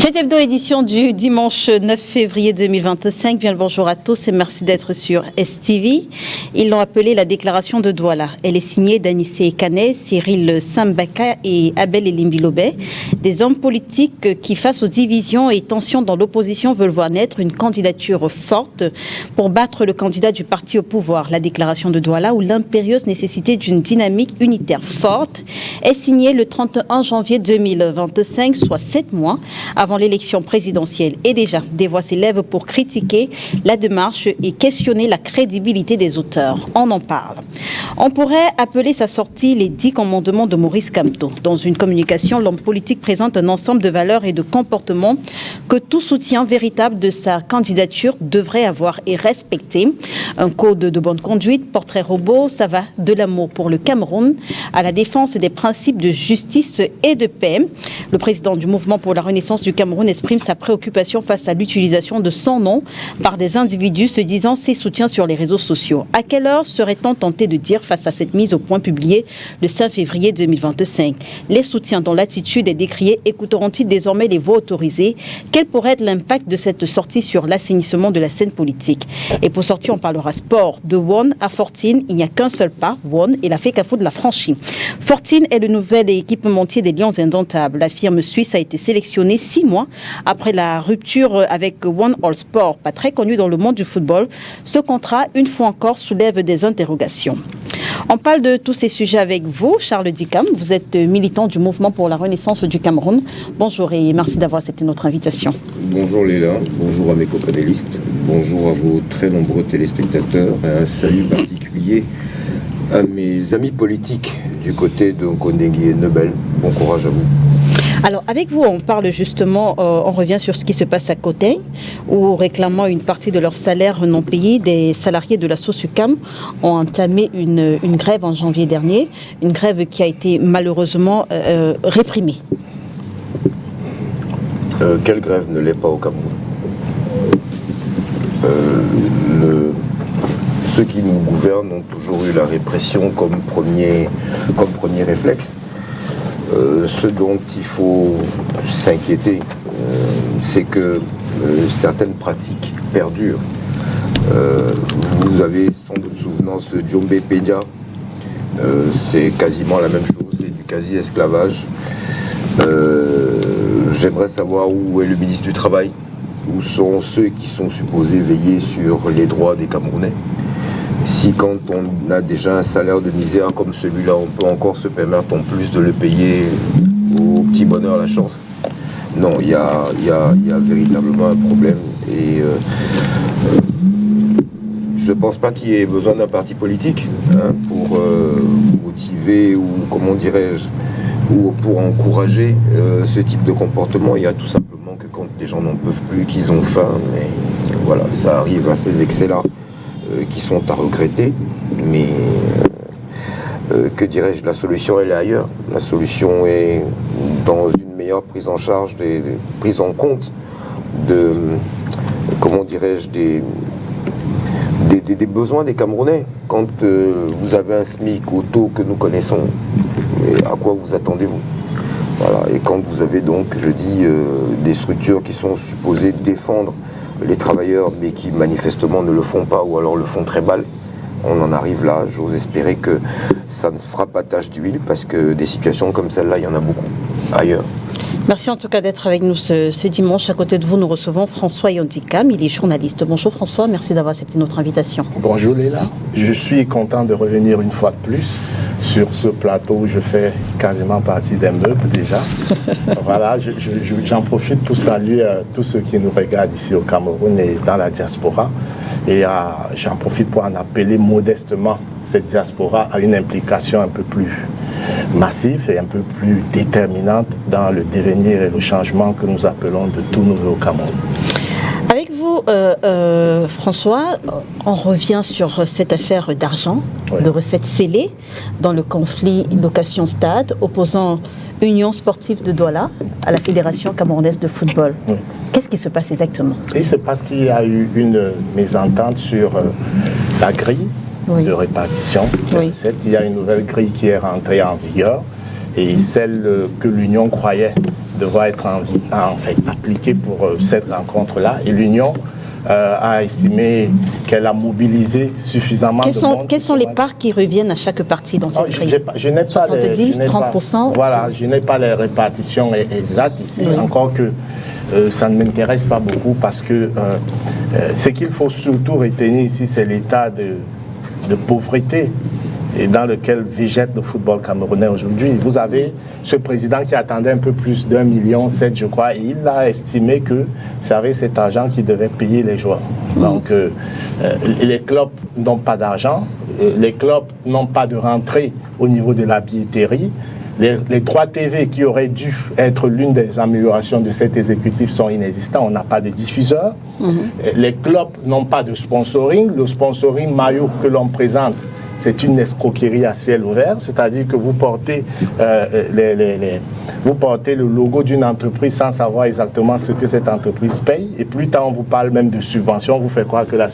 Cette hebdo-édition du dimanche 9 février 2025. Bien le bonjour à tous et merci d'être sur STV. Ils l'ont appelée la déclaration de Douala. Elle est signée d'Anissé Kane, Cyril Sambaka et Abel Elimbilobé. Des hommes politiques qui, face aux divisions et tensions dans l'opposition, veulent voir naître une candidature forte pour battre le candidat du parti au pouvoir. La déclaration de Douala, où l'impérieuse nécessité d'une dynamique unitaire forte, est signée le 31 janvier 2025, soit 7 mois avant l'élection présidentielle. Et déjà, des voix s'élèvent pour critiquer la démarche et questionner la crédibilité des auteurs. On en parle. On pourrait appeler sa sortie les 10 commandements de Maurice Kamto. Dans une communication, l'homme politique présente un ensemble de valeurs et de comportements que tout soutien véritable de sa candidature devrait avoir et respecter. Un code de bonne conduite, portrait robot, ça va de l'amour pour le Cameroun à la défense des principes de justice et de paix. Le président du mouvement pour la renaissance du Cameroun exprime sa préoccupation face à l'utilisation de son nom par des individus se disant ses soutiens sur les réseaux sociaux. À quelle heure serait-on tenté de dire face à cette mise au point publiée le 5 février 2025? Les soutiens dont l'attitude est décriée écouteront-ils désormais les voix autorisées? Quel pourrait être l'impact de cette sortie sur l'assainissement de la scène politique? Et pour sortir, on parlera sport. De One à Fortine, il n'y a qu'un seul pas. One et la FECAFO de la franchie. Fortine est le nouvel équipementier des Lions indomptables. La firme suisse a été sélectionnée 6 mois après la rupture avec One All Sport, pas très connu dans le monde du football. Ce contrat, une fois encore, soulève des interrogations. On parle de tous ces sujets avec vous, Charles Dicam. Vous êtes militant du mouvement pour la renaissance du Cameroun. Bonjour et merci d'avoir accepté notre invitation. Bonjour Léla, bonjour à mes co-panélistes, bonjour à vos très nombreux téléspectateurs et un salut particulier à mes amis politiques du côté de Nkondengui et Nebel. Bon courage à vous. Alors, avec vous, on parle justement, on revient sur ce qui se passe à Cotin, où réclamant une partie de leur salaire non payé, des salariés de la SOSUCAM ont entamé une grève en janvier dernier, une grève qui a été malheureusement réprimée. Quelle grève ne l'est pas au Cameroun? Ceux qui nous gouvernent ont toujours eu la répression comme premier réflexe. Ce dont il faut s'inquiéter, c'est que certaines pratiques perdurent. Vous avez sans doute souvenance de Djombe Pedia, c'est quasiment la même chose, c'est du quasi-esclavage. J'aimerais savoir où est le ministre du Travail, où sont ceux qui sont supposés veiller sur les droits des Camerounais. Si quand on a déjà un salaire de misère comme celui-là, on peut encore se permettre en plus de le payer au petit bonheur, la chance. Non, il y a véritablement un problème. Et je ne pense pas qu'il y ait besoin d'un parti politique pour motiver ou, comment dirais-je, ou pour encourager ce type de comportement. Il y a tout simplement que quand les gens n'en peuvent plus, qu'ils ont faim, mais voilà, ça arrive à ces excès-là. Qui sont à regretter, mais que dirais-je, la solution elle est ailleurs. La solution est dans une meilleure prise en charge, prise en compte de, comment dirais-je, des besoins des Camerounais. Quand vous avez un SMIC au taux que nous connaissons, à quoi vous attendez-vous? Voilà. Et quand vous avez donc, je dis, des structures qui sont supposées défendre les travailleurs, mais qui manifestement ne le font pas, ou alors le font très mal, on en arrive là. J'ose espérer que ça ne fera pas tache d'huile, parce que des situations comme celle-là, il y en a beaucoup ailleurs. Merci en tout cas d'être avec nous ce dimanche. À côté de vous, nous recevons François Yondikam, il est journaliste. Bonjour François, merci d'avoir accepté notre invitation. Bonjour Léla, je suis content de revenir une fois de plus sur ce plateau où je fais quasiment partie des meubles déjà. Voilà, j'en profite pour saluer tous ceux qui nous regardent ici au Cameroun et dans la diaspora. Et j'en profite pour en appeler modestement cette diaspora à une implication un peu plus massive et un peu plus déterminante dans le devenir et le changement que nous appelons de tout nouveau au Cameroun. Avec vous, François, on revient sur cette affaire d'argent, oui, de recettes scellées dans le conflit location-stade opposant Union sportive de Douala à la Fédération camerounaise de football. Oui. Qu'est-ce qui se passe exactement? Et c'est parce qu'il y a eu une mésentente sur la grille, oui, de répartition des recettes. Il y a une nouvelle grille qui est rentrée en vigueur et celle que l'Union croyait devoir être en fait appliqué pour cette rencontre-là. Et l'Union a estimé qu'elle a mobilisé suffisamment de monde. Quelles sont les parts qui reviennent à chaque parti dans cette grille? Je n'ai pas 70, 30%? Voilà, je n'ai pas les répartitions exactes ici, encore que ça ne m'intéresse pas beaucoup parce que ce qu'il faut surtout retenir ici, c'est l'état de pauvreté et dans lequel végète le football camerounais aujourd'hui. Vous avez ce président qui attendait un peu plus d'1,7 million, je crois, et il a estimé que c'est cet argent qui devait payer les joueurs. Donc, les clubs n'ont pas d'argent, les clubs n'ont pas de rentrée au niveau de la billetterie. Les 3 TV qui auraient dû être l'une des améliorations de cet exécutif sont inexistants. On n'a pas de diffuseurs. Les clubs n'ont pas de sponsoring. Le sponsoring maillot que l'on présente, c'est une escroquerie à ciel ouvert, c'est-à-dire que vous portez, vous portez le logo d'une entreprise sans savoir exactement ce que cette entreprise paye. Et plus tard, on vous parle même de subvention, vous fait croire que la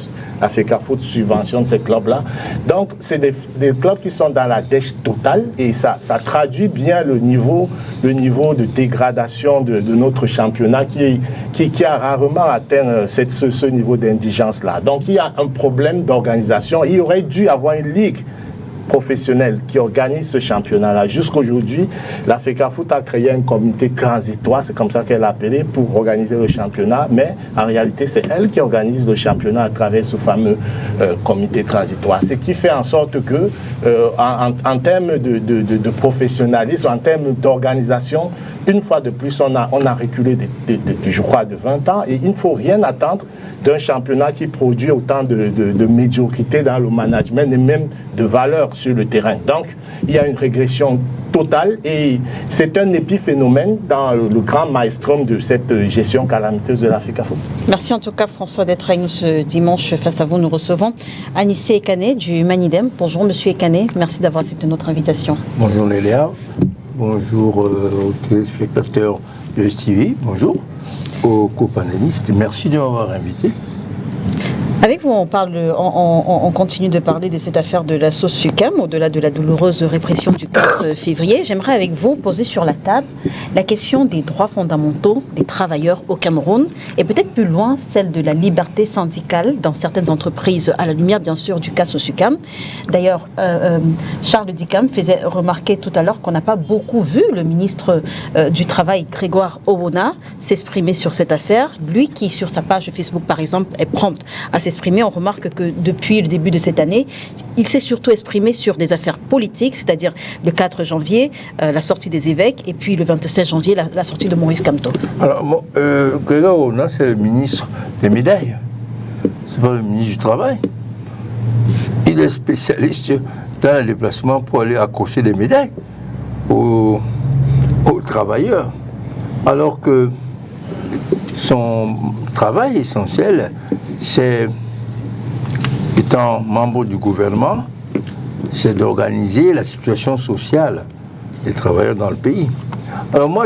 FECAFOOT subventionne ces clubs-là. Donc, c'est des clubs qui sont dans la dèche totale et ça traduit bien le niveau de dégradation de notre championnat qui a rarement atteint ce niveau d'indigence-là. Donc, il y a un problème d'organisation. Il aurait dû avoir une ligue professionnelle qui organise ce championnat-là. Jusqu'aujourd'hui, la FECAFOOT a créé un comité transitoire, c'est comme ça qu'elle l'a appelé, pour organiser le championnat, mais en réalité, c'est elle qui organise le championnat à travers ce fameux comité transitoire. Ce qui fait en sorte que, en termes de professionnalisme, en termes d'organisation, une fois de plus, on a reculé, je crois, de 20 ans, et il ne faut rien attendre d'un championnat qui produit autant de médiocrité dans le management et même de valeur sur le terrain. Donc, il y a une régression totale et c'est un épiphénomène dans le grand maelstrom de cette gestion calamiteuse de l'Afrique. Merci en tout cas François d'être avec nous ce dimanche. Face à vous, nous recevons Anissé Ekane du Manidem. Bonjour Monsieur Ekane, merci d'avoir accepté notre invitation. Bonjour Lélia, bonjour aux téléspectateurs de STV, bonjour aux copanélistes, merci de m'avoir invité. Avec vous, on continue de parler de cette affaire de la sauce SUCAM, au-delà de la douloureuse répression du 4 février. J'aimerais avec vous poser sur la table la question des droits fondamentaux des travailleurs au Cameroun et peut-être plus loin, celle de la liberté syndicale dans certaines entreprises, à la lumière bien sûr du cas SUCAM. D'ailleurs, Charles Dicam faisait remarquer tout à l'heure qu'on n'a pas beaucoup vu le ministre du Travail, Grégoire Owona, s'exprimer sur cette affaire. Lui qui, sur sa page Facebook par exemple, est prompt à s'exprimer. On remarque que depuis le début de cette année, il s'est surtout exprimé sur des affaires politiques, c'est-à-dire le 4 janvier, la sortie des évêques, et puis le 27 janvier, la sortie de Maurice Kamto. Alors, Grégoire Owona, c'est le ministre des médailles. C'est pas le ministre du Travail. Il est spécialiste dans le déplacement pour aller accrocher des médailles aux travailleurs. Alors que son travail essentiel, c'est, étant membre du gouvernement, c'est d'organiser la situation sociale des travailleurs dans le pays. Alors moi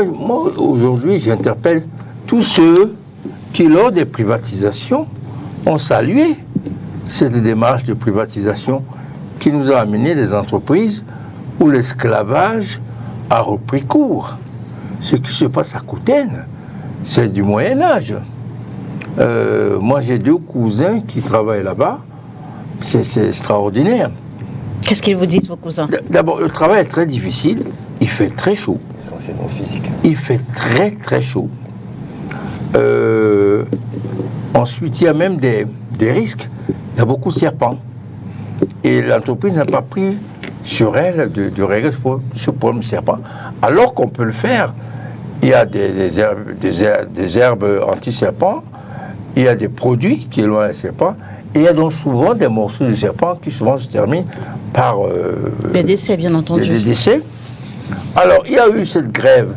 aujourd'hui, j'interpelle tous ceux qui, lors des privatisations, ont salué cette démarche de privatisation qui nous a amené des entreprises où l'esclavage a repris cours. Ce qui se passe à Kouten, c'est du Moyen-Âge. Moi, j'ai 2 cousins qui travaillent là-bas. C'est extraordinaire. Qu'est-ce qu'ils vous disent, vos cousins? D'abord, le travail est très difficile. Il fait très chaud. Essentiellement physique. Il fait très, très chaud. Ensuite, il y a même des risques. Il y a beaucoup de serpents. Et l'entreprise n'a pas pris sur elle de régler ce problème de serpent. Alors qu'on peut le faire. Il y a des herbes anti-serpents. Il y a des produits qui éloignent les serpents, et il y a donc souvent des morceaux de serpent qui souvent se terminent par des décès, bien entendu. Des décès. Alors, il y a eu cette grève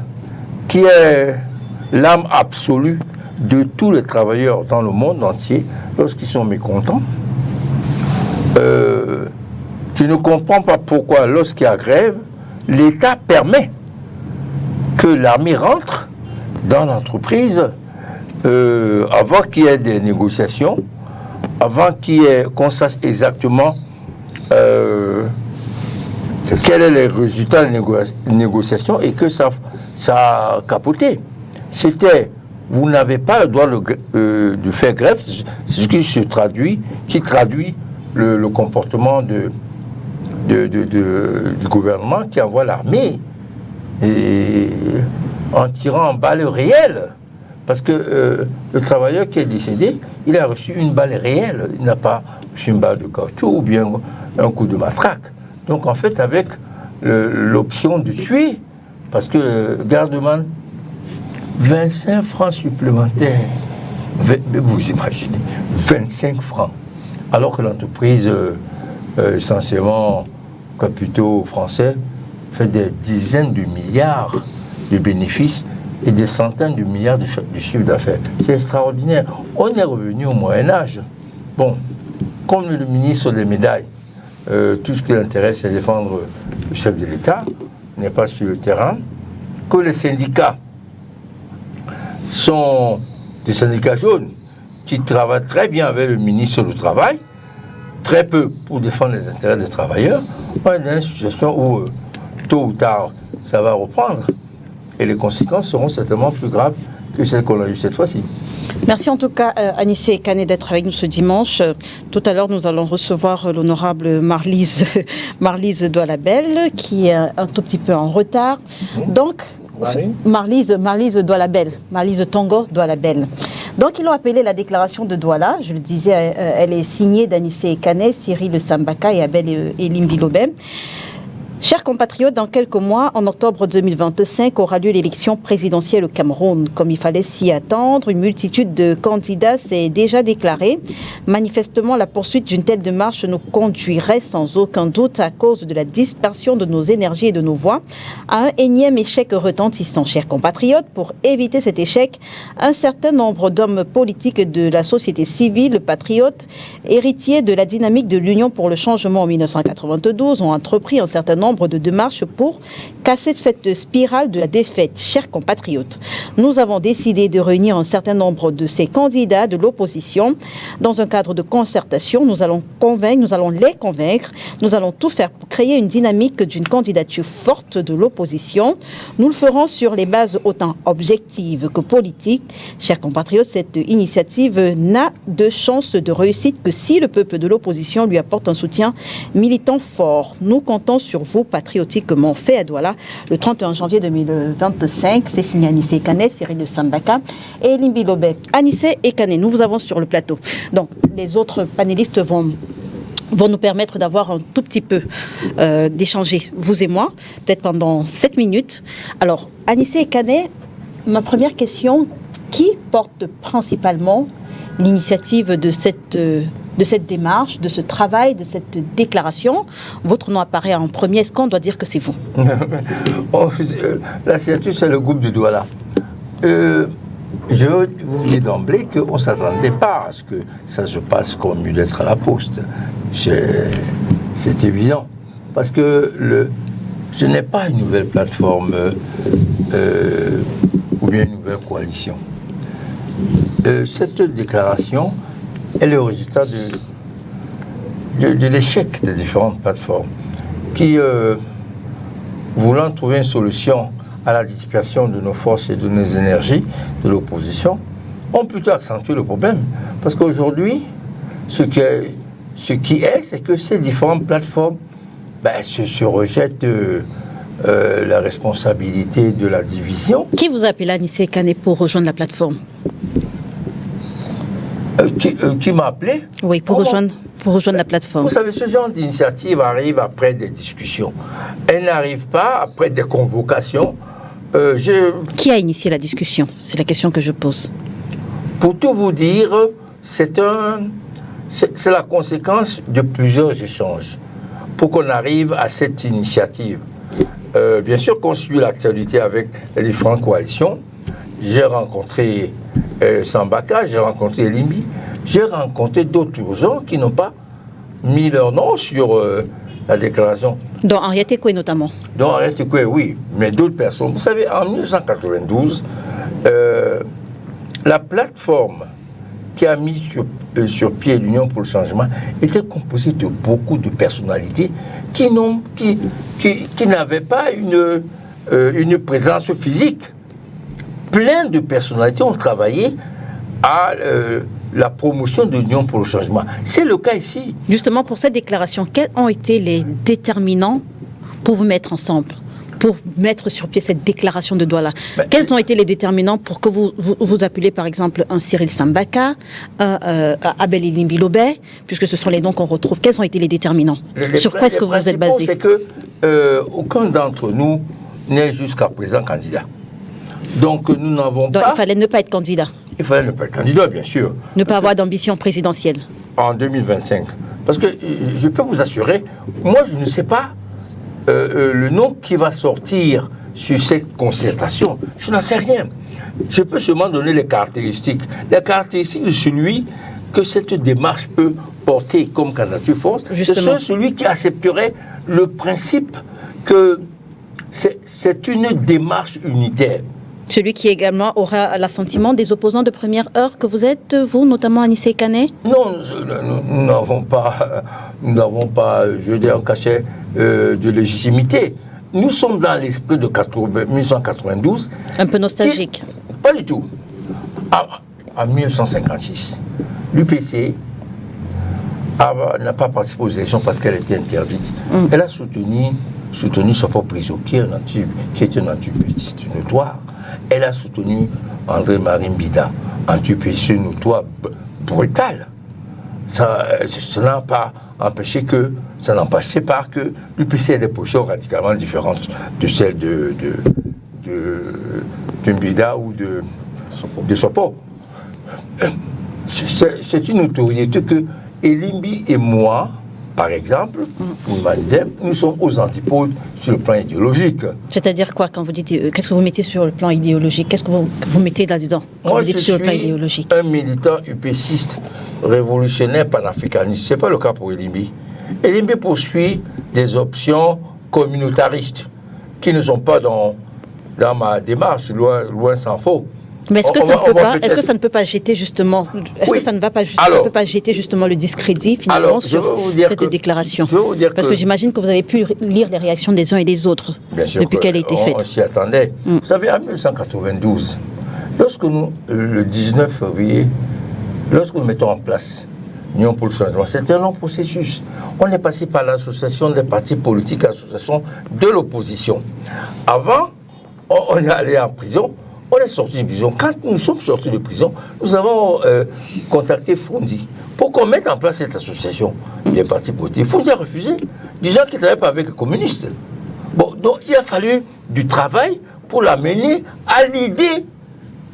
qui est l'âme absolue de tous les travailleurs dans le monde entier lorsqu'ils sont mécontents. Je ne comprends pas pourquoi, lorsqu'il y a grève, l'État permet que l'armée rentre dans l'entreprise avant qu'il y ait des négociations, avant qu'on sache exactement quels sont les résultats des négociations et que ça a capoté. c'était, vous n'avez pas le droit de faire grève, c'est ce qui traduit le comportement du gouvernement qui envoie l'armée en tirant en balle réelle. Parce que le travailleur qui est décédé, il a reçu une balle réelle, il n'a pas reçu une balle de caoutchouc ou bien un coup de matraque. Donc en fait, avec l'option de tuer, parce que le garde demande 25 francs supplémentaires. Vous imaginez, 25 francs. Alors que l'entreprise, essentiellement capitaux français, fait des dizaines de milliards de bénéfices et des centaines de milliards de chiffre d'affaires. C'est extraordinaire. On est revenu au Moyen-Âge. Bon, comme le ministre des médailles, tout ce qui l'intéresse, c'est défendre le chef de l'État, n'est pas sur le terrain, que les syndicats sont des syndicats jaunes qui travaillent très bien avec le ministre du Travail, très peu pour défendre les intérêts des travailleurs. On est dans une situation où, tôt ou tard, ça va reprendre. Et les conséquences seront certainement plus graves que celles qu'on a eues cette fois-ci. Merci en tout cas, Anissé Kane, d'être avec nous ce dimanche. Tout à l'heure, nous allons recevoir l'honorable Marlise Doualabel, qui est un tout petit peu en retard. Donc, Marlise Doualabel, Marlise Tango Doualabel. Donc, ils l'ont appelée la déclaration de Douala. Je le disais, elle est signée d'Anissé Kane, Cyril Sambaka et Abel Elimbi Lobem. Chers compatriotes, dans quelques mois, en octobre 2025, aura lieu l'élection présidentielle au Cameroun. Comme il fallait s'y attendre, une multitude de candidats s'est déjà déclarée. Manifestement, la poursuite d'une telle démarche nous conduirait sans aucun doute, à cause de la dispersion de nos énergies et de nos voix, à un énième échec retentissant. Chers compatriotes, pour éviter cet échec, un certain nombre d'hommes politiques de la société civile, patriotes, héritiers de la dynamique de l'Union pour le changement en 1992, ont entrepris un certain nombre de démarches pour casser cette spirale de la défaite. Chers compatriotes, nous avons décidé de réunir un certain nombre de ces candidats de l'opposition dans un cadre de concertation. Nous allons les convaincre, nous allons tout faire pour créer une dynamique d'une candidature forte de l'opposition. Nous le ferons sur les bases autant objectives que politiques. Chers compatriotes, cette initiative n'a de chance de réussite que si le peuple de l'opposition lui apporte un soutien militant fort. Nous comptons sur vous patriotiquement. Fait à Douala le 31 janvier 2025. C'est signé Anissé Kane, Cyril Sambaka et Elimbi Lobem. Anissé et Kane, nous vous avons sur le plateau. Donc, les autres panélistes vont nous permettre d'avoir un tout petit peu d'échanger, vous et moi, peut-être pendant 7 minutes. Alors, Anissé et Kane, ma première question, qui porte principalement l'initiative de cette démarche, de ce travail, de cette déclaration? Votre nom apparaît en premier. Est-ce qu'on doit dire que c'est vous? La signature, c'est le groupe de Douala. Je vous dis d'emblée qu'on ne s'attendait pas à ce que ça se passe comme une lettre à la poste. C'est évident. Parce que ce n'est pas une nouvelle plateforme ou bien une nouvelle coalition. Cette déclaration est le résultat de l'échec des différentes plateformes qui, voulant trouver une solution à la dispersion de nos forces et de nos énergies de l'opposition, ont plutôt accentué le problème. Parce qu'aujourd'hui, ce qui est, c'est que ces différentes plateformes se rejettent la responsabilité de la division. Qui vous appelle Anissé Kane pour rejoindre la plateforme? Qui m'a appelé? Oui, pour rejoindre la plateforme. Vous savez, ce genre d'initiative arrive après des discussions. Elle n'arrive pas après des convocations. Qui a initié la discussion? C'est la question que je pose. Pour tout vous dire, c'est la conséquence de plusieurs échanges pour qu'on arrive à cette initiative. Bien sûr qu'on suit l'actualité avec les différentes coalitions. J'ai rencontré Sambaka, j'ai rencontré Elimbi, j'ai rencontré d'autres gens qui n'ont pas mis leur nom sur la déclaration. Dans Henriette Koué notamment. Dans Henriette Koué, oui, mais d'autres personnes. Vous savez, en 1992, la plateforme qui a mis sur pied l'Union pour le changement était composée de beaucoup de personnalités qui n'avaient pas une présence physique. plein de personnalités ont travaillé à la promotion de l'Union pour le changement. C'est le cas ici. Justement, pour cette déclaration, quels ont été les déterminants pour vous mettre ensemble, pour mettre sur pied cette déclaration de Douala? Quels ont été les déterminants pour que vous appelez par exemple un Cyril Sambaka, un Abel Ilimbi Lobé, puisque ce sont les noms qu'on retrouve? Quels ont été les déterminants? Sur quoi est-ce que vous vous êtes basé? C'est que aucun d'entre nous n'est jusqu'à présent candidat. Donc nous n'avons pas... il fallait ne pas être candidat. Il fallait ne pas être candidat, bien sûr. Ne pas avoir d'ambition présidentielle. En 2025. Parce que je peux vous assurer, moi je ne sais pas le nom qui va sortir sur cette concertation. Je n'en sais rien. Je peux seulement donner les caractéristiques. Les caractéristiques de celui que cette démarche peut porter comme candidature force, c'est celui qui accepterait le principe que c'est une démarche unitaire. Celui qui également aura l'assentiment des opposants de première heure que vous êtes, vous, notamment Anissé Kané? Non, nous n'avons pas, je veux dire, un cachet de légitimité. Nous sommes dans l'esprit de 1992. Un peu nostalgique. Pas du tout. En 1956, l'UPC n'a pas participé aux élections parce qu'elle était interdite. Elle a soutenu Sopo Priso, qui était un antipéciste notoire. Elle a soutenu André-Marie Mbida, antipéciste notoire brutal. Ça n'a pas empêché ça n'empêchait pas que l'UPC ait des positions radicalement différentes de celles de Mbida ou de Sopo. C'est une notoriété que Elimbi et moi, par exemple, nous sommes aux antipodes sur le plan idéologique. C'est-à-dire quoi quand vous dites qu'est-ce que vous mettez sur le plan idéologique? Qu'est-ce que vous mettez là-dedans quand vous dites sur le plan idéologique? Un militant UPCiste révolutionnaire panafricaniste. Ce n'est pas le cas pour Elimbi. Elimbi poursuit des options communautaristes qui ne sont pas dans ma démarche, loin s'en faut. Mais est-ce que ça ne peut pas jeter justement, que ça ne peut pas jeter justement le discrédit finalement sur cette déclaration? Parce que j'imagine que vous avez pu lire les réactions des uns et des autres depuis qu'elle a été faite. On s'y attendait. Vous savez, en 1992, lorsque le 19 février, lorsque nous mettons en place l'Union pour le changement, c'était un long processus. On est passé par l'association des partis politiques, l'association de l'opposition. Avant, on est allé en prison. On est sorti de prison. Quand nous sommes sortis de prison, nous avons contacté Frondi pour qu'on mette en place cette association des partis politiques. Frondi a refusé, disant qu'il ne travaillait pas avec les communistes. Bon, donc il a fallu du travail pour l'amener à l'idée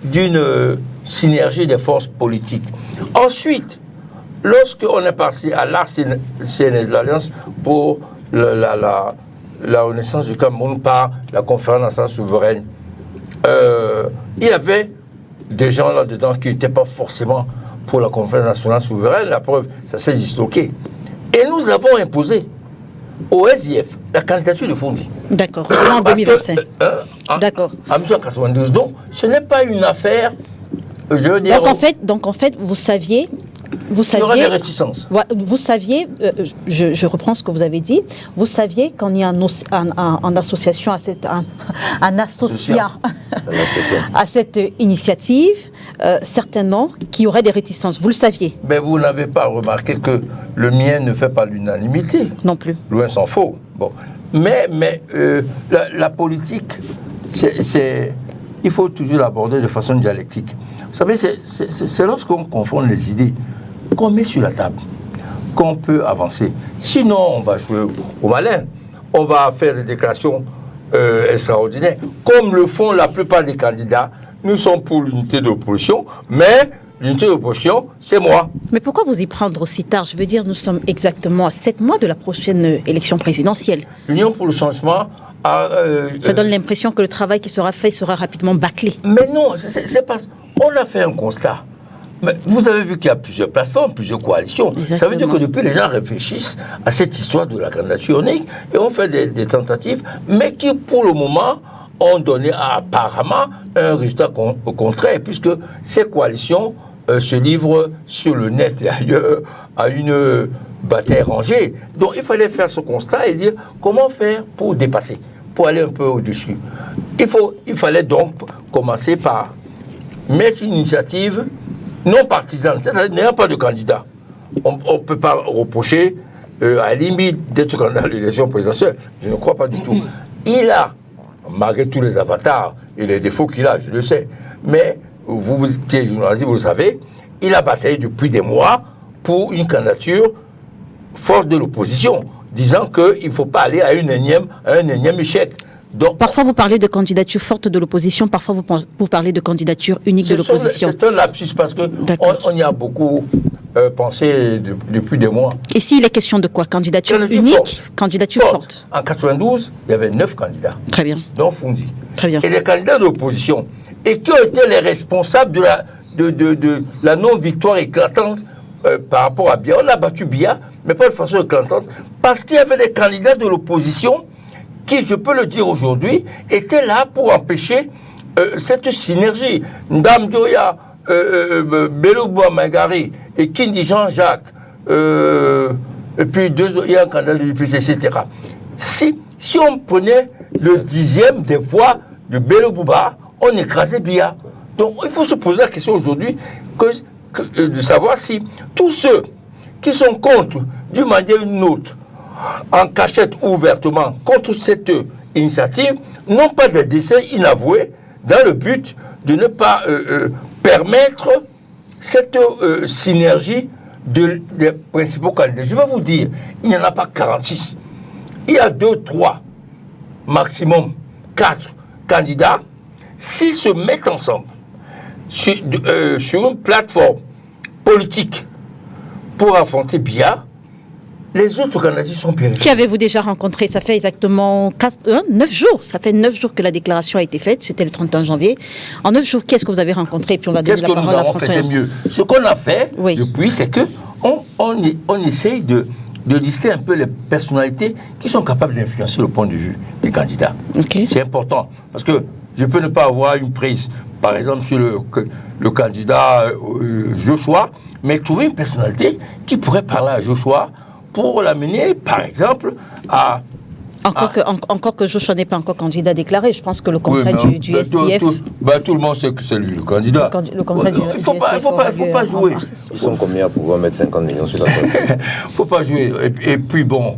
d'une synergie des forces politiques. Ensuite, lorsqu'on est passé à l'ARC-CNS, l'Alliance pour la renaissance du Cameroun par la conférence nationale souveraine, il y avait des gens là-dedans qui n'étaient pas forcément pour la conférence nationale souveraine. La preuve, ça s'est disloqué. Et nous avons imposé au SIF la candidature de Frondi. D'accord, en 2025. D'accord. En 1992. Donc, ce n'est pas une affaire, je veux dire... Donc en fait, vous saviez... Il y aura des réticences. Vous saviez, je reprends ce que vous avez dit, vous saviez qu'en y a en association à cette initiative, certains noms qui auraient des réticences. Vous le saviez. Mais vous n'avez pas remarqué que le mien ne fait pas l'unanimité. Non plus. Loin s'en faut. Bon. Mais la politique, il faut toujours l'aborder de façon dialectique. Vous savez, c'est lorsqu'on confond les idées qu'on met sur la table qu'on peut avancer. Sinon, on va jouer au malin. On va faire des déclarations extraordinaires. Comme le font la plupart des candidats, nous sommes pour l'unité d'opposition, mais l'unité d'opposition, c'est moi. Mais pourquoi vous y prendre aussi tard? Je veux dire, nous sommes exactement à 7 mois de la prochaine élection présidentielle. L'Union pour le changement ça donne l'impression que le travail qui sera fait sera rapidement bâclé. Mais non, c'est pas... On a fait un constat. Mais vous avez vu qu'il y a plusieurs plateformes, plusieurs coalitions. Exactement. Ça veut dire que depuis, les gens réfléchissent à cette histoire de la candidature unique et on fait des tentatives, mais qui, pour le moment, ont donné apparemment un résultat contraire, puisque ces coalitions se livrent sur le net et ailleurs à une bataille rangée. Donc, il fallait faire ce constat et dire comment faire pour dépasser, pour aller un peu au-dessus. Il fallait donc commencer par mettre une initiative non partisane, c'est-à-dire n'ayant pas de candidat. On ne peut pas reprocher à la limite d'être candidat à l'élection présidentielle. Je ne crois pas du tout. Il a, malgré tous les avatars et les défauts qu'il a, je le sais, mais vous qui êtes journaliste, vous le savez, il a bataillé depuis des mois pour une candidature forte de l'opposition, disant qu'il ne faut pas aller à un énième échec. Donc, parfois vous parlez de candidature forte de l'opposition, parfois vous parlez de candidature unique de l'opposition. C'est un lapsus parce qu'on y a beaucoup pensé depuis des mois. Ici, il est question de quoi? Candidature unique forte. Candidature forte. En 92, il y avait 9 candidats. Très bien. Dont Fundi. Très bien. Et les candidats de l'opposition. Et qui ont été les responsables de la non-victoire éclatante par rapport à Biya. On a battu Biya, mais pas de façon éclatante, parce qu'il y avait des candidats de l'opposition qui, je peux le dire aujourd'hui, étaient là pour empêcher cette synergie. Ndam Joya, Bello Bouamagari et Kindi Jean-Jacques, et puis il y a un candidat de l'UPC, etc. Si on prenait le 10e des voix de Bello Bouba, on écrasait Biya. Donc il faut se poser la question aujourd'hui de savoir si tous ceux qui sont contre, d'une manière ou d'une autre, en cachette ou ouvertement, contre cette initiative, n'ont pas de décès inavoués dans le but de ne pas permettre cette synergie des principaux candidats. Je vais vous dire, il n'y en a pas 46. Il y a 2, 3, maximum 4 candidats. S'ils se mettent ensemble sur une plateforme politique pour affronter Biya, les autres candidats sont périphériques. Qui avez-vous déjà rencontré? Ça fait exactement 9 jours. Ça fait 9 jours que la déclaration a été faite. C'était le 31 janvier. En 9 jours, qu'est-ce que vous avez rencontré? Et puis on va donner la parole à François. Qu'est-ce que nous avons fait? C'est mieux. Ce qu'on a fait depuis, c'est qu'on essaye de lister un peu les personnalités qui sont capables d'influencer le point de vue des candidats. Okay. C'est important. Parce que je peux ne pas avoir une prise, par exemple, sur le candidat Joshua, mais trouver une personnalité qui pourrait parler à Joshua pour l'amener, par exemple, à... Encore que Joshua n'est pas encore candidat déclaré, je pense que le congrès du STF... Tout le monde sait que c'est lui, le candidat. Le congrès du il faut pas jouer. Ils sont combien à pouvoir mettre 50 millions sur la table? Il ne faut pas jouer. Et puis bon,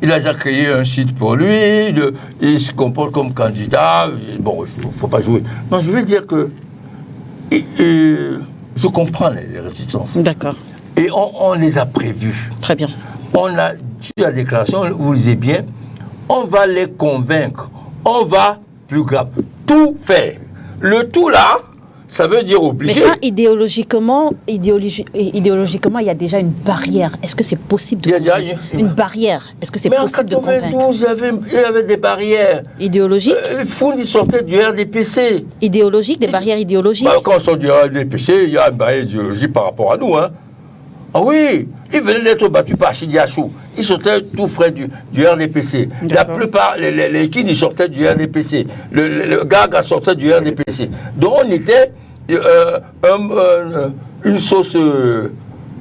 il a déjà créé un site pour lui, il se comporte comme candidat. Bon, il ne faut pas jouer. Non, je veux dire que je comprends les réticences. D'accord. Et on les a prévus. Très bien. On a sur la déclaration, vous lisez bien, on va les convaincre. On va, plus grave, tout faire. Le tout là, ça veut dire obliger. Mais idéologiquement, il y a déjà une barrière. Est-ce que c'est possible de une barrière? Est-ce que c'est possible de convaincre? Mais en 92, il y avait des barrières. Idéologiques? Fundi sortait du RDPC. Idéologiques, des barrières idéologiques? Quand on sort du RDPC, il y a une barrière idéologique par rapport à nous. Hein. Ah oui, il venait d'être battu par Chidiachou. Il sortait tout frais du RDPC. La plupart, les kids, ils sortaient du RDPC. Le Gaga sortait du RDPC. Donc on était une sauce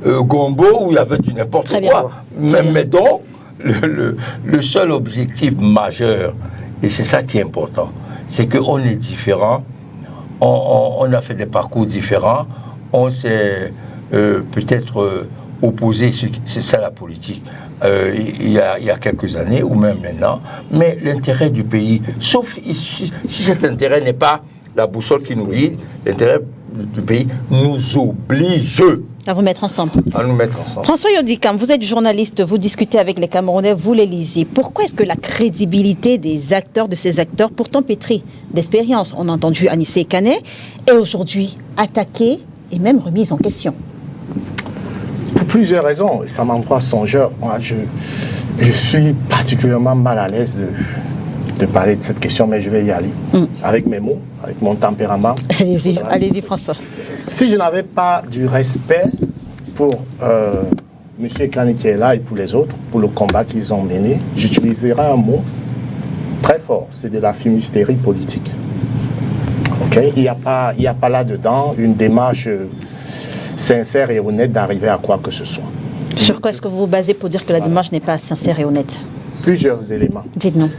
gombo où il y avait du n'importe quoi. Mais donc, le seul objectif majeur, et c'est ça qui est important, c'est qu'on est différents, on a fait des parcours différents, on s'est peut-être opposé, c'est ça la politique, il y a quelques années ou même maintenant, mais l'intérêt du pays, sauf si cet intérêt n'est pas la boussole qui nous guide, l'intérêt du pays nous oblige à vous mettre ensemble. À nous mettre ensemble. François Yodikam, vous êtes journaliste, vous discutez avec les Camerounais, vous les lisez. Pourquoi est-ce que la crédibilité des acteurs, de ces acteurs, pourtant pétris d'expérience, on a entendu Anissé Kané, est aujourd'hui attaquée et même remise en question? Pour plusieurs raisons, ça m'envoie songeur. Moi, je suis particulièrement mal à l'aise de parler de cette question, mais je vais y aller. Avec mes mots, avec mon tempérament. Allez-y François. Si je n'avais pas du respect pour M. Ekane qui est là et pour les autres, pour le combat qu'ils ont mené, j'utiliserais un mot très fort, c'est de la fumisterie politique. Okay? Il n'y a pas là-dedans une démarche sincère et honnête d'arriver à quoi que ce soit. Sur quoi est-ce que vous vous basez pour dire que la démarche n'est pas sincère et honnête? Plusieurs éléments. Dites-nous.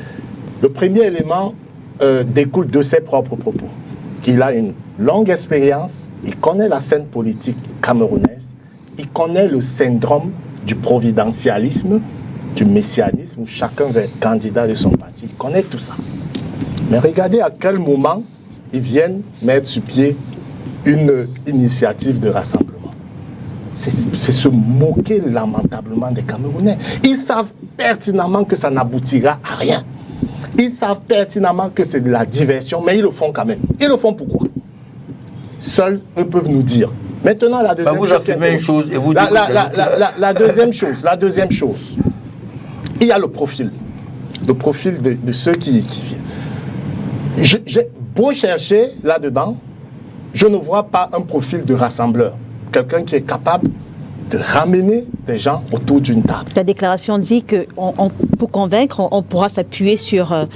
Le premier élément, découle de ses propres propos. Il a une longue expérience, il connaît la scène politique camerounaise, il connaît le syndrome du providentialisme, du messianisme, où chacun veut être candidat de son parti. Il connaît tout ça. Mais regardez à quel moment ils viennent mettre sur pied une initiative de rassemblement. C'est se moquer lamentablement des Camerounais. Ils savent pertinemment que ça n'aboutira à rien. Ils savent pertinemment que c'est de la diversion, mais ils le font quand même. Ils le font pourquoi? Seuls eux peuvent nous dire. Maintenant, la deuxième chose. Vous affirmez une chose et vous dites la deuxième chose. Il y a le profil de ceux qui viennent. J'ai beau chercher là-dedans, je ne vois pas un profil de rassembleur. Quelqu'un qui est capable de ramener des gens autour d'une table. La déclaration dit que pour convaincre, on pourra s'appuyer sur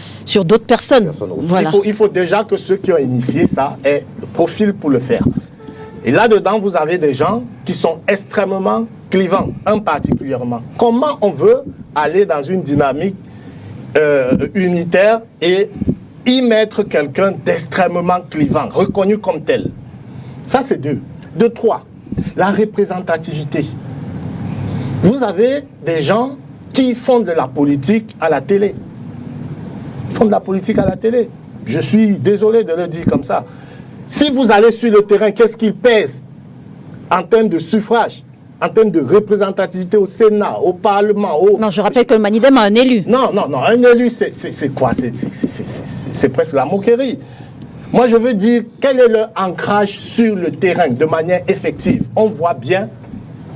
d'autres personnes. Voilà. Il faut déjà que ceux qui ont initié ça aient le profil pour le faire. Et là-dedans, vous avez des gens qui sont extrêmement clivants, un particulièrement. Comment on veut aller dans une dynamique unitaire et y mettre quelqu'un d'extrêmement clivant, reconnu comme tel? Ça, c'est deux. De trois, la représentativité. Vous avez des gens qui font de la politique à la télé. Ils font de la politique à la télé. Je suis désolé de le dire comme ça. Si vous allez sur le terrain, qu'est-ce qu'il pèse en termes de suffrage, en termes de représentativité au Sénat, au Parlement? Non, je rappelle que le Manidem a un élu. Non, un élu, c'est quoi? C'est presque la moquerie. Moi, je veux dire, quel est leur ancrage sur le terrain de manière effective? On voit bien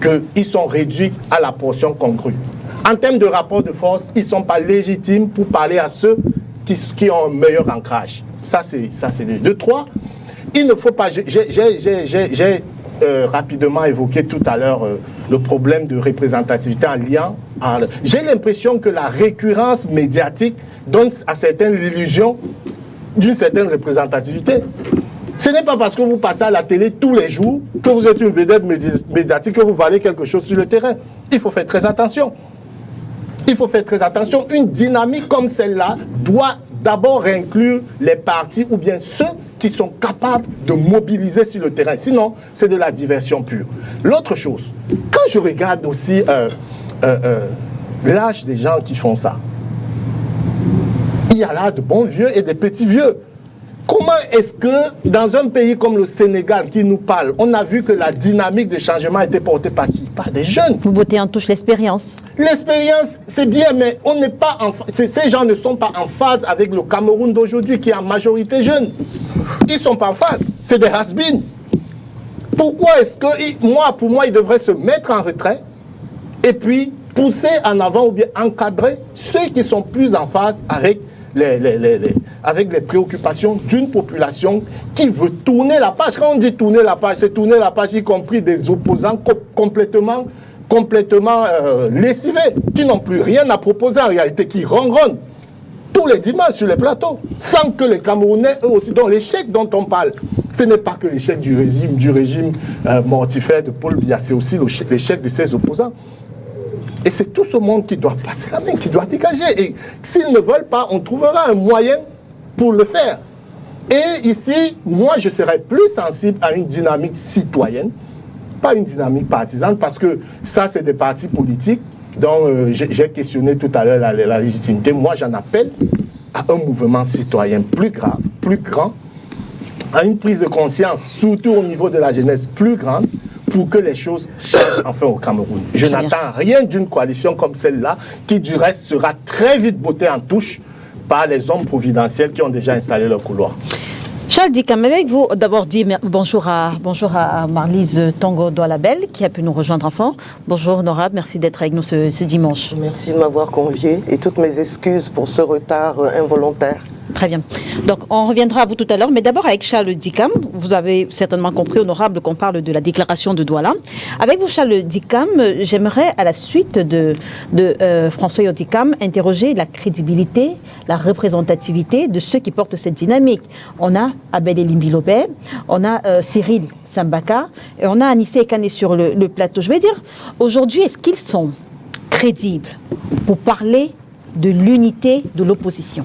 qu'ils sont réduits à la portion congrue. En termes de rapport de force, ils ne sont pas légitimes pour parler à ceux qui ont un meilleur ancrage. Ça, c'est deux. De trois, il ne faut pas... J'ai rapidement évoqué tout à l'heure le problème de représentativité en lien à... J'ai l'impression que la récurrence médiatique donne à certains l'illusion d'une certaine représentativité. Ce n'est pas parce que vous passez à la télé tous les jours que vous êtes une vedette médiatique, que vous valez quelque chose sur le terrain. Il faut faire très attention. Il faut faire très attention. Une dynamique comme celle-là doit d'abord inclure les partis ou bien ceux qui sont capables de mobiliser sur le terrain. Sinon, c'est de la diversion pure. L'autre chose, quand je regarde aussi l'âge des gens qui font ça, il y a là de bons vieux et des petits vieux. Comment est-ce que dans un pays comme le Sénégal qui nous parle, on a vu que la dynamique de changement était portée par qui? Par des jeunes. Vous mettez en touche l'expérience. L'expérience, c'est bien, mais on n'est pas ces gens ne sont pas en phase avec le Cameroun d'aujourd'hui qui est en majorité jeune. Ils ne sont pas en phase. C'est des has-been. Pourquoi est-ce que, pour moi, ils devraient se mettre en retrait et puis pousser en avant ou bien encadrer ceux qui sont plus en phase avec avec les préoccupations d'une population qui veut tourner la page. Quand on dit tourner la page, c'est tourner la page, y compris des opposants complètement lessivés, qui n'ont plus rien à proposer en réalité, qui ronronnent tous les dimanches sur les plateaux, sans que les Camerounais, eux aussi, dont l'échec dont on parle, ce n'est pas que l'échec du régime mortifère de Paul Biya, c'est aussi l'échec de ses opposants. Et c'est tout ce monde qui doit passer la main, qui doit dégager. Et s'ils ne veulent pas, on trouvera un moyen pour le faire. Et ici, moi, je serais plus sensible à une dynamique citoyenne, pas une dynamique partisane, parce que ça, c'est des partis politiques dont j'ai questionné tout à l'heure la légitimité. Moi, j'en appelle à un mouvement citoyen plus grave, plus grand, à une prise de conscience, surtout au niveau de la jeunesse, plus grande, pour que les choses changent enfin au Cameroun. Je n'attends rien d'une coalition comme celle-là, qui du reste sera très vite bottée en touche par les hommes providentiels qui ont déjà installé leur couloir. Charles Dicam, avec vous, d'abord dire bonjour à Marlise Tongo-Doualabel qui a pu nous rejoindre enfant. Bonjour honorable, merci d'être avec nous ce dimanche. Merci de m'avoir convié et toutes mes excuses pour ce retard involontaire. Très bien. Donc, on reviendra à vous tout à l'heure, mais d'abord avec Charles Dicam. Vous avez certainement compris, honorable, qu'on parle de la déclaration de Douala. Avec vous, Charles Dicam, j'aimerais, à la suite de François Yodicam, interroger la crédibilité, la représentativité de ceux qui portent cette dynamique. On a Abel Elimbilobé, on a Cyril Sambaka, et on a Anissé Ekane sur le plateau. Je vais dire, aujourd'hui, est-ce qu'ils sont crédibles pour parler de l'unité de l'opposition ?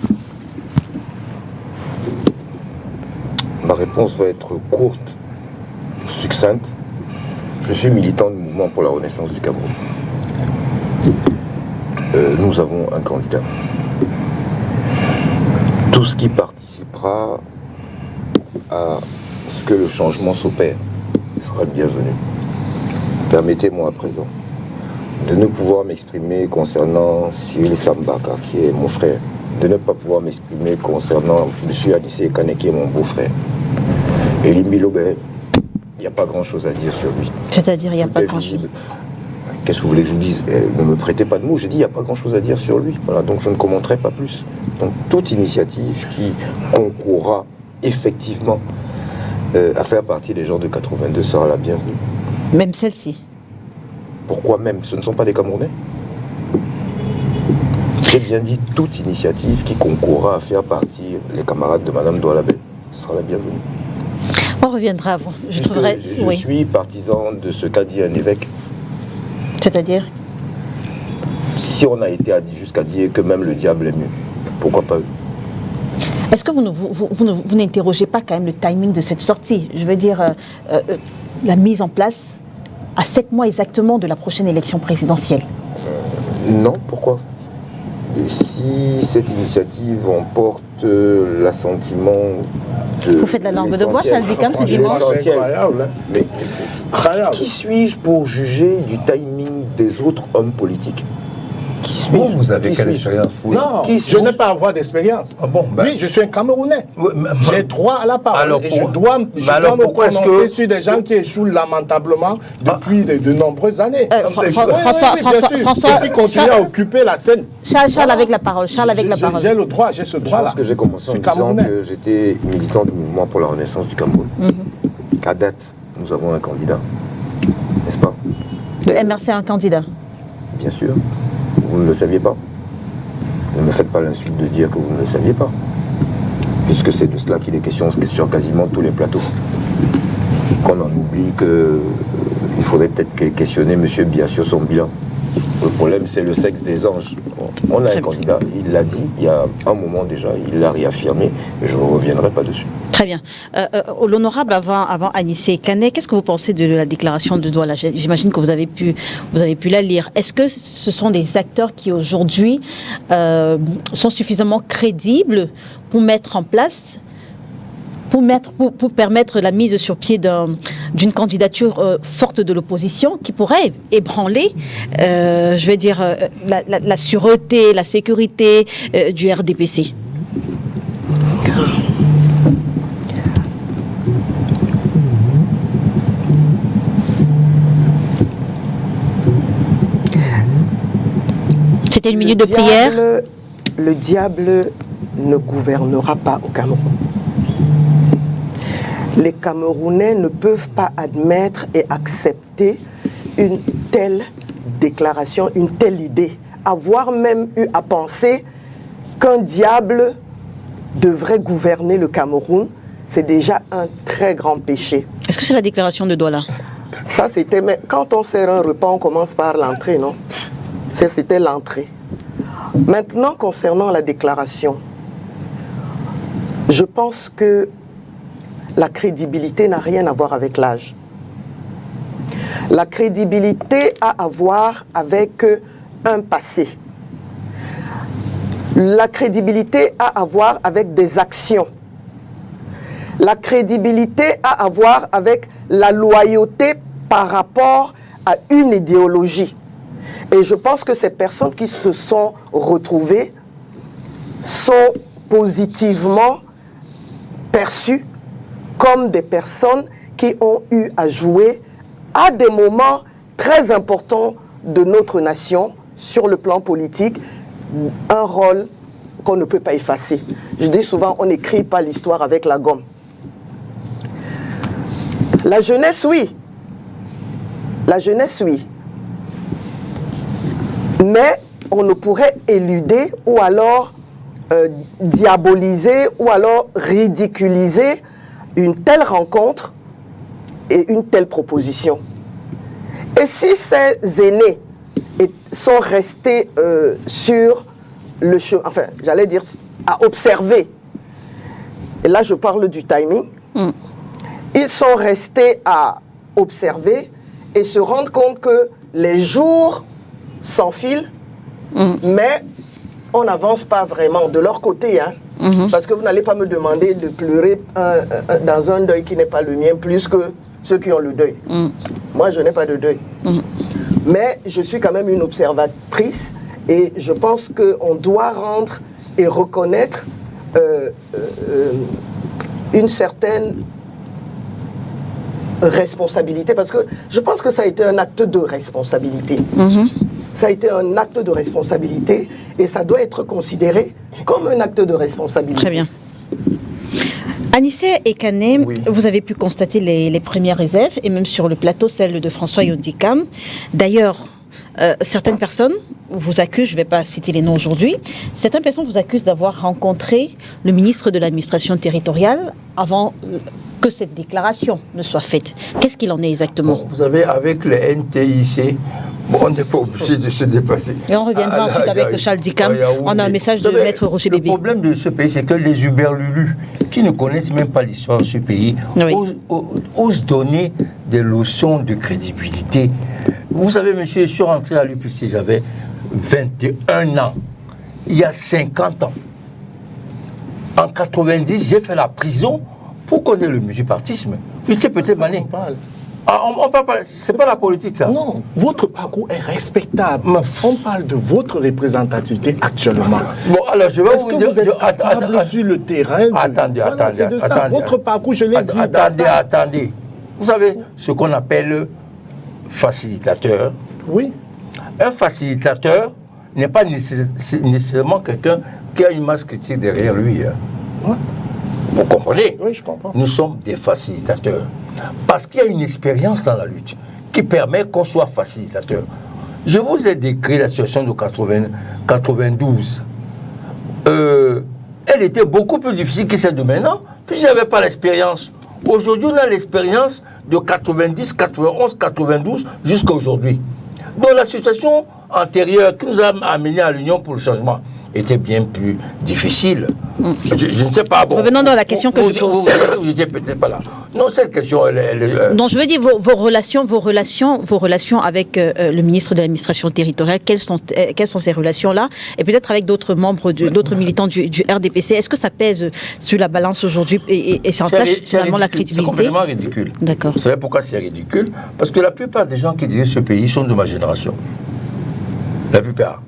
réponse va être courte, succincte. Je suis militant du mouvement pour la renaissance du Cameroun. Nous avons un candidat. Tout ce qui participera à ce que le changement s'opère sera le bienvenu. Permettez-moi à présent de ne pouvoir m'exprimer concernant Cyril Sambaka, qui est mon frère, de ne pas pouvoir m'exprimer concernant M. Adissé Kane, qui est mon beau-frère. Et Limbi Lobel, il n'y a pas grand-chose à dire sur lui. C'est-à-dire, il n'y a Tout pas est grand-chose. visible. Qu'est-ce que vous voulez que je vous dise? Ne me prêtez pas de mots, j'ai dit il n'y a pas grand-chose à dire sur lui. Voilà, donc je ne commenterai pas plus. Donc toute initiative qui concourra effectivement à faire partie des gens de 82 sera la bienvenue. Même celle-ci. Pourquoi même? Ce ne sont pas des Camerounais. J'ai bien dit toute initiative qui concourra à faire partir les camarades de Madame Doualabé sera la bienvenue. On reviendra avant. Je trouverai. Je Oui. suis partisan de ce qu'a dit un évêque. C'est-à-dire, Si on a été jusqu'à dire que même le diable est mieux, pourquoi pas eux? est-ce que vous n'interrogez pas quand même le timing de cette sortie? Je veux dire, la mise en place à 7 mois exactement de la prochaine élection présidentielle. Non, pourquoi? Et si cette initiative emporte l'assentiment de... Vous faites la langue de bois, Charles Dicam, ce Franchement, dimanche? c'est incroyable. Hein. Mais Incroyable. qui suis-je pour juger du timing des autres hommes politiques? Qui suis-je? Vous avez Qui quelle suis-je? expérience vous? Non, Qui je suis-je? n'ai pas à avoir d'expérience. Ah bon, ben- Oui, je suis un Camerounais. Ouais, mais- J'ai droit à la parole. Alors, et pour- je dois alors, me pourquoi est-ce prononcer que- sur des gens qui échouent lamentablement depuis de nombreuses années. François, Oui, François, bien sûr. François, Et puis continuer à occuper la scène. Charles avec la parole. Charles avec la parole. J'ai le droit, j'ai ce Je droit-là. pense que j'ai commencé en Je suis disant Camerounais. que j'étais militant du mouvement pour la renaissance du Cameroun. Qu'à date, nous avons un candidat. N'est-ce pas? Le MRC a un candidat. Bien sûr. Vous ne le saviez pas. Ne me faites pas l'insulte de dire que vous ne le saviez pas. Puisque c'est de cela qu'il est question sur quasiment tous les plateaux. Qu'on en oublie il faudrait peut-être questionner M. Bia sur son bilan. Le problème, c'est le sexe des anges. On a un candidat, il l'a dit, il y a un moment déjà, il l'a réaffirmé, et je ne reviendrai pas dessus. Très bien. L'honorable avant Anissé Kane, qu'est-ce que vous pensez de la déclaration de Douala? J'imagine que vous avez pu la lire. Est-ce que ce sont des acteurs qui aujourd'hui sont suffisamment crédibles pour mettre en place, pour permettre la mise sur pied d'une candidature forte de l'opposition qui pourrait ébranler, je vais dire, la sûreté, la sécurité du RDPC? C'était une minute de prière. Le diable ne gouvernera pas au Cameroun. Les Camerounais ne peuvent pas admettre et accepter une telle déclaration, une telle idée. Avoir même eu à penser qu'un diable devrait gouverner le Cameroun, c'est déjà un très grand péché. Est-ce que c'est la déclaration de Douala? Ça, c'était... Mais quand on sert un repas, on commence par l'entrée, non? C'était l'entrée. Maintenant, concernant la déclaration, je pense que la crédibilité n'a rien à voir avec l'âge. La crédibilité a à voir avec un passé. La crédibilité a à voir avec des actions. La crédibilité a à voir avec la loyauté par rapport à une idéologie. Et je pense que ces personnes qui se sont retrouvées sont positivement perçues comme des personnes qui ont eu à jouer à des moments très importants de notre nation sur le plan politique, un rôle qu'on ne peut pas effacer. Je dis souvent, on n'écrit pas l'histoire avec la gomme. La jeunesse, oui. La jeunesse, oui. Mais on ne pourrait éluder ou alors diaboliser ou alors ridiculiser une telle rencontre et une telle proposition. Et si ces aînés sont restés sur le chemin, enfin, j'allais dire, à observer, et là je parle du timing, Ils sont restés à observer et se rendre compte que les jours s'enfilent, mais on n'avance pas vraiment de leur côté, hein. Parce que vous n'allez pas me demander de pleurer dans un deuil qui n'est pas le mien plus que ceux qui ont le deuil. Moi, je n'ai pas de deuil. Mais je suis quand même une observatrice et je pense qu'on doit rendre et reconnaître une certaine responsabilité, parce que je pense que ça a été un acte de responsabilité. Ça a été un acte de responsabilité et ça doit être considéré comme un acte de responsabilité. Très bien. Anissé Ekane, Oui. vous avez pu constater les premières réserves et même sur le plateau celle de François Yondikam. D'ailleurs, certaines personnes vous accusent, je ne vais pas citer les noms aujourd'hui, certaines personnes vous accusent d'avoir rencontré le ministre de l'administration territoriale avant que cette déclaration ne soit faite. Qu'est-ce qu'il en est exactement? Bon, vous savez, avec les NTIC, on n'est pas obligé de se dépasser. Et on reviendra ensuite avec Charles Dicam. On a un message de Maître Roger Bébé. Le problème de ce pays, c'est que les Uberlulus, qui ne connaissent même pas l'histoire de ce pays, Oui. osent donner des leçons de crédibilité. Vous savez, monsieur, je suis rentré à l'UPC, j'avais 21 ans. Il y a 50 ans. En 90, j'ai fait la prison pour connaître le multipartisme. Vous étiez peut-être mané. On parle pas, c'est pas la politique, ça. Non, votre parcours est respectable. On parle de votre représentativité actuellement. Bon, alors je vais Est-ce que vous êtes capable sur le terrain Attendez. c'est de ça. Votre parcours, je l'ai dit. Attendez. Vous savez ce qu'on appelle facilitateur. Oui. Un facilitateur n'est pas nécessairement quelqu'un qui a une masse critique derrière lui. Hein. Ouais. Vous comprenez? Oui, je comprends. Nous sommes des facilitateurs. Parce qu'il y a une expérience dans la lutte qui permet qu'on soit facilitateur. Je vous ai décrit la situation de 92. Elle était beaucoup plus difficile que celle de maintenant, puis je n'avais pas l'expérience. Aujourd'hui, on a l'expérience de 90, 91, 92 jusqu'à aujourd'hui. Donc la situation antérieure qui nous a amenés à l'Union pour le changement était bien plus difficile. Je ne sais pas. Bon, revenons dans la question que je pose. Vous n'étiez peut-être pas là. Non, cette question, Non, je veux dire vos relations avec le ministre de l'administration territoriale. Quelles sont ces relations-là? Et peut-être avec d'autres membres, d'autres militants du RDPC. Est-ce que ça pèse sur la balance aujourd'hui et ça entache finalement la crédibilité? C'est complètement ridicule. D'accord. Vous savez pourquoi c'est ridicule? Parce que la plupart des gens qui dirigent ce pays sont de ma génération. La plupart.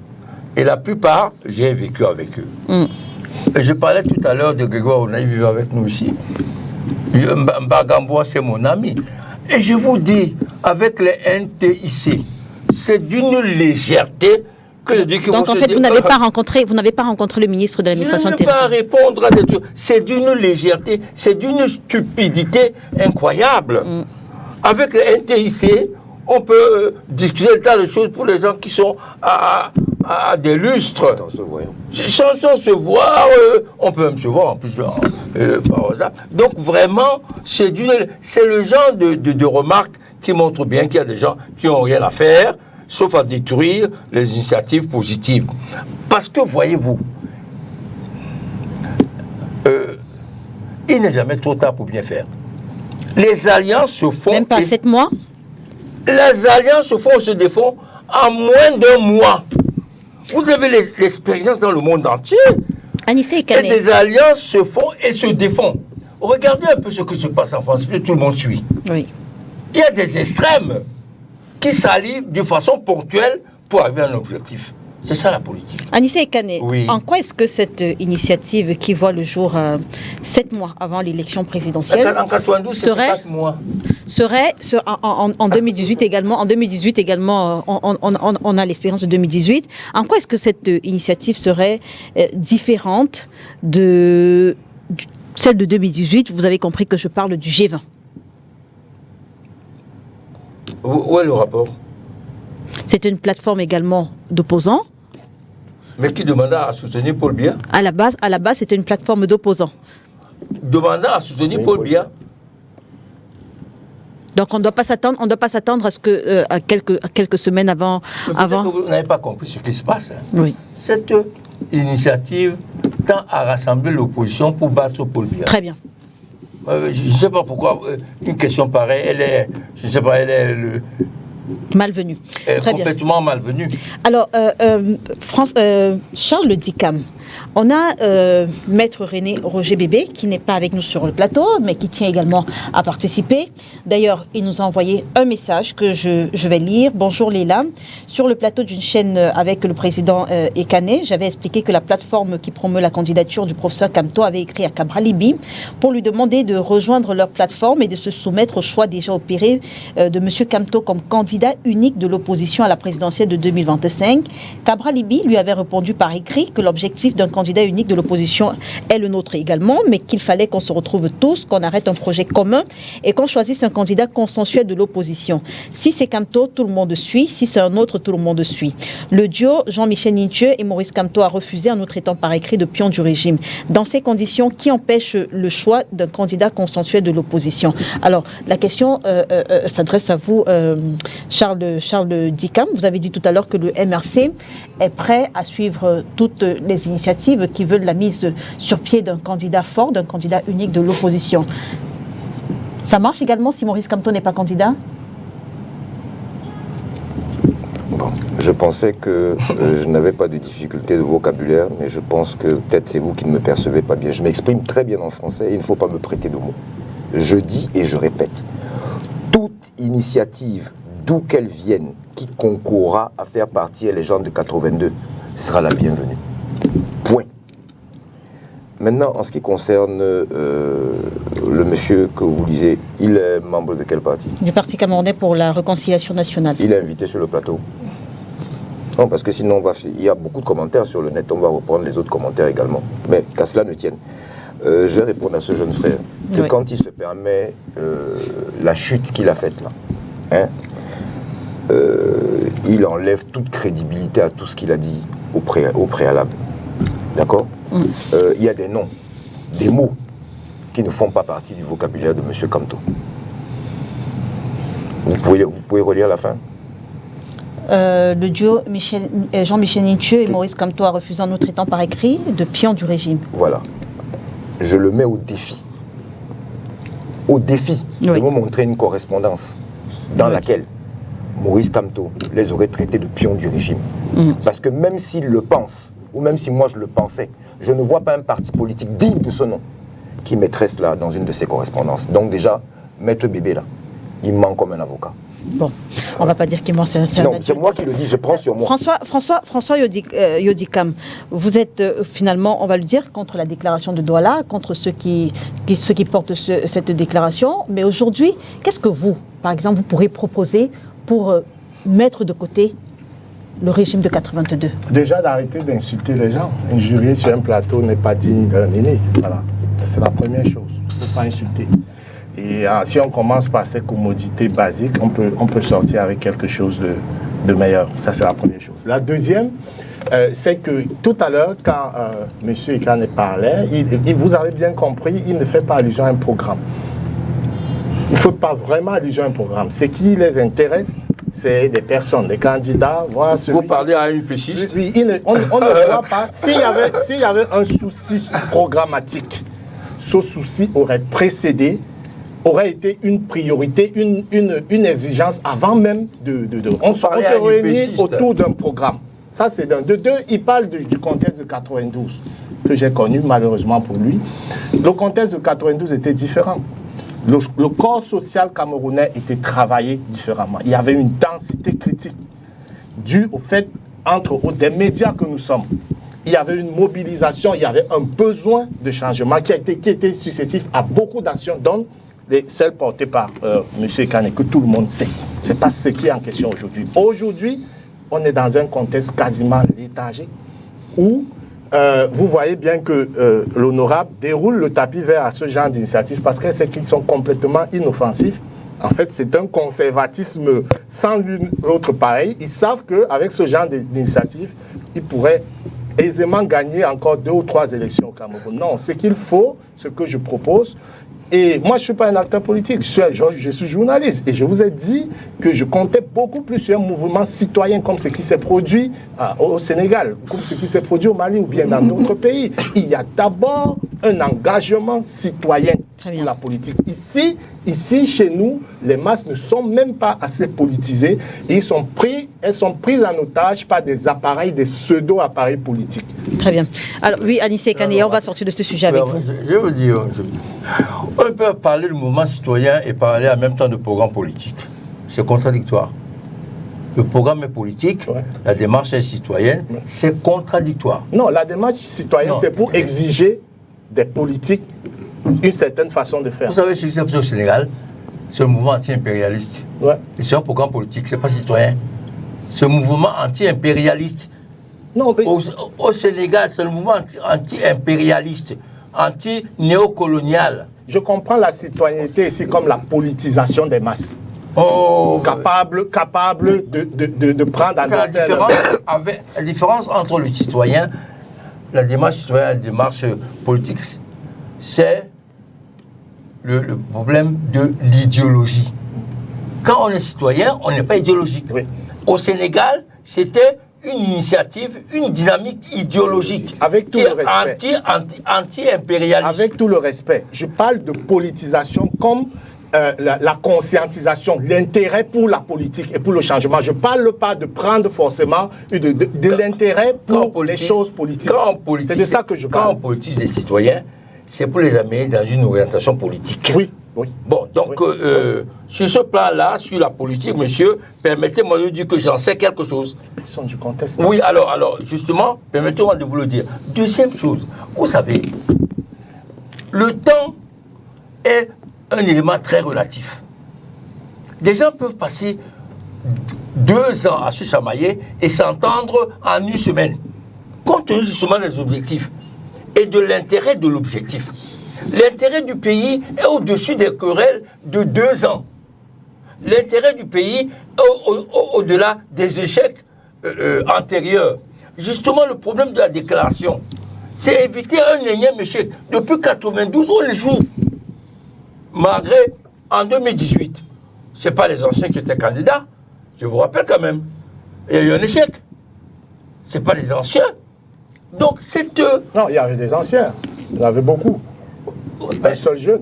Et la plupart, j'ai vécu avec eux. Et je parlais tout à l'heure de Grégoire Onaï, vivant avec nous ici. Mbagamboa, c'est mon ami. Et je vous dis, avec les NTIC, c'est d'une légèreté que je dis que donc en fait, vous n'avez pas rencontré le ministre de l'administration territoriale. Je ne peux pas répondre à des trucs. C'est d'une légèreté, c'est d'une stupidité incroyable. Avec les NTIC, on peut discuter de tas de choses pour les gens qui sont à des lustres. Sans se voir, on peut même se voir en plus par WhatsApp. Donc vraiment, c'est le genre de remarques qui montrent bien qu'il y a des gens qui n'ont rien à faire, sauf à détruire les initiatives positives. Parce que, voyez-vous, il n'est jamais trop tard pour bien faire. Les alliances se font... Même pas 7 mois? Les alliances se font, se défont en moins d'1 mois. Vous avez l'expérience dans le monde entier. Anissé Ekane. Et des alliances se font et se défont. Regardez un peu ce qui se passe en France, que tout le monde suit. Oui. Il y a des extrêmes qui s'allient de façon ponctuelle pour arriver à un objectif. C'est ça la politique. Anissé Ekane, Oui. en quoi est-ce que cette initiative qui voit le jour 7 mois avant l'élection présidentielle En 92, c'est 4 mois. serait en 2018 également, on a l'expérience de 2018. En quoi est-ce que cette initiative serait différente de celle de 2018? Vous avez compris que je parle du G20. Où est le rapport? C'est une plateforme également d'opposants. Mais qui demanda à soutenir Paul Biya? À la base, c'était une plateforme d'opposants. Demanda à soutenir Paul Biya? Donc on ne doit pas s'attendre à ce que à quelques semaines avant. Que vous n'avez pas compris ce qui se passe. Hein. Oui. Cette initiative tend à rassembler l'opposition pour battre Paul Biya. Très bien. je ne sais pas pourquoi une question pareille, je ne sais pas, elle est Malvenue. Très bien. complètement malvenue. Alors, Charles Dicam, on a Maître René Roger Bébé, qui n'est pas avec nous sur le plateau, mais qui tient également à participer. D'ailleurs, il nous a envoyé un message que je vais lire. Bonjour Léla. Sur le plateau d'une chaîne avec le président Ekane, j'avais expliqué que la plateforme qui promeut la candidature du professeur Kamto avait écrit à Cabra Libi pour lui demander de rejoindre leur plateforme et de se soumettre au choix déjà opéré de M. Kamto comme candidat unique de l'opposition à la présidentielle de 2025. Cabra Libi lui avait répondu par écrit que l'objectif d'un candidat unique de l'opposition est le nôtre également, mais qu'il fallait qu'on se retrouve tous, qu'on arrête un projet commun et qu'on choisisse un candidat consensuel de l'opposition. Si c'est Kamto, tout le monde suit. Si c'est un autre, tout le monde suit. Le duo Jean-Michel Nintieux et Maurice Kamto a refusé en nous traitant par écrit de pions du régime. Dans ces conditions, qui empêche le choix d'un candidat consensuel de l'opposition? Alors, la question s'adresse à vous, Charles Dicam. Vous avez dit tout à l'heure que le MRC est prêt à suivre toutes les initiatives qui veulent la mise sur pied d'un candidat fort, d'un candidat unique de l'opposition. Ça marche également si Maurice Kamto n'est pas candidat? Bon, je pensais que je n'avais pas de difficulté de vocabulaire, mais je pense que peut-être c'est vous qui ne me percevez pas bien. Je m'exprime très bien en français et il ne faut pas me prêter de mots. Je dis et je répète, toute initiative, d'où qu'elle vienne, qui concourra à faire partir les gens de 82 sera la bienvenue. Point. Maintenant, en ce qui concerne le monsieur que vous lisez, il est membre de quel parti? Du Parti camerounais pour la réconciliation nationale. Il est invité sur le plateau? Non, parce que sinon, il y a beaucoup de commentaires sur le net, on va reprendre les autres commentaires également. Mais qu'à cela ne tienne. Je vais répondre à ce jeune frère, que oui, quand il se permet la chute qu'il a faite là, hein, il enlève toute crédibilité à tout ce qu'il a dit au préalable. D'accord? Il y a des noms, des mots qui ne font pas partie du vocabulaire de M. Kamto. Vous pouvez relire la fin? Le duo Jean-Michel Nintieux et Maurice Kamto a refusé en nous traitant par écrit de pions du régime. Voilà. Je le mets au défi. Au défi de me montrer une correspondance dans laquelle Maurice Kamto les aurait traités de pions du régime. Parce que même s'il le pense, ou même si moi je le pensais, je ne vois pas un parti politique digne de ce nom qui mettrait cela dans une de ses correspondances. Donc déjà, Maître Bébé là, il ment comme un avocat. Bon, on ne va pas dire qu'il ment, c'est un non, c'est moi qui le dis, je prends sur moi. François Yodikam, vous êtes finalement, on va le dire, contre la déclaration de Douala, contre ceux qui portent cette déclaration. Mais aujourd'hui, qu'est-ce que vous, par exemple, vous pourrez proposer pour mettre de côté le régime de 82? Déjà d'arrêter d'insulter les gens. Injurier sur un plateau n'est pas digne d'un aîné. Voilà, c'est la première chose. Il ne faut pas insulter. Et si on commence par ces commodités basiques, on peut sortir avec quelque chose de meilleur. Ça, c'est la première chose. La deuxième, c'est que tout à l'heure, quand M. Ekane parlait, vous avez bien compris, il ne fait pas allusion à un programme. Il ne fait pas vraiment allusion à un programme. Ce qui les intéresse, c'est des personnes, des candidats. Voilà, vous parlez à un UPCiste? Oui, on ne voit pas. S'il y avait un souci programmatique, ce souci aurait précédé, aurait été une priorité, une exigence avant même on se réunit autour d'un programme. Ça, c'est d'un. De deux, il parle du contexte de 92, que j'ai connu malheureusement pour lui. Le contexte de 92 était différent. Le corps social camerounais était travaillé différemment. Il y avait une densité critique due au fait, entre autres, des médias que nous sommes. Il y avait une mobilisation, il y avait un besoin de changement qui était successif à beaucoup d'actions, dont celles portées par M. Ekane, que tout le monde sait. Ce n'est pas ce qui est en question aujourd'hui. Aujourd'hui, on est dans un contexte quasiment léthargique où vous voyez bien que l'honorable déroule le tapis vert à ce genre d'initiatives parce qu'elle sait qu'ils sont complètement inoffensifs. En fait, c'est un conservatisme sans l'autre pareil. Ils savent qu'avec ce genre d'initiatives, ils pourraient aisément gagner encore 2 ou 3 élections au Cameroun. Non, ce qu'il faut, ce que je propose, et moi je ne suis pas un acteur politique, je suis journaliste, et je vous ai dit que je comptais beaucoup plus sur un mouvement citoyen comme ce qui s'est produit au Sénégal, comme ce qui s'est produit au Mali ou bien dans d'autres pays. Il y a d'abord un engagement citoyen. pour la politique. Ici, chez nous, les masses ne sont même pas assez politisées et elles sont prises en otage par des appareils, des pseudo-appareils politiques. Très bien. Alors oui, Anissé Kane, on va sortir de ce sujet avec vous. Je veux dire, on peut parler du mouvement citoyen et parler en même temps de programme politique. C'est contradictoire. Le programme est politique, la démarche est citoyenne, c'est contradictoire. Non, la démarche citoyenne, c'est pour exiger des politiques une certaine façon de faire. Vous savez, ce qui s'est passé au Sénégal, c'est un mouvement anti-impérialiste. Et c'est un programme politique, c'est pas citoyen. C'est un mouvement anti-impérialiste. Non, mais... au Sénégal, c'est le mouvement anti-impérialiste, anti-néocolonial. Je comprends la citoyenneté ici comme la politisation des masses. Capable de prendre en la différence entre le citoyen, la démarche citoyenne et la démarche politique, c'est le problème de l'idéologie. Quand on est citoyen, on n'est pas idéologique. Oui. Au Sénégal, c'était une initiative, une dynamique idéologique. Avec tout le respect. Anti-impérialiste. Avec tout le respect. Je parle de politisation comme la conscientisation, l'intérêt pour la politique et pour le changement. Je ne parle pas de prendre forcément de l'intérêt pour les choses politiques. C'est de ça que je parle. Quand on politise les citoyens, c'est pour les amener dans une orientation politique. Oui, oui. Bon, donc, sur ce plan-là, sur la politique, monsieur, permettez-moi de dire que j'en sais quelque chose. Ils sont du contexte. Oui, alors, justement, permettez-moi de vous le dire. Deuxième chose, vous savez, le temps est un élément très relatif. Des gens peuvent passer 2 ans à se chamailler et s'entendre en une semaine, compte tenu justement des objectifs et de l'intérêt de l'objectif. L'intérêt du pays est au-dessus des querelles de 2 ans. L'intérêt du pays est au-delà des échecs antérieurs. Justement, le problème de la déclaration, c'est éviter un énième échec. Depuis 1992, on les joue. Malgré, en 2018, ce n'est pas les anciens qui étaient candidats. Je vous rappelle quand même, il y a eu un échec. Ce n'est pas les anciens. Donc, c'est eux. Non, il y avait des anciens. Il y en avait beaucoup. Un seul jeune.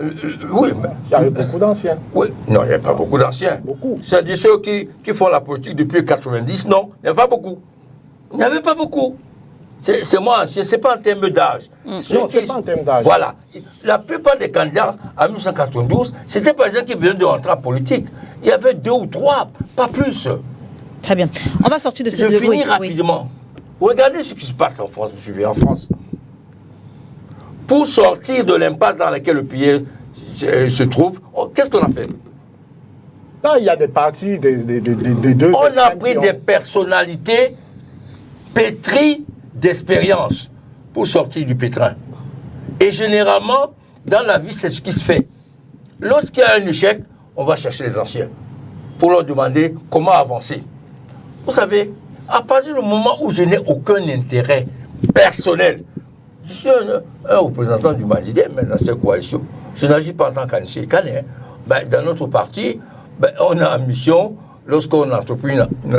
Oui, mais... Il y avait beaucoup d'anciens. Oui, non, il n'y a pas beaucoup d'anciens. Beaucoup. C'est-à-dire ceux qui font la politique depuis 90, non, il n'y a pas beaucoup. Il n'y avait pas beaucoup. C'est moi ancien, ce n'est pas en termes d'âge. Non, ce n'est pas en termes d'âge. Voilà. La plupart des candidats en 1992, c'était pas des gens qui venaient de rentrer en politique. Il y avait 2 ou 3, pas plus. Très bien. On va sortir de ce... Je finis rapidement. Regardez ce qui se passe en France, vous suivez en France. Pour sortir de l'impasse dans laquelle le pays se trouve, qu'est-ce qu'on a fait? Là, il y a des partis, des deux... On a pris des personnalités pétries d'expérience pour sortir du pétrin. Et généralement, dans la vie, c'est ce qui se fait. Lorsqu'il y a un échec, on va chercher les anciens pour leur demander comment avancer. Vous savez, à partir du moment où je n'ai aucun intérêt personnel, je suis un représentant du Mandidé, mais dans cette coalition, je n'agis pas en tant qu'Anissé Kane. Dans notre parti, on a une mission lorsqu'on a entrepris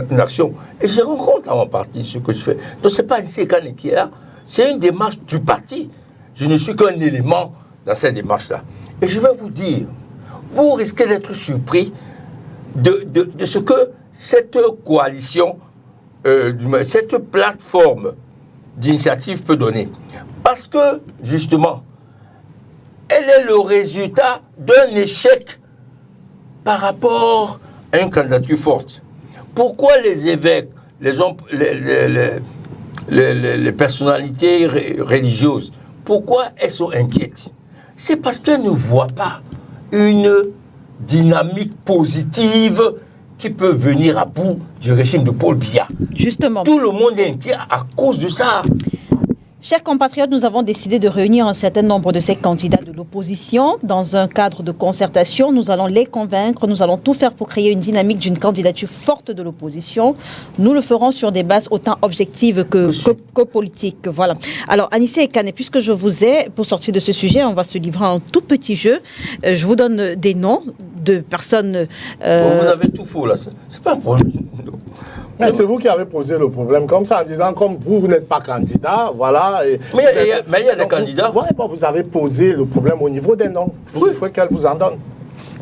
une action. Et je rencontre dans mon parti ce que je fais. Donc ce n'est pas Anissé Kane qui est là, c'est une démarche du parti. Je ne suis qu'un élément dans cette démarche-là. Et je vais vous dire, vous risquez d'être surpris de ce que cette coalition, cette plateforme d'initiative peut donner. Parce que, justement, elle est le résultat d'un échec par rapport à une candidature forte. Pourquoi les évêques, les personnalités religieuses, pourquoi elles sont inquiètes? C'est parce qu'elles ne voient pas une dynamique positive qui peut venir à bout du régime de Paul Biya. Justement. Tout le monde est inquiet à cause de ça. Chers compatriotes, nous avons décidé de réunir un certain nombre de ces candidats de l'opposition dans un cadre de concertation. Nous allons les convaincre, nous allons tout faire pour créer une dynamique d'une candidature forte de l'opposition. Nous le ferons sur des bases autant objectives que politiques. Voilà. Alors, Anissé Kane, puisque je vous ai, pour sortir de ce sujet, on va se livrer à un tout petit jeu. Je vous donne des noms de personnes... Bon, vous avez tout faux là, c'est pas un problème. Mais c'est vous qui avez posé le problème comme ça, en disant comme vous n'êtes pas candidat, voilà. Mais il y a des candidats. Oui, vous avez posé le problème au niveau des noms. Il faut qu'elle vous en donne.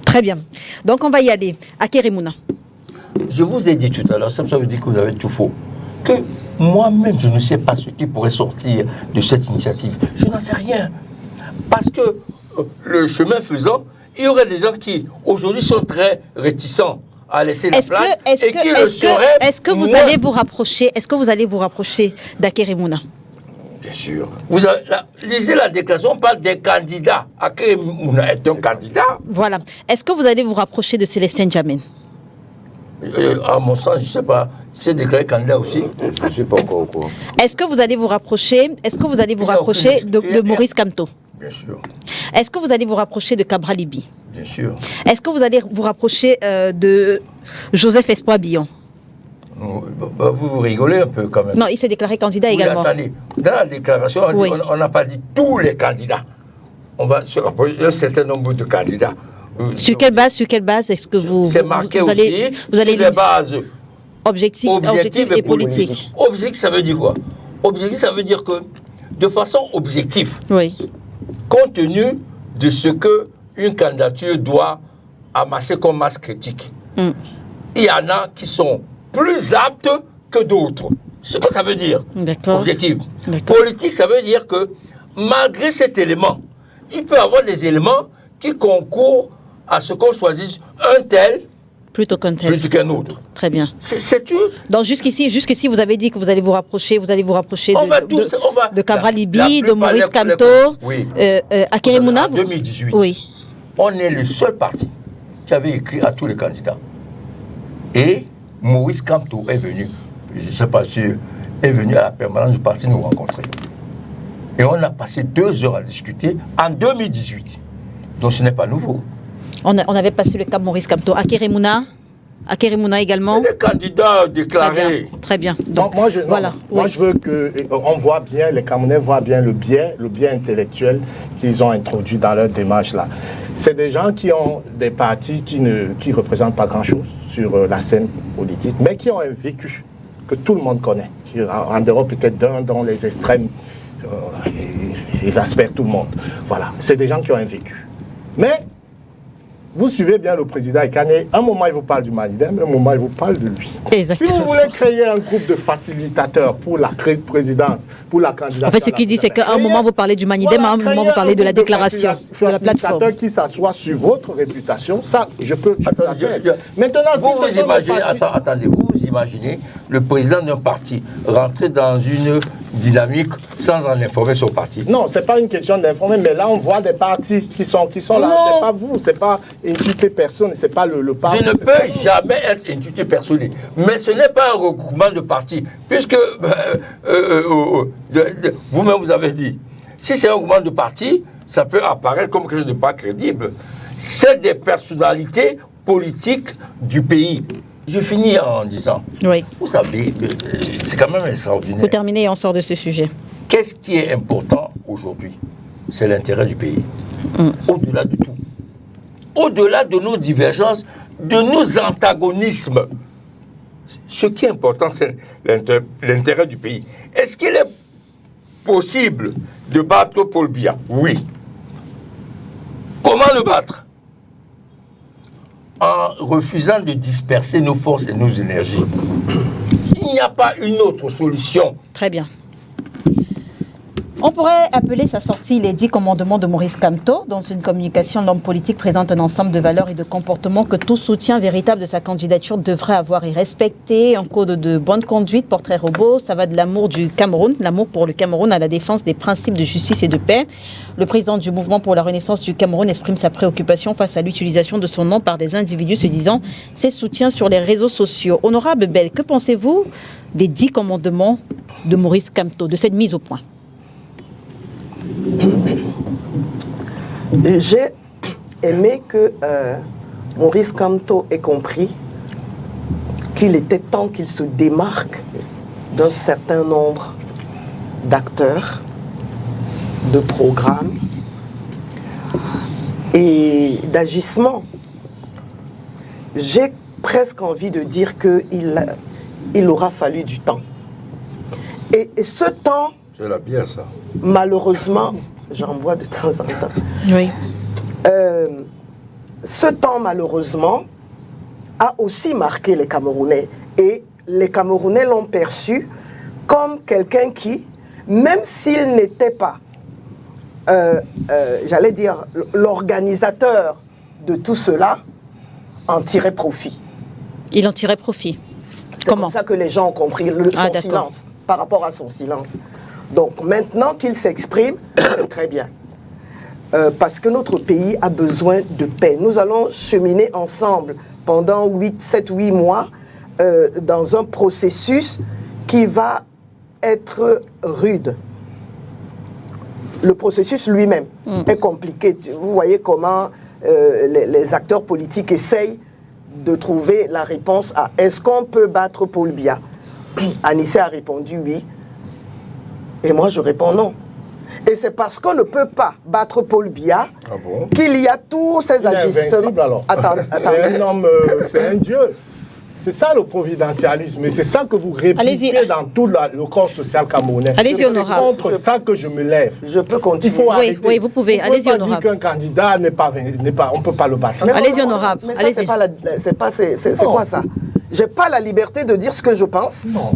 Très bien. Donc, on va y aller. Akeremouna. Je vous ai dit tout à l'heure, ça veut dire que vous avez tout faux. Que moi-même, je ne sais pas ce qui pourrait sortir de cette initiative. Je n'en sais rien. Parce que le chemin faisant, il y aurait des gens qui, aujourd'hui, sont très réticents à laisser la place et qui le seraient. Est-ce que vous allez vous rapprocher d'Akeremouna? Bien sûr. Lisez la déclaration, on parle des candidats. Akeremouna est un candidat. Voilà. Est-ce que vous allez vous rapprocher de Célestin Djamène? À mon sens, je ne sais pas. C'est déclaré candidat aussi. Je ne sais pas encore au courant. Est-ce que vous allez vous rapprocher de Maurice Kamto? Bien sûr. Est-ce que vous allez vous rapprocher de Cabral Libi? Bien sûr. Est-ce que vous allez vous rapprocher de Joseph Espoir Billon? Vous rigolez un peu quand même. Non, il s'est déclaré candidat également. Attendez, dans la déclaration, on n'a pas dit tous les candidats. On va se rapprocher d'un certain nombre de candidats. Sur quelle base est-ce que vous... C'est marqué vous allez, aussi vous allez sur les bases objectif et politique. Objectif, ça veut dire quoi? Objectif, ça veut dire que, de façon objective, oui, compte tenu de ce qu'une candidature doit amasser comme masse critique, il y en a qui sont plus aptes que d'autres. Ce que ça veut dire. D'accord. Objectif. Politique, ça veut dire que, malgré cet élément, il peut y avoir des éléments qui concourent à ce qu'on choisisse un tel plutôt qu'un autre. Très bien. C'est une... Donc jusqu'ici, vous avez dit que vous allez vous rapprocher de Cabral Libi, de Maurice Kamto, oui. Akeremouna. En 2018, oui. On est le seul parti qui avait écrit à tous les candidats. Et Maurice Kamto est venu, je ne sais pas si, est venu à la permanence du parti nous rencontrer. Et on a passé 2 heures à discuter en 2018. Donc ce n'est pas nouveau. On avait passé le cap Maurice Kamto. Akeremouna également. Les candidats déclarés. Très bien. Donc moi, je veux qu'on voit bien, les Camerounais voient bien le biais intellectuel qu'ils ont introduit dans leur démarche là. C'est des gens qui ont des partis qui ne représentent pas grand-chose sur la scène politique, mais qui ont un vécu que tout le monde connaît, qui en dehors peut-être d'un dont les extrêmes ils aspergent tout le monde. Voilà, c'est des gens qui ont un vécu. Mais vous suivez bien le président Ekane, un moment il vous parle du Malidem, un moment il vous parle de lui. Exactement. Si vous voulez créer un groupe de facilitateurs pour la présidence, pour la candidature... En fait, ce qu'il dit, c'est qu'à un moment vous parlez du Malidem, à un moment vous parlez de la déclaration, de la plateforme. Qui s'assoit sur votre réputation, ça, je peux... Maintenant, vous imaginez le président d'un parti rentrer dans une dynamique sans en informer son parti. Non, c'est pas une question d'informer, mais là on voit des partis qui sont là. C'est pas vous, c'est pas intuité personne, c'est pas le parti. Je ne peux jamais être intuité personne, mais ce n'est pas un regroupement de partis, puisque vous-même vous avez dit, si c'est un regroupement de partis, ça peut apparaître comme quelque chose de pas crédible. C'est des personnalités politiques du pays. Je finis en disant, vous savez, c'est quand même extraordinaire. Vous terminez et on sort de ce sujet. Qu'est-ce qui est important aujourd'hui? C'est l'intérêt du pays. Au-delà de tout. Au-delà de nos divergences, de nos antagonismes. Ce qui est important, c'est l'intérêt du pays. Est-ce qu'il est possible de battre Paul Biya? Oui. Comment le battre? En refusant de disperser nos forces et nos énergies. Il n'y a pas une autre solution. Très bien. On pourrait appeler sa sortie les 10 commandements de Maurice Kamto. Dans une communication, l'homme politique présente un ensemble de valeurs et de comportements que tout soutien véritable de sa candidature devrait avoir et respecter. Un code de bonne conduite, portrait robot, ça va de l'amour du Cameroun, l'amour pour le Cameroun à la défense des principes de justice et de paix. Le président du mouvement pour la renaissance du Cameroun exprime sa préoccupation face à l'utilisation de son nom par des individus se disant ses soutiens sur les réseaux sociaux. Honorable Bell, que pensez-vous des 10 commandements de Maurice Kamto, de cette mise au point? J'ai aimé que Maurice Kamto ait compris qu'il était temps qu'il se démarque d'un certain nombre d'acteurs, de programmes et d'agissements. J'ai presque envie de dire qu'il il aura fallu du temps. Et ce temps, C'est la bière, ça. malheureusement, j'en bois de temps en temps. Oui. Ce temps, malheureusement, a aussi marqué les Camerounais. Et les Camerounais l'ont perçu comme quelqu'un qui, même s'il n'était pas, j'allais dire, l'organisateur de tout cela, en tirait profit. Il en tirait profit. C'est Comment? comme ça que les gens ont compris son silence, par rapport à son silence. Donc maintenant qu'il s'exprime, c'est très bien. Parce que notre pays a besoin de paix. Nous allons cheminer ensemble pendant 7-8 mois dans un processus qui va être rude. Le processus lui-même est compliqué. Vous voyez comment les acteurs politiques essayent de trouver la réponse à est-ce qu'on peut battre Paul Biya? Anissé a répondu oui. Et moi je réponds non. Et c'est parce qu'on ne peut pas battre Paul Biya qu'il y a tous ces agissements. Alors. Attends. C'est un homme, c'est un dieu. C'est ça le providentialisme. Et c'est ça que vous répliquez dans tout le corps social camerounais. Allez-y, honorable. C'est contre ça que je me lève. Je peux continuer. Il faut arrêter. Oui, vous pouvez. Allez-y, honorable. honorable. Dire qu'un candidat n'est pas, on ne peut pas le battre. Allez-y, honorable. Mais ça, c'est quoi ça? J'ai pas la liberté de dire ce que je pense. Non,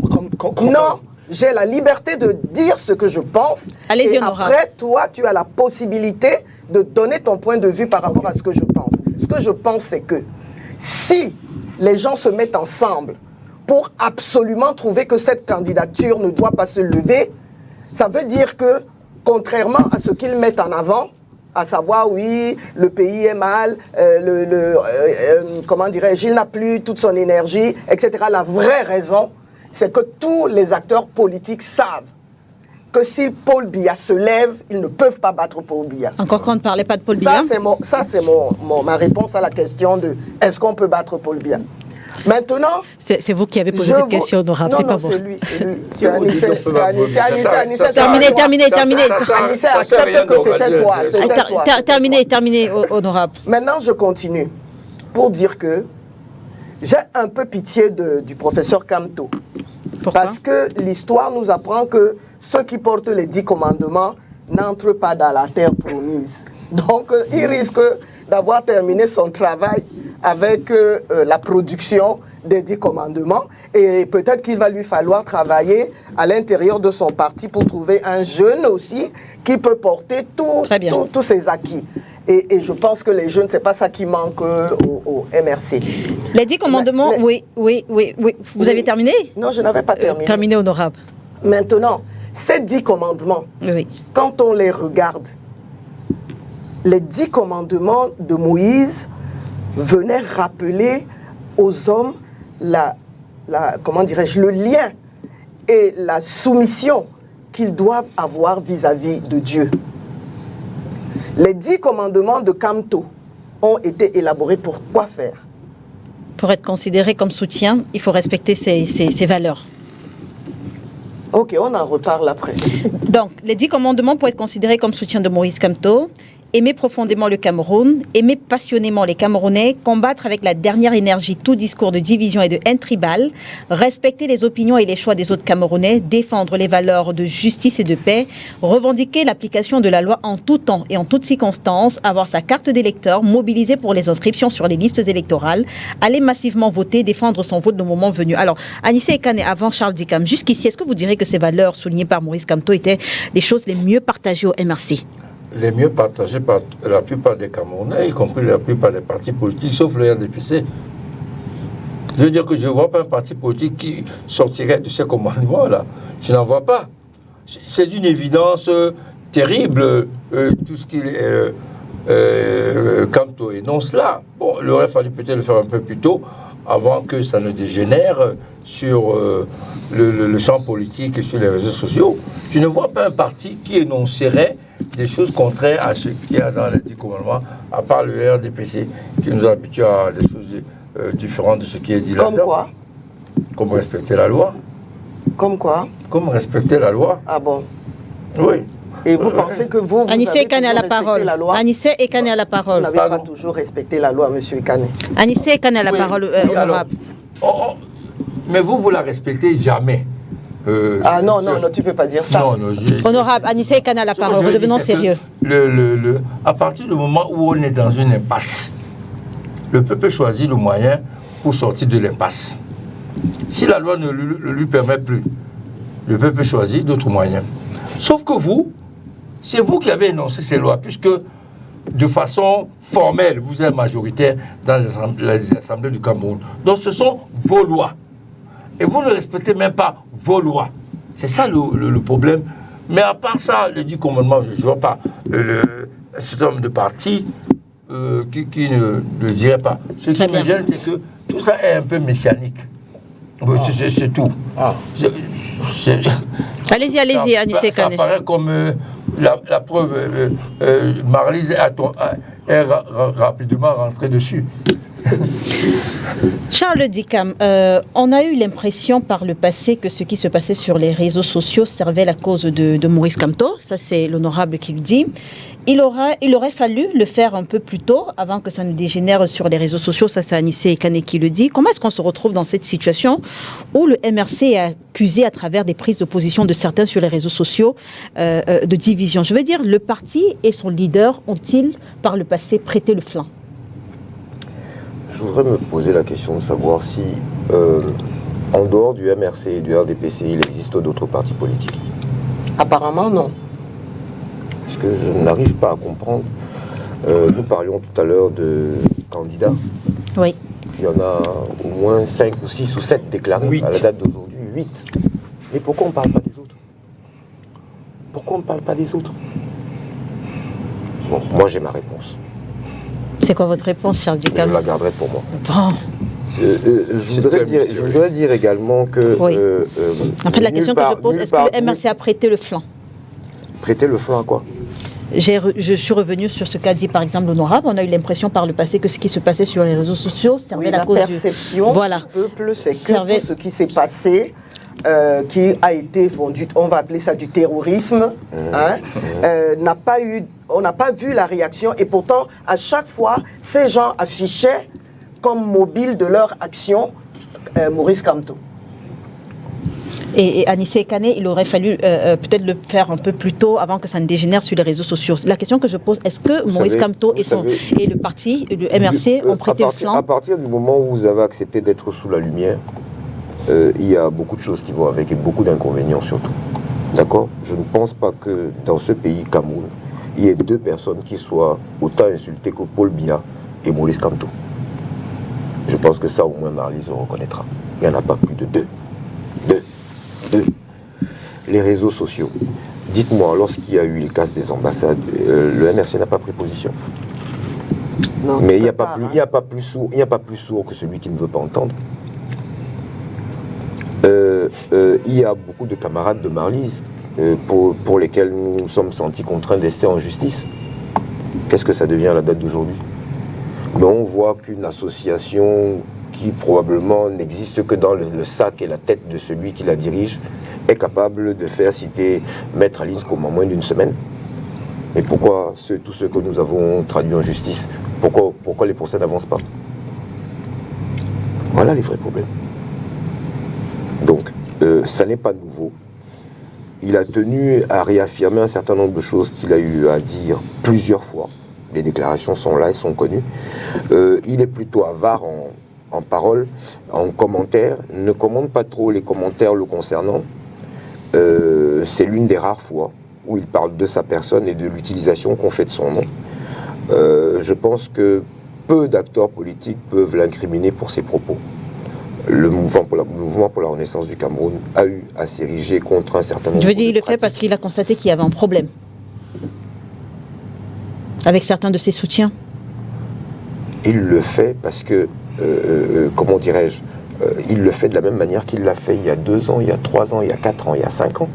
Non, j'ai la liberté de dire ce que je pense. Allez-y, et honorable. après, toi, tu as la possibilité de donner ton point de vue par rapport à ce que je pense. Ce que je pense, c'est que si les gens se mettent ensemble pour absolument trouver que cette candidature ne doit pas se lever, ça veut dire que, contrairement à ce qu'ils mettent en avant, à savoir, oui, le pays est mal, comment dirais-je, il n'a plus toute son énergie, etc. La vraie raison, c'est que tous les acteurs politiques savent que si Paul Biya se lève, ils ne peuvent pas battre Paul Biya. Encore qu'on ne parlait pas de Paul Biya. Ça, c'est ma réponse à la question de est-ce qu'on peut battre Paul Biya. Maintenant... C'est vous qui avez posé cette question, honorable, c'est pas moi. c'est lui. C'est Anissé. Terminé. Anissé accepte que c'était toi. Terminé, honorable. Maintenant, je continue pour dire que j'ai un peu pitié du professeur Kamto. Pourquoi? Parce que l'histoire nous apprend que ceux qui portent les 10 commandements n'entrent pas dans la terre promise. Donc, il risque d'avoir terminé son travail avec la production des 10 commandements. Et peut-être qu'il va lui falloir travailler à l'intérieur de son parti pour trouver un jeune aussi qui peut porter tous ses acquis. Et je pense que les jeunes, c'est pas ça qui manque au MRC. Les 10 commandements, oui. Vous avez terminé? Non, je n'avais pas terminé. Terminé, honorable. Maintenant, ces 10 commandements, quand on les regarde, les 10 commandements de Moïse venaient rappeler aux hommes comment dirais-je, le lien et la soumission qu'ils doivent avoir vis-à-vis de Dieu. Les 10 commandements de Kamto ont été élaborés pour quoi faire? Pour être considéré comme soutien, il faut respecter ses valeurs. Ok, on en reparle après. Donc, les 10 commandements pour être considérés comme soutien de Maurice Kamto: aimer profondément le Cameroun, aimer passionnément les Camerounais, combattre avec la dernière énergie tout discours de division et de haine tribale, respecter les opinions et les choix des autres Camerounais, défendre les valeurs de justice et de paix, revendiquer l'application de la loi en tout temps et en toutes circonstances, avoir sa carte d'électeur, mobiliser pour les inscriptions sur les listes électorales, aller massivement voter, défendre son vote au moment venu. Alors, Anissé Ekane, avant Charles Dikam, jusqu'ici, est-ce que vous direz que ces valeurs soulignées par Maurice Kamto étaient les choses les mieux partagées au MRC? Les mieux partagés par la plupart des Camerounais, y compris la plupart des partis politiques, sauf le RDPC. Je veux dire que je ne vois pas un parti politique qui sortirait de ces commandements-là. Je n'en vois pas. C'est d'une évidence terrible, tout ce qu'il Kamto énonce là. Bon, il aurait fallu peut-être le faire un peu plus tôt, avant que ça ne dégénère sur le champ politique et sur les réseaux sociaux. Je ne vois pas un parti qui énoncerait des choses contraires à ce qu'il y a dans les 10 commandements, à part le RDPC, qui nous habitue à des choses différentes de ce qui est dit là-dedans. Comme quoi? Comme respecter la loi. Comme quoi? Comme respecter la loi. Ah bon? Oui. Et vous pensez que vous Anissé Ekane à la parole. Anissé Ekane à la parole. Vous n'avez pas toujours respecté la loi, monsieur Ekane. Anissé Ekane à la parole, honorable. Mais vous la respectez jamais. Non, tu ne peux pas dire ça. Non, Honorable, Anissé Ekane a la parole, redevenons sérieux. À partir du moment où on est dans une impasse, le peuple choisit le moyen pour sortir de l'impasse. Si la loi ne lui permet plus, le peuple choisit d'autres moyens. Sauf que vous, c'est vous qui avez énoncé ces lois, puisque de façon formelle, vous êtes majoritaire dans les assemblées du Cameroun. Donc ce sont vos lois. Et vous ne respectez même pas vos lois. C'est ça le problème. Mais à part ça, le dit commandement, je ne vois pas un certain nombre de partis qui ne le diraient pas. Ce qui me gêne, c'est que tout ça est un peu messianique. C'est tout. Allez-y, Anissé Ekane. Ça paraît comme la preuve. Marlise est rapidement rentrée dessus. Charles Dicam, on a eu l'impression par le passé que ce qui se passait sur les réseaux sociaux servait la cause de Maurice Kamto. Ça, c'est l'honorable qui le dit. Il aurait fallu le faire un peu plus tôt, avant que ça ne dégénère sur les réseaux sociaux. Ça, c'est Anissé Ekane qui le dit. Comment est-ce qu'on se retrouve dans cette situation où le MRC est accusé à travers des prises de position de certains sur les réseaux sociaux de division? Je veux dire, le parti et son leader ont-ils, par le passé, prêté le flanc? Je voudrais me poser la question de savoir si, en dehors du MRC et du RDPC, il existe d'autres partis politiques. Apparemment, non. Parce que je n'arrive pas à comprendre. Nous parlions tout à l'heure de candidats. Oui. Il y en a au moins 5 ou 6 ou 7 déclarés 8. À la date d'aujourd'hui. 8. Mais pourquoi on ne parle pas des autres? Pourquoi on ne parle pas des autres? Bon, moi j'ai ma réponse. C'est quoi votre réponse, Charles Dicam? Je la garderai pour moi. Bon. Je voudrais dire également que... Oui. En fait, la question que je pose, est-ce que le MRC a prêté le flanc? Prêter le flanc à quoi? Je suis revenu sur ce qu'a dit par exemple l'honorable. On a eu l'impression par le passé que ce qui se passait sur les réseaux sociaux servait la cause perception du peuple, c'est que tout ce qui s'est passé, qui a été vendu, on va appeler ça du terrorisme, on n'a pas vu la réaction, et pourtant à chaque fois ces gens affichaient comme mobile de leur action Maurice Kamto. Et Anissé Ekane, il aurait fallu peut-être le faire un peu plus tôt avant que ça ne dégénère sur les réseaux sociaux. La question que je pose, est-ce que Maurice Kamto et le parti, le MRC, ont prêté le flanc? À partir du moment où vous avez accepté d'être sous la lumière, il y a beaucoup de choses qui vont avec et beaucoup d'inconvénients surtout. D'accord? Je ne pense pas que dans ce pays, Cameroun, il y ait 2 personnes qui soient autant insultées que Paul Biya et Maurice Kamto. Je pense que ça, au moins, Marlise le reconnaîtra. Il n'y en a pas plus de 2. 2. Les réseaux sociaux. Dites-moi, lorsqu'il y a eu les casses des ambassades, le MRC n'a pas pris position. Non, mais il n'y a pas plus sourd que celui qui ne veut pas entendre. Il y a beaucoup de camarades de Marlise pour lesquels nous nous sommes sentis contraints d'ester en justice. Qu'est-ce que ça devient à la date d'aujourd'hui? Mais on voit qu'une association qui probablement n'existe que dans le sac et la tête de celui qui la dirige est capable de faire citer Maître Alice comme en moins d'une semaine. Mais pourquoi tous ceux que nous avons traduits en justice, pourquoi les procès n'avancent pas? Voilà les vrais problèmes. Donc, ça n'est pas nouveau. Il a tenu à réaffirmer un certain nombre de choses qu'il a eu à dire plusieurs fois. Les déclarations sont là, elles sont connues. Il est plutôt avare en paroles, en commentaires, ne commente pas trop les commentaires le concernant. C'est l'une des rares fois où il parle de sa personne et de l'utilisation qu'on fait de son nom. Je pense que peu d'acteurs politiques peuvent l'incriminer pour ses propos. Le mouvement pour la renaissance du Cameroun a eu à s'ériger contre un certain nombre de pratiques. Il le fait parce qu'il a constaté qu'il y avait un problème avec certains de ses soutiens. Il le fait parce que, comment dirais-je, il le fait de la même manière qu'il l'a fait il y a 2 ans, il y a 3 ans, il y a 4 ans, il y a 5 ans.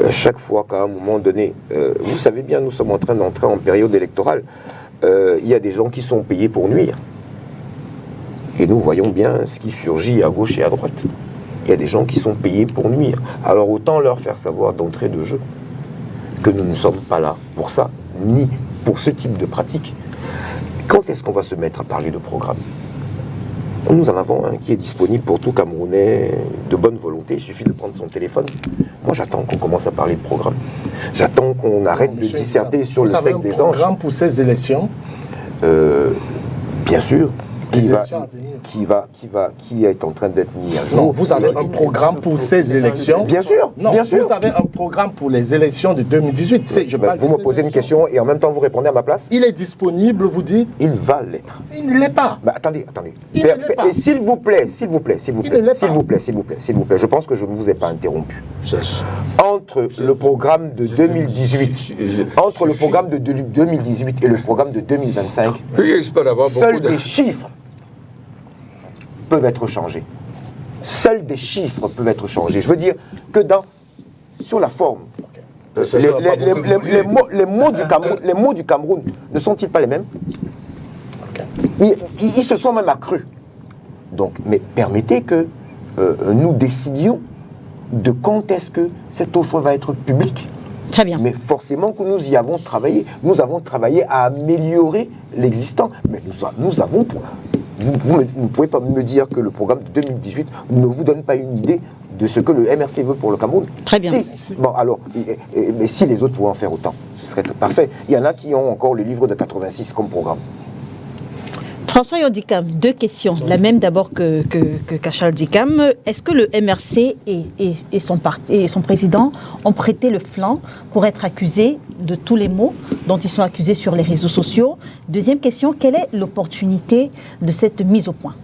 Chaque fois qu'à un moment donné, vous savez bien, nous sommes en train d'entrer en période électorale, il y a des gens qui sont payés pour nuire. Et nous voyons bien ce qui surgit à gauche et à droite. Il y a des gens qui sont payés pour nuire. Alors autant leur faire savoir d'entrée de jeu que nous ne sommes pas là pour ça, ni pour ce type de pratique. Quand est-ce qu'on va se mettre à parler de programme? Nous en avons un qui est disponible pour tout Camerounais de bonne volonté. Il suffit de prendre son téléphone. Moi, j'attends qu'on commence à parler de programme. J'attends qu'on arrête de disserter sur le sec des anges. Vous avez un programme pour ces élections? Bien sûr. Qui est en train d'être mis à jour. Non, vous avez un programme pour ces élections? Bien sûr, non, bien sûr. Vous avez un programme pour les élections de 2018. Vous me posez une question et en même temps vous répondez à ma place? Il est disponible, vous dites? Il va l'être. Il ne l'est pas. Attendez. Il ne l'est pas. S'il vous plaît. Je pense que je ne vous ai pas interrompu. Entre le programme de 2018, entre le programme de 2018 et le programme de 2025, seuls des chiffres peuvent être changés. Seuls des chiffres peuvent être changés. Je veux dire que sur la forme, les mots du Cameroun ne sont-ils pas les mêmes? Ils se sont même accrus. Donc, mais permettez que nous décidions de quand est-ce que cette offre va être publique. Très bien. Mais forcément que nous y avons travaillé. Nous avons travaillé à améliorer l'existant. Mais nous avons... Vous ne pouvez pas me dire que le programme de 2018 ne vous donne pas une idée de ce que le MRC veut pour le Cameroun. Très bien. Si. Bon, alors, mais si les autres pouvaient en faire autant, ce serait parfait. Il y en a qui ont encore le livre de 86 comme programme. François Yodikam, deux questions. La même d'abord que Kachal Dikam. Est-ce que le MRC et son parti et son président ont prêté le flanc pour être accusés de tous les maux dont ils sont accusés sur les réseaux sociaux? Deuxième question, quelle est l'opportunité de cette mise au point?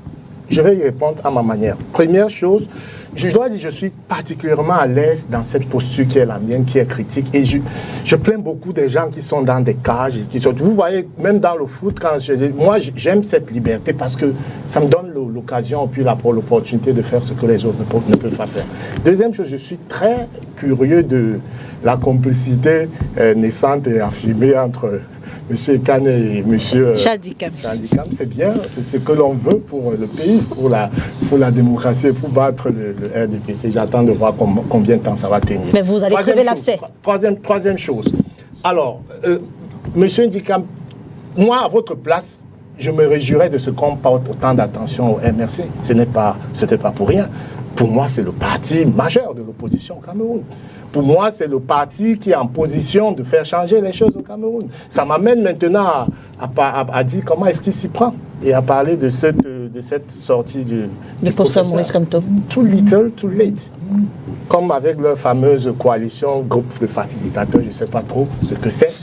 Je vais y répondre à ma manière. Première chose, je dois dire que je suis particulièrement à l'aise dans cette posture qui est la mienne, qui est critique. Et je plains beaucoup des gens qui sont dans des cages. Vous voyez, même dans le foot, moi j'aime cette liberté parce que ça me donne l'occasion puis l'opportunité de faire ce que les autres ne peuvent pas faire. Deuxième chose, je suis très curieux de la complicité naissante et affirmée entre M. Kane et M. Chadikam. C'est bien, c'est ce que l'on veut pour le pays, pour la démocratie, pour battre le RDPC. J'attends de voir combien de temps ça va tenir. Mais vous allez crever l'abcès. Troisième chose. Alors, M. Ndikam, moi, à votre place, je me réjouirais de ce qu'on porte autant d'attention au MRC. Ce n'était pas pour rien. Pour moi, c'est le parti majeur de l'opposition au Cameroun. Pour moi, c'est le parti qui est en position de faire changer les choses au Cameroun. Ça m'amène maintenant à dire comment est-ce qu'il s'y prend et à parler de cette sortie du professeur Maurice Kamto. Too little, too late. Comme avec leur fameuse coalition, groupe de facilitateurs, je ne sais pas trop ce que c'est.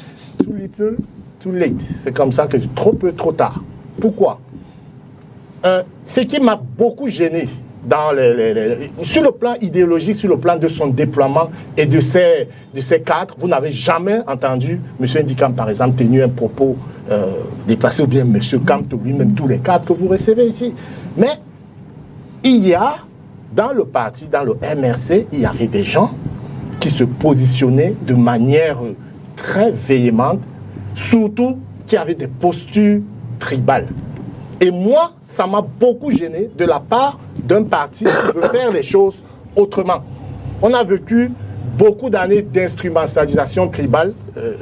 Too little, too late. C'est comme ça que trop peu, trop tard. Pourquoi? Ce qui m'a beaucoup gêné, sur le plan idéologique, sur le plan de son déploiement et de ses cadres, vous n'avez jamais entendu M. Ndikam, par exemple, tenir un propos déplacé, ou bien M. Kamto lui-même, tous les cadres que vous recevez ici. Mais il y a, dans le parti, dans le MRC, il y avait des gens qui se positionnaient de manière très véhémente, surtout qui avaient des postures tribales. Et moi, ça m'a beaucoup gêné de la part d'un parti qui veut faire les choses autrement. On a vécu beaucoup d'années d'instrumentalisation tribale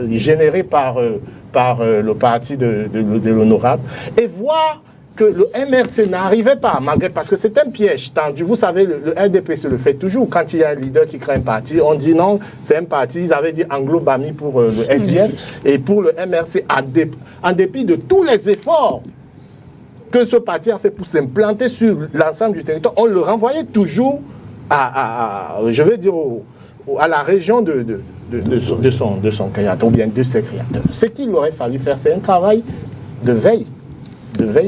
générée par le parti de l'honorable. Et voir que le MRC n'arrivait pas, malgré, parce que c'est un piège tendu. Vous savez, le RDPC le fait toujours. Quand il y a un leader qui crée un parti, on dit non, c'est un parti. Ils avaient dit Anglo-Bami pour le SDF et pour le MRC, en dépit de tous les efforts que ce parti a fait pour s'implanter sur l'ensemble du territoire, on le renvoyait toujours je vais dire, à la région de son créateur, ou bien de ses créateurs. Ce qu'il aurait fallu faire, c'est un travail de veille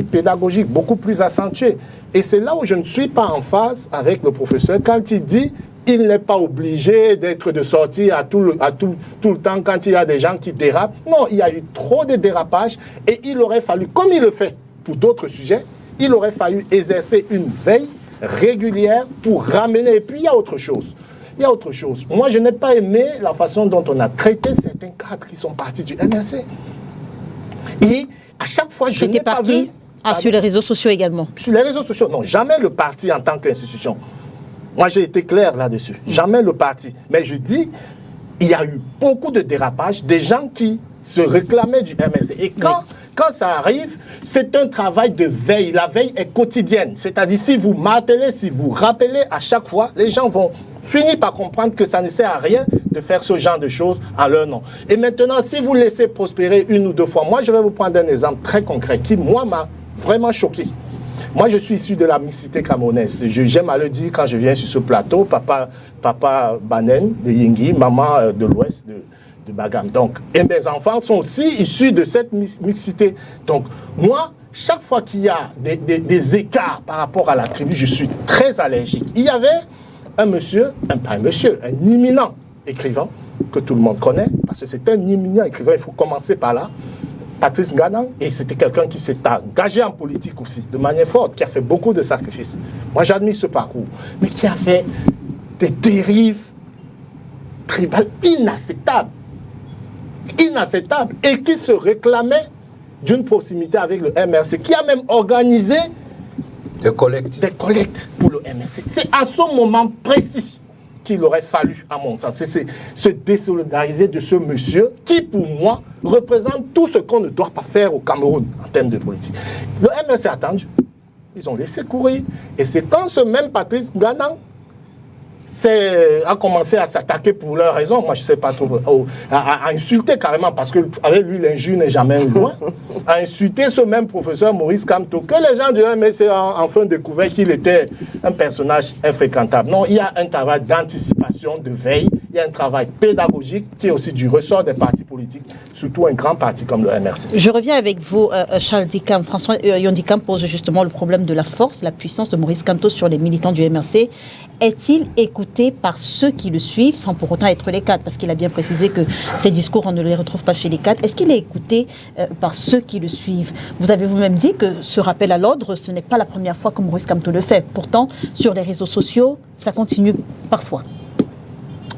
pédagogique, beaucoup plus accentué. Et c'est là où je ne suis pas en phase avec le professeur quand il dit il n'est pas obligé de sortir tout le temps quand il y a des gens qui dérapent. Non, il y a eu trop de dérapages et il aurait fallu, comme il le fait pour d'autres sujets, il aurait fallu exercer une veille régulière pour ramener. Et puis il y a autre chose. Moi, je n'ai pas aimé la façon dont on a traité certains cadres qui sont partis du MRC. Et à chaque fois, je n'ai pas vu... sur les réseaux sociaux également. Sur les réseaux sociaux, non, jamais le parti en tant qu'institution. Moi, j'ai été clair là-dessus. Jamais le parti. Mais je dis, il y a eu beaucoup de dérapages, des gens qui se réclamaient du MRC. Et quand Quand ça arrive, c'est un travail de veille. La veille est quotidienne. C'est-à-dire, si vous martelez, si vous rappelez à chaque fois, les gens vont finir par comprendre que ça ne sert à rien de faire ce genre de choses en leur nom. Et maintenant, si vous laissez prospérer une ou deux fois, moi, je vais vous prendre un exemple très concret qui, moi, m'a vraiment choqué. Moi, je suis issu de la mixité camerounaise. J'aime à le dire quand je viens sur ce plateau, papa Banen de Yingui, maman de l'Ouest de Bagam. Donc, et mes enfants sont aussi issus de cette mixité. Donc, moi, chaque fois qu'il y a des écarts par rapport à la tribu, je suis très allergique. Il y avait un éminent écrivain que tout le monde connaît, parce que c'est un éminent écrivain, il faut commencer par là, Patrice Nganang, et c'était quelqu'un qui s'est engagé en politique aussi, de manière forte, qui a fait beaucoup de sacrifices. Moi, j'admire ce parcours, mais qui a fait des dérives tribales inacceptables, et qui se réclamait d'une proximité avec le MRC, qui a même organisé des collectes pour le MRC. C'est à ce moment précis qu'il aurait fallu, à mon sens, c'est se désolidariser de ce monsieur qui, pour moi, représente tout ce qu'on ne doit pas faire au Cameroun en termes de politique. Le MRC a attendu, ils ont laissé courir, et c'est quand ce même Patrice Nganang a commencé à s'attaquer pour leurs raisons, moi je ne sais pas trop, à insulter carrément, parce qu'avec lui l'injure n'est jamais loin, à insulter ce même professeur Maurice Kamto, que les gens diraient, mais c'est enfin découvert qu'il était un personnage infréquentable. Non, il y a un travail d'anticipation, de veille, il y a un travail pédagogique qui est aussi du ressort des partis politiques, surtout un grand parti comme le MRC. Je reviens avec vous, Charles Dicam. François Yondicam pose justement le problème de la force, la puissance de Maurice Kamto sur les militants du MRC. Est-il écouté par ceux qui le suivent, sans pour autant être les cadres, parce qu'il a bien précisé que ces discours, on ne les retrouve pas chez les cadres. Est-ce qu'il est écouté par ceux qui le suivent? Vous avez vous-même dit que ce rappel à l'ordre, ce n'est pas la première fois que Maurice Kamto le fait. Pourtant, sur les réseaux sociaux, ça continue parfois.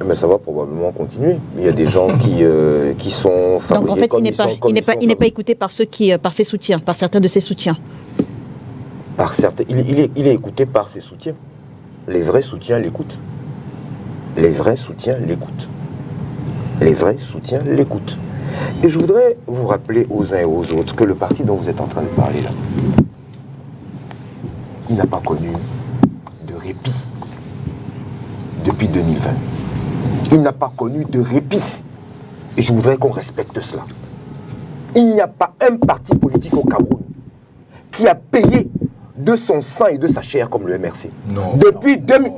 Mais ça va probablement continuer. Il y a des gens qui sont fabriqués. Donc en fait, il n'est pas écouté par ceux par ses soutiens, par certains de ses soutiens. Par certains, il est écouté par ses soutiens. Les vrais soutiens l'écoutent. Les vrais soutiens l'écoutent. Les vrais soutiens l'écoutent. Et je voudrais vous rappeler aux uns et aux autres que le parti dont vous êtes en train de parler là, il n'a pas connu de répit depuis 2020. Il n'a pas connu de répit. Et je voudrais qu'on respecte cela. Il n'y a pas un parti politique au Cameroun qui a payé de son sang et de sa chair comme le MRC. Non. Depuis 2000.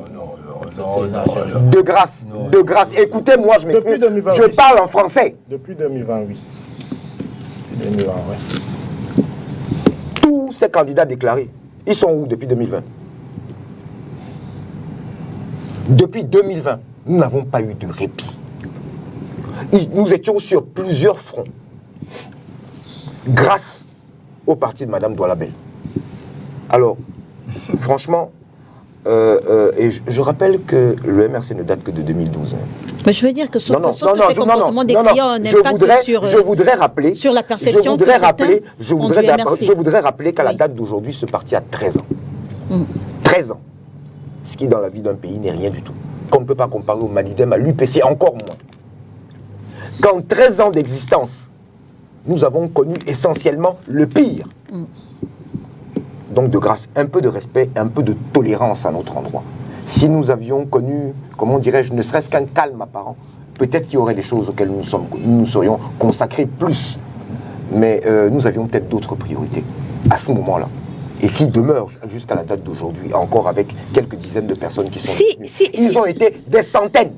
De grâce. Écoutez-moi, je m'explique. Je parle en français. Depuis 2020, oui. 2020, oui. Tous ces candidats déclarés, ils sont où depuis 2020? Depuis 2020, nous n'avons pas eu de répit. Nous étions sur plusieurs fronts. Grâce au parti de Mme Douala-Bel. Alors, franchement, et je rappelle que le MRC ne date que de 2012. Hein. Mais je veux dire que ce comportement des clients a un impact sur la perception de certains je voudrais rappeler qu'à la date d'aujourd'hui, ce parti a 13 ans. 13 ans. Ce qui, dans la vie d'un pays, n'est rien du tout. Qu'on ne peut pas comparer au Malidem, à l'UPC, encore moins. Qu'en 13 ans d'existence, nous avons connu essentiellement le pire. Donc, de grâce, un peu de respect, un peu de tolérance à notre endroit. Si nous avions connu, comment dirais-je, ne serait-ce qu'un calme apparent, peut-être qu'il y aurait des choses auxquelles nous nous serions consacrés plus. Mais nous avions peut-être d'autres priorités à ce moment-là. Et qui demeurent jusqu'à la date d'aujourd'hui, encore avec quelques dizaines de personnes qui sont Ils ont été des centaines,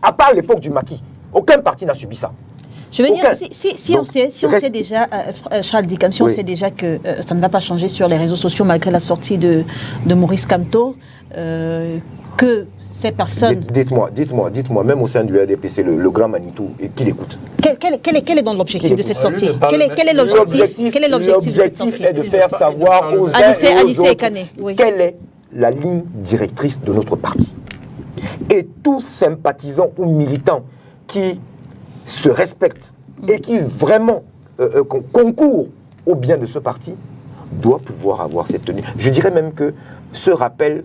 à part l'époque du maquis. Aucun parti n'a subi ça. Je veux dire, si on sait déjà, Charles Dicam, si on sait déjà que ça ne va pas changer sur les réseaux sociaux malgré la sortie de Maurice Kamto, que ces personnes... Dites-moi, même au sein du RDPC, le grand Manitou, qui l'écoute? Quel est donc l'objectif de cette sortie? Quel est l'objectif? L'objectif est de faire savoir aux uns et aux autres quelle est la ligne directrice de notre parti. Et tous sympathisants ou militants qui se respectent et qui vraiment concourent au bien de ce parti doivent pouvoir avoir cette tenue. Je dirais même que ce rappel,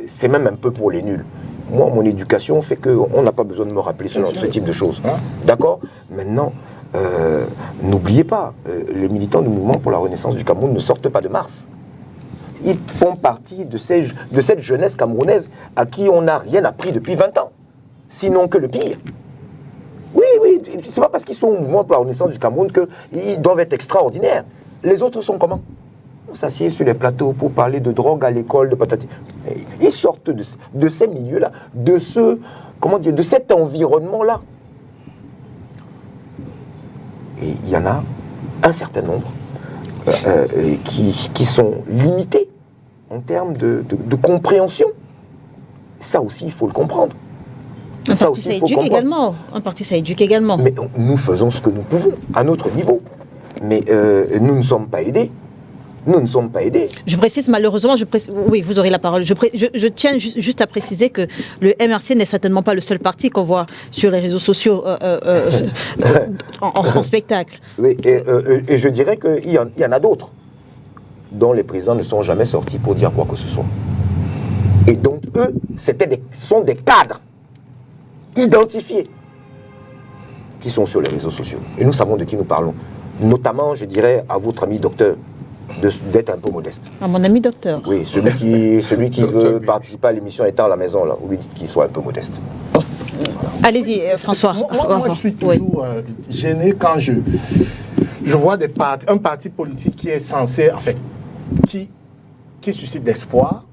c'est même un peu pour les nuls. Moi, mon éducation fait qu'on n'a pas besoin de me rappeler ce type de choses. D'accord? Maintenant, N'oubliez pas, les militants du mouvement pour la renaissance du Cameroun ne sortent pas de Mars. Ils font partie de cette jeunesse camerounaise à qui on n'a rien appris depuis 20 ans, sinon que le pire. Oui, c'est pas parce qu'ils sont au mouvement pour la renaissance du Cameroun qu'ils doivent être extraordinaires. Les autres sont comment? On s'assied sur les plateaux pour parler de drogue à l'école, de patati. Ils sortent de ces milieux-là, de cet environnement-là. Et il y en a un certain nombre qui sont limités en termes de compréhension. Ça aussi, il faut le comprendre. Un parti, ça éduque également. Un parti, ça éduque également. Mais nous faisons ce que nous pouvons, à notre niveau. Mais nous ne sommes pas aidés. Nous ne sommes pas aidés. Je précise malheureusement, oui, vous aurez la parole. Je tiens juste à préciser que le MRC n'est certainement pas le seul parti qu'on voit sur les réseaux sociaux en spectacle. Oui, et je dirais qu'il y en a d'autres dont les présidents ne sont jamais sortis pour dire quoi que ce soit. Et donc, eux, sont des cadres identifiés qui sont sur les réseaux sociaux. Et nous savons de qui nous parlons. Notamment, je dirais, à votre ami docteur, d'être un peu modeste. À mon ami docteur. Oui, celui qui veut participer à l'émission étant à la maison, là, vous lui dites qu'il soit un peu modeste. Allez-y, François. Moi, je suis toujours gêné quand je vois un parti politique qui est censé, en fait, qui suscite d'espoir,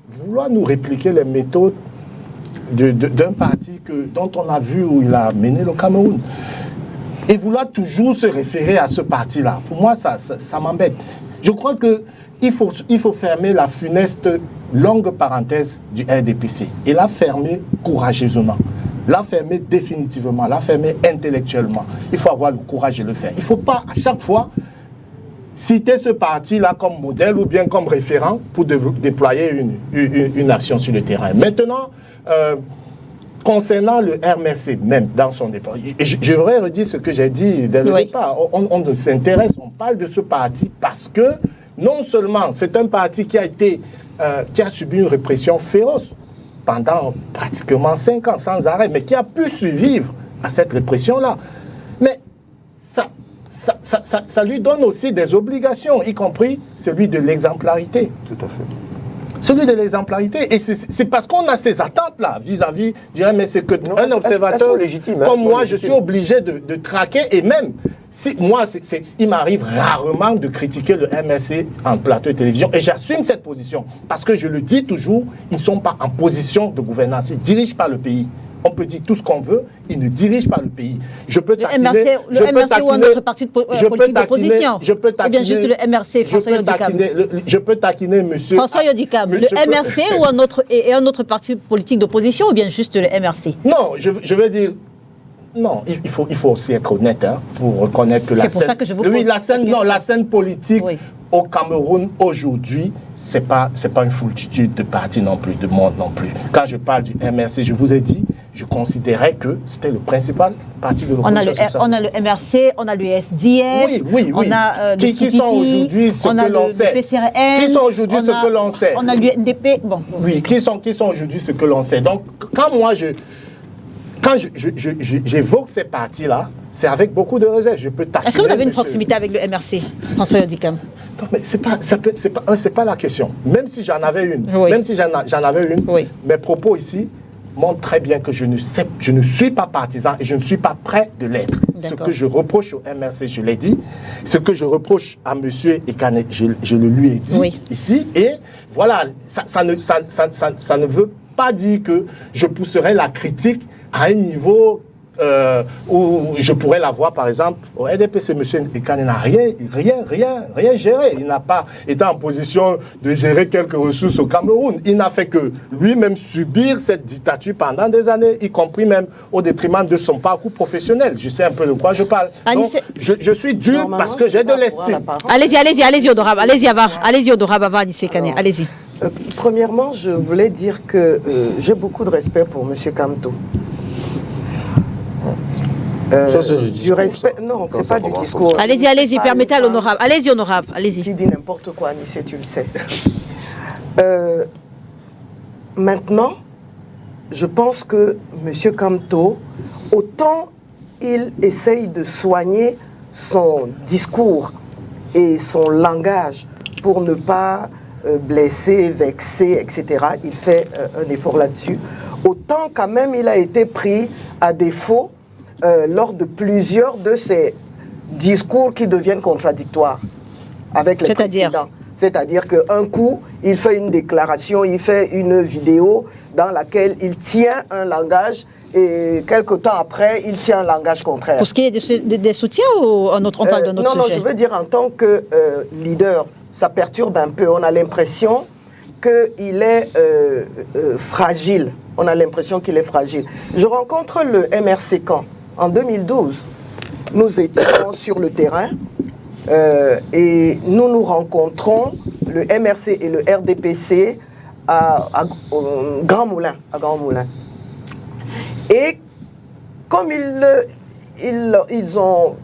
vouloir nous répliquer les méthodes d'un parti dont on a vu où il a mené le Cameroun. Et vouloir toujours se référer à ce parti-là, pour moi, ça m'embête. Je crois qu'il faut fermer la funeste longue parenthèse du RDPC et la fermer courageusement, la fermer définitivement, la fermer intellectuellement. Il faut avoir le courage de le faire. Il ne faut pas, à chaque fois, citer ce parti-là comme modèle ou bien comme référent pour déployer une action sur le terrain. Maintenant, concernant le RMRC, même dans son départ, je voudrais redire ce que j'ai dit dès le départ. On s'intéresse, on parle de ce parti parce que non seulement c'est un parti qui a subi une répression féroce pendant pratiquement 5 ans sans arrêt, mais qui a pu survivre à cette répression-là. Mais ça lui donne aussi des obligations, y compris celui de l'exemplarité. Tout à fait. Celui de l'exemplarité. Et c'est parce qu'on a ces attentes-là vis-à-vis du MRC que un observateur comme moi, je suis obligé de traquer. Et même, il m'arrive rarement de critiquer le MRC en plateau de télévision. Et j'assume cette position. Parce que je le dis toujours, ils ne sont pas en position de gouvernance. Ils ne dirigent pas le pays. On peut dire tout ce qu'on veut, ils ne dirigent pas le pays. Je peux taquiner... Le MRC ou un autre parti politique d'opposition. Ou bien juste le MRC, François Yodikam. Je peux taquiner monsieur... François Yodikam, le MRC ou un autre parti politique d'opposition ou bien juste le MRC? Non, je veux dire... Non, il faut aussi être honnête pour reconnaître que la scène politique au Cameroun aujourd'hui, c'est pas une foultitude de partis non plus, de monde non plus. Quand je parle du MRC, je vous ai dit, je considérais que c'était le principal parti de l'opposition. On a le MRC, on a le SDF, oui. On a le CPP, qui sont aujourd'hui ce que l'on sait. Qui sont aujourd'hui ce que l'on sait. On a l'UNDP. Bon. Oui, qui sont aujourd'hui ce que l'on sait. Donc, quand j'évoque ces partis-là, c'est avec beaucoup de réserve. Je peux taquiner. Est-ce que vous avez une proximité avec le MRC, François Yodikam? Non, mais c'est pas la question. Même si j'en avais une, mes propos ici montrent très bien que je ne suis pas partisan et je ne suis pas prêt de l'être. Ce que je reproche au MRC, je l'ai dit. Ce que je reproche à M. Ekane, je le lui ai dit ici. Et voilà, ça ne veut pas dire que je pousserai la critique à un niveau où je pourrais la voir, par exemple, au RDPC, M. Ekane n'a rien géré. Il n'a pas été en position de gérer quelques ressources au Cameroun. Il n'a fait que lui-même subir cette dictature pendant des années, y compris même au détriment de son parcours professionnel. Je sais un peu de quoi je parle. Donc, je suis dur parce que j'ai de l'estime. Allez-y, honorable. Allez-y, honorable, Anissé Ekane. Allez-y. Premièrement, je voulais dire que j'ai beaucoup de respect pour M. Kamto. Du respect, non, c'est pas du discours. Allez-y, permettez à l'honorable. Allez-y, honorable, allez-y. Qui dit n'importe quoi, Anissé, tu le sais. Maintenant, je pense que M. Kamto, autant il essaye de soigner son discours et son langage pour ne pas blesser, vexer, etc., il fait un effort là-dessus. Autant quand même il a été pris à défaut lors de plusieurs de ces discours qui deviennent contradictoires avec les précédents. C'est-à-dire qu'un coup, il fait une déclaration, il fait une vidéo dans laquelle il tient un langage et quelque temps après, il tient un langage contraire. Pour ce qui est des soutiens ou on parle d'un autre sujet? Non, je veux dire en tant que leader, ça perturbe un peu. On a l'impression qu'il est fragile. On a l'impression qu'il est fragile. Je rencontre le MRC Caen en 2012. Nous étions sur le terrain et nous rencontrons le MRC et le RDPC à Grand Moulin. Et comme ils ont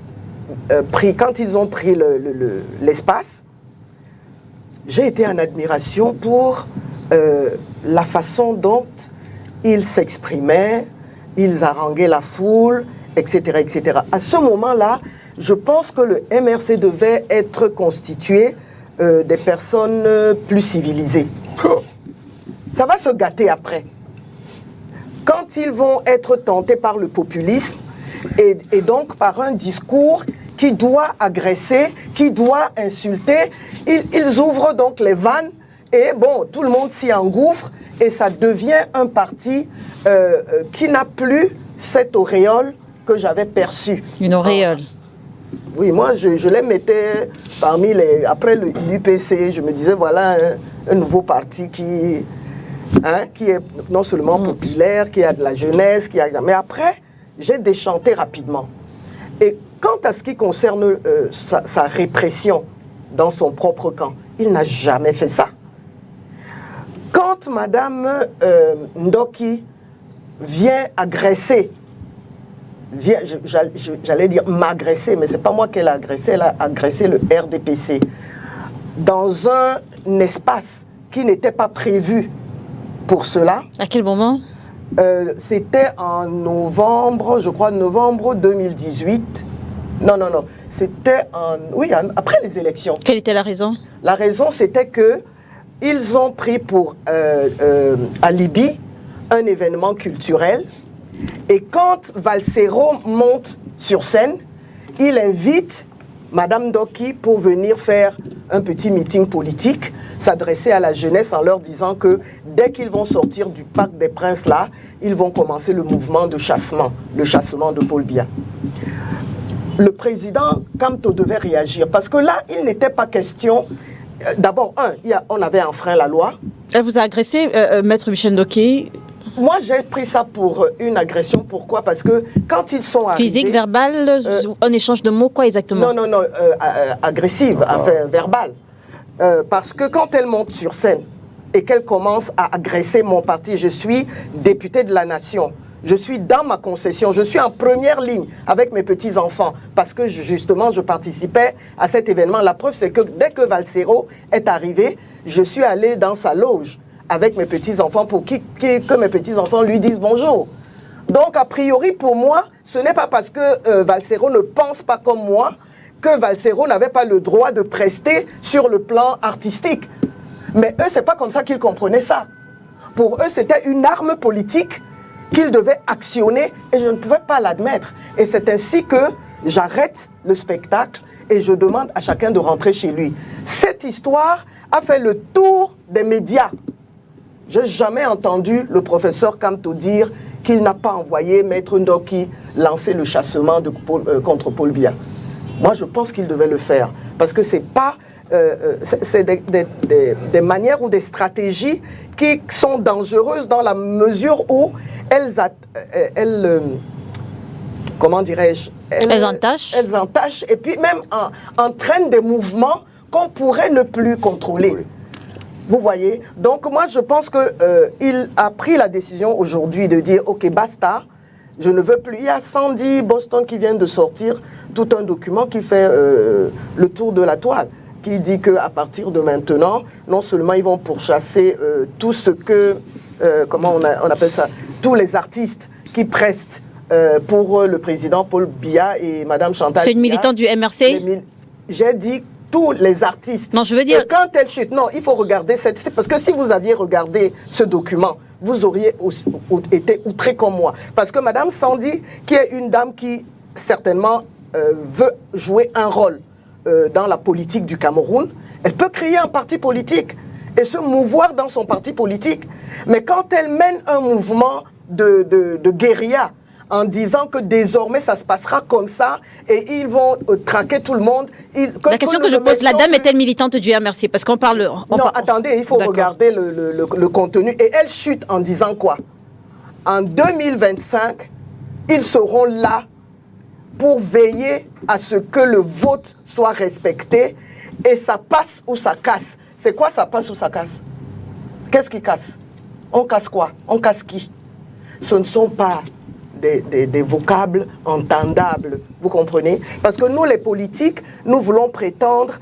pris, quand ils ont pris l'espace, j'ai été en admiration pour la façon dont ils s'exprimaient, ils haranguaient la foule, etc., etc. À ce moment-là, je pense que le MRC devait être constitué des personnes plus civilisées. Ça va se gâter après. Quand ils vont être tentés par le populisme et donc par un discours qui doit agresser, qui doit insulter, ils ouvrent donc les vannes et bon, tout le monde s'y engouffre et ça devient un parti qui n'a plus cette auréole que j'avais perçue. Une auréole. Oui, moi je les mettais parmi les... Après l'UPC, je me disais voilà un nouveau parti qui est non seulement populaire, qui a de la jeunesse, mais après, j'ai déchanté rapidement. Et quant à ce qui concerne sa répression dans son propre camp, il n'a jamais fait ça. Quand Madame Ndoki vient agresser, j'allais dire m'agresser, mais ce n'est pas moi qu'elle a agressé, elle a agressé le RDPC dans un espace qui n'était pas prévu pour cela. À quel moment? C'était en novembre, je crois, novembre 2018. Non. C'était après les élections. Quelle était la raison? La raison, c'était que ils ont pris pour alibi un événement culturel. Et quand Valsero monte sur scène, il invite Madame Ndoki pour venir faire un petit meeting politique, s'adresser à la jeunesse en leur disant que dès qu'ils vont sortir du Parc des Princes là, ils vont commencer le mouvement de chassement, le chassement de Paul Biya. Le président Kamto devait réagir parce que là, il n'était pas question... D'abord, on avait enfreint la loi. Elle vous a agressé, Maître Michel Ndoki? Moi, j'ai pris ça pour une agression. Pourquoi? Parce que quand ils sont arrivés... Physique, verbal, un échange de mots, quoi exactement? Non, agressive, enfin, verbale. Parce que quand elle monte sur scène et qu'elle commence à agresser mon parti, je suis député de la nation. Je suis dans ma concession, je suis en première ligne avec mes petits-enfants parce que justement je participais à cet événement. La preuve c'est que dès que Valsero est arrivé, je suis allé dans sa loge avec mes petits-enfants pour que mes petits-enfants lui disent bonjour. Donc a priori pour moi, ce n'est pas parce que Valsero ne pense pas comme moi que Valsero n'avait pas le droit de prester sur le plan artistique. Mais eux, c'est pas comme ça qu'ils comprenaient ça. Pour eux, c'était une arme politique qu'ils devaient actionner et je ne pouvais pas l'admettre. Et c'est ainsi que j'arrête le spectacle et je demande à chacun de rentrer chez lui. Cette histoire a fait le tour des médias. Je n'ai jamais entendu le professeur Kamto dire qu'il n'a pas envoyé Maître Ndoki lancer le chassement contre Paul Biya. Moi, je pense qu'il devait le faire parce que c'est des manières ou des stratégies qui sont dangereuses dans la mesure où elles comment dirais-je, elles entachent et puis même entraînent des mouvements qu'on pourrait ne plus contrôler. Oui. Vous voyez? Donc moi, je pense qu'il a pris la décision aujourd'hui de dire « Ok, basta, je ne veux plus ». Il y a Sandy Boston qui vient de sortir tout un document qui fait le tour de la toile, qui dit qu'à partir de maintenant, non seulement ils vont pourchasser tout ce que, comment on appelle ça, tous les artistes qui prestent pour le président Paul Biya et Madame Chantal. C'est une militante du MRC? J'ai dit tous les artistes. Non, je veux dire... Et quand elle chute, non, il faut regarder cette... Parce que si vous aviez regardé ce document, vous auriez été outré comme moi. Parce que Madame Sandy, qui est une dame qui, certainement, veut jouer un rôle dans la politique du Cameroun, elle peut créer un parti politique et se mouvoir dans son parti politique. Mais quand elle mène un mouvement de guérilla, en disant que désormais ça se passera comme ça et ils vont traquer tout le monde. La question que je pose, la dame est-elle militante du MRC? Parce qu'on parle... Attendez, il faut regarder le contenu. Et elle chute en disant quoi? En 2025, ils seront là pour veiller à ce que le vote soit respecté et ça passe ou ça casse. C'est quoi ça passe ou ça casse? Qu'est-ce qui casse? On casse quoi? On casse qui? Ce ne sont pas des vocables entendables, vous comprenez? Parce que nous, les politiques, nous voulons prétendre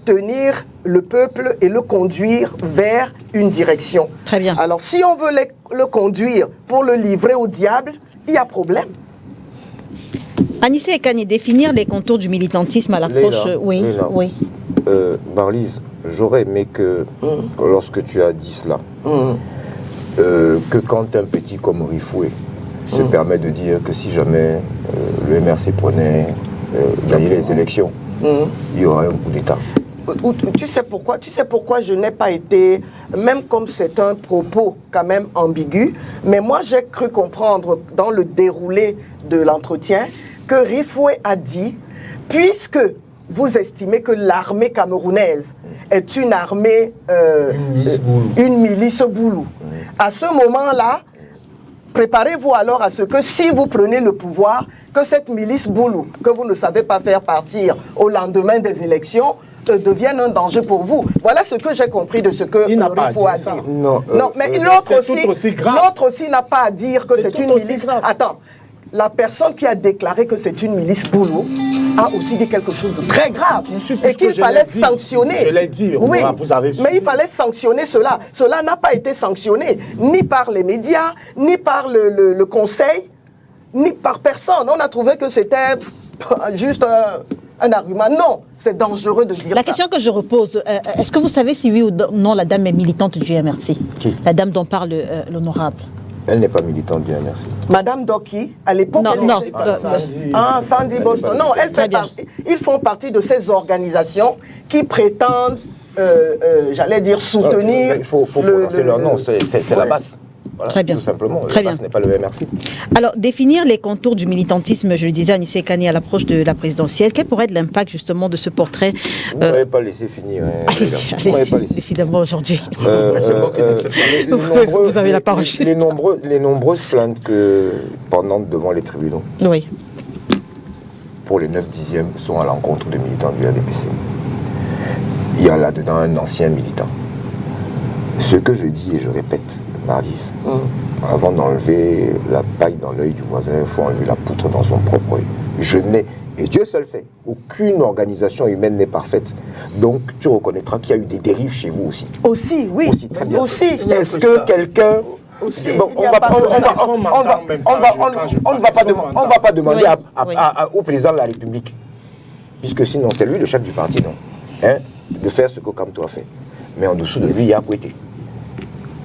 tenir le peuple et le conduire vers une direction. Très bien. Alors, si on veut le conduire pour le livrer au diable, il y a problème. Anissé Ekane, définir les contours du militantisme à l'approche... Oui. Marlise, j'aurais aimé que, lorsque tu as dit cela, que quand un petit comme Rifoué se permet de dire que si jamais le MRC prenait gagner les élections, il y aurait un coup d'État. Tu sais pourquoi je n'ai pas été, même comme c'est un propos quand même ambigu, mais moi j'ai cru comprendre dans le déroulé de l'entretien que Rifoué a dit, puisque vous estimez que l'armée camerounaise est une armée, une milice boulou. À ce moment-là, préparez-vous alors à ce que si vous prenez le pouvoir, que cette milice boulou, que vous ne savez pas faire partir au lendemain des élections, devienne un danger pour vous. Voilà ce que j'ai compris de ce que Rifoué a dit. Non, mais l'autre aussi n'a pas à dire que c'est une milice. Attends. La personne qui a déclaré que c'est une milice boulot a aussi dit quelque chose de très grave et qu'il fallait sanctionner. Je l'ai dit, oui, vous avez mais il fallait sanctionner cela. Cela n'a pas été sanctionné ni par les médias, ni par le conseil, ni par personne. On a trouvé que c'était juste un argument. Non, c'est dangereux de dire ça. La question que je repose, est-ce que vous savez si oui ou non la dame est militante du MRC? Qui? La dame dont parle l'honorable. Elle n'est pas militante du MRC. Madame Doki, à l'époque... Sandy Boston. Non, ils font partie de ces organisations qui prétendent, j'allais dire, soutenir... Il faut prononcer leur nom, c'est la base. Voilà, très bien. Tout simplement. Très bien. Ce n'est pas le MRC. Alors, définir les contours du militantisme, je le disais à Anissé Ekane à l'approche de la présidentielle, quel pourrait être l'impact justement de ce portrait? Vous ne m'avez pas laissé finir. Allez-y, décidément aujourd'hui. Vous avez la parole juste. Les nombreuses plaintes que pendant devant les tribunaux, oui, pour les 9/10e, sont à l'encontre de militants du RDPC. Il y a là-dedans un ancien militant. Ce que je dis et je répète, Marlise, avant d'enlever la paille dans l'œil du voisin, il faut enlever la poutre dans son propre œil. Je n'ai, et Dieu seul sait, aucune organisation humaine n'est parfaite. Donc tu reconnaîtras qu'il y a eu des dérives chez vous aussi. Aussi, oui. Aussi, très bien. Aussi. Est-ce que quelqu'un... Bon, on ne va pas demander au président de la République, puisque sinon c'est lui le chef du parti, non, de faire ce que Kamto a fait. Mais en dessous de lui, il y a Kouété.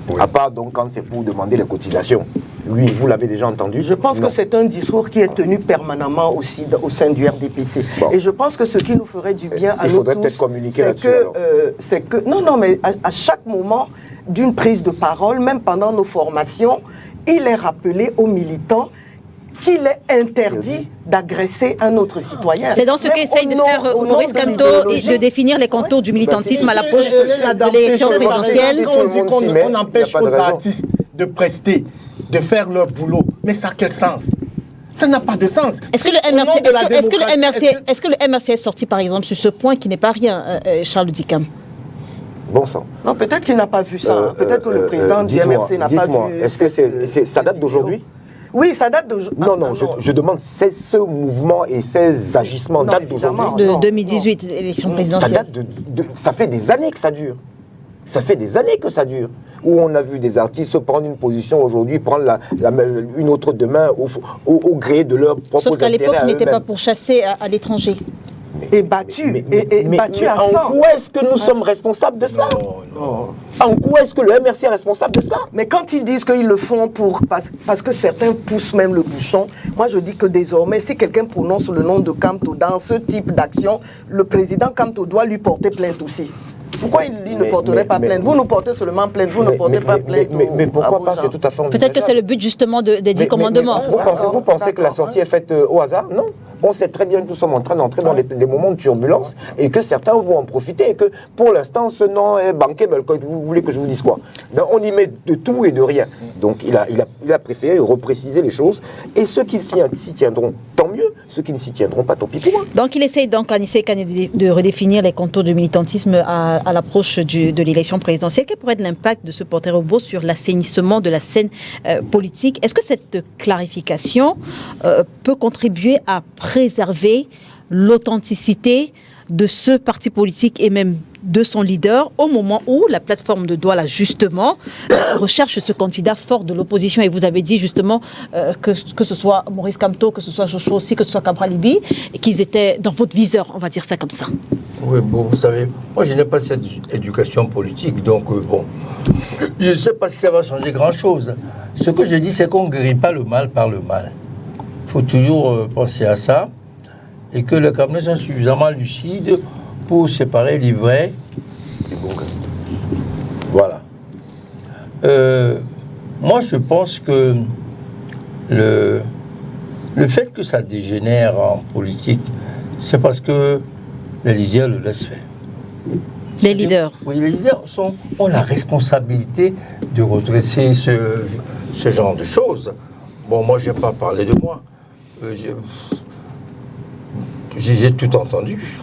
Oui. À part donc quand c'est pour demander les cotisations. Lui, vous l'avez déjà entendu? Je pense que c'est un discours qui est tenu permanemment aussi au sein du RDPC. Bon. Et je pense que ce qui nous ferait du bien à nous tous, c'est que... Non, mais à chaque moment d'une prise de parole, même pendant nos formations, il est rappelé aux militants qu'il est interdit d'agresser un autre citoyen. C'est dans ce qu'essaye de faire Maurice Kamto, de définir les contours du militantisme à l'approche de l'élection présidentielle. On empêche aux artistes de prester, de faire leur boulot. Mais ça a quel sens? Ça n'a pas de sens. Est-ce que le MRC est sorti, par exemple, sur ce point qui n'est pas rien, Charles Dicam? Bon sang. Non, peut-être qu'il n'a pas vu ça. Peut-être que le président du MRC n'a pas vu. Est-ce que ça date d'aujourd'hui? Oui, ça date d'aujourd'hui. Non, je demande, c'est ce mouvement et ces agissements datent d'aujourd'hui. De 2018, l'élection présidentielle. Ça date ça fait des années que ça dure. Ça fait des années que ça dure. Où on a vu des artistes prendre une position aujourd'hui, prendre une autre demain au gré de leurs propres intérêts. Sauf qu'à l'époque, ils n'étaient eux-mêmes. pas pourchassés à l'étranger. Et battu, battu à en 100. quoi est-ce que nous sommes responsables de cela? En quoi est-ce que le MRC est responsable de cela? Mais quand ils disent qu'ils le font parce que certains poussent même le bouchon, moi je dis que désormais, si quelqu'un prononce le nom de Kamto dans ce type d'action, le président Kamto doit lui porter plainte aussi. Pourquoi il ne porterait pas plainte? Vous nous portez seulement plainte, vous ne portez pas plainte. Mais pourquoi pas? C'est tout à fait Peut-être que envisageable. c'est le but justement des 10 commandements. Vous pensez que la sortie est faite au hasard? Non. On sait très bien que nous sommes en train d'entrer dans des moments de turbulence et que certains vont en profiter et que pour l'instant ce nom est bankable. Vous voulez que je vous dise quoi? On y met de tout et de rien. Donc il a préféré repréciser les choses et ceux qui s'y tiendront, tant mieux. Ceux qui ne s'y tiendront pas, tant pis pour eux. Donc il essaye donc, Anissé Kane, de redéfinir les contours du militantisme à l'approche de l'élection présidentielle. Quel pourrait être l'impact de ce portrait robot sur l'assainissement de la scène politique? Est-ce que cette clarification peut contribuer à préserver l'authenticité de ce parti politique et même de son leader au moment où la plateforme de Douala justement recherche ce candidat fort de l'opposition? Et vous avez dit justement que ce soit Maurice Kamto, que ce soit Joshua aussi, que ce soit Kabra Libi, qu'ils étaient dans votre viseur, on va dire ça comme ça. Oui, bon, vous savez, moi je n'ai pas cette éducation politique, donc bon, je ne sais pas si ça va changer grand-chose. Ce que je dis, c'est qu'on ne guérit pas le mal par le mal. Il faut toujours penser à ça et que les Camerounais sont suffisamment lucides pour séparer les vrais. Voilà. Moi, je pense que le fait que ça dégénère en politique, c'est parce que les leaders le laissent faire. Les leaders. Oui, les leaders ont la responsabilité de redresser ce genre de choses. Bon, moi, je n'ai pas parlé de moi. J'ai tout entendu.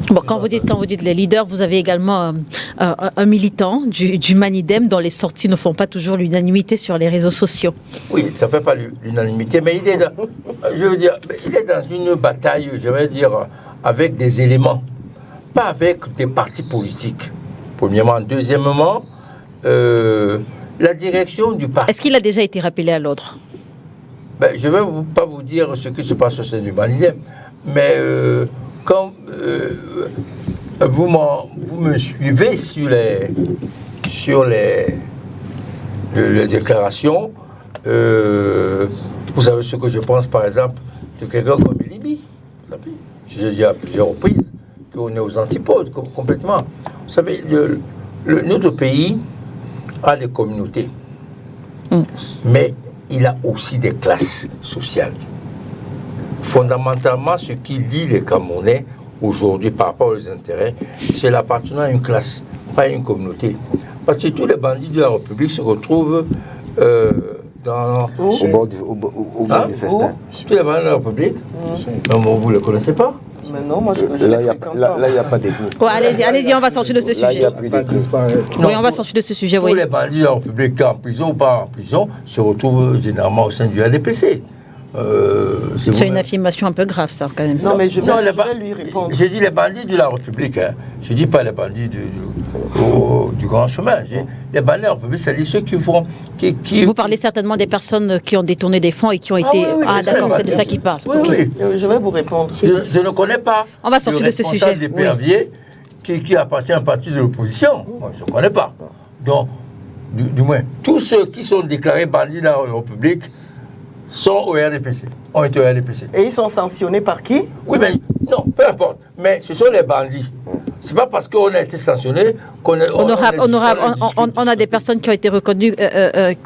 Bon, quand vous dites les leaders, vous avez également un militant du Manidem dont les sorties ne font pas toujours l'unanimité sur les réseaux sociaux. Oui, ça ne fait pas l'unanimité, mais il est dans une bataille, je vais dire, avec des éléments, pas avec des partis politiques. Premièrement. Deuxièmement, la direction du parti. Est-ce qu'il a déjà été rappelé à l'ordre? Je ne vais pas vous dire ce qui se passe au sein du Manidem, mais quand vous me suivez sur les déclarations, vous savez ce que je pense, par exemple, de quelqu'un comme Libi. Vous savez, j'ai dit à plusieurs reprises qu'on est aux antipodes complètement. Vous savez, notre pays a des communautés, mais il a aussi des classes sociales. Fondamentalement, ce qui lie les Camerounais aujourd'hui par rapport aux intérêts, c'est l'appartenance à une classe, pas à une communauté. Parce que tous les bandits de la République se retrouvent au bord du festin. Tous les bandits de la République, vous ne les connaissez pas? Mais non, moi je là, il n'y a pas d'ethnie. Allez-y, on va sortir de ce sujet. Là, il n'y a plus d'ethnie. Oui, on va sortir de ce sujet, oui. Tous les bandits de la République, en prison ou pas en prison, se retrouvent généralement au sein du RDPC. C'est une affirmation un peu grave, ça, quand même. Non, mais je vais lui répondre. J'ai dit les bandits de la République, hein. Je ne dis pas les bandits du grand chemin. Les bandits de la République, c'est-à-dire ceux qui font... Vous parlez certainement des personnes qui ont détourné des fonds et qui ont été... oui, d'accord, c'est de ça qu'il parle. Oui, oui. Je vais vous répondre. Je ne connais pas On va sortir de ce sujet. des Perviers qui appartient à un parti de l'opposition. Moi, je ne connais pas. Donc, du moins, tous ceux qui sont déclarés bandits de la République sont au RDPC, ont été au RDPC. Et ils sont sanctionnés par qui? Oui, mais non, peu importe. Mais ce sont les bandits. C'est pas parce qu'on a été sanctionné qu'on est... On a des personnes qui ont été reconnues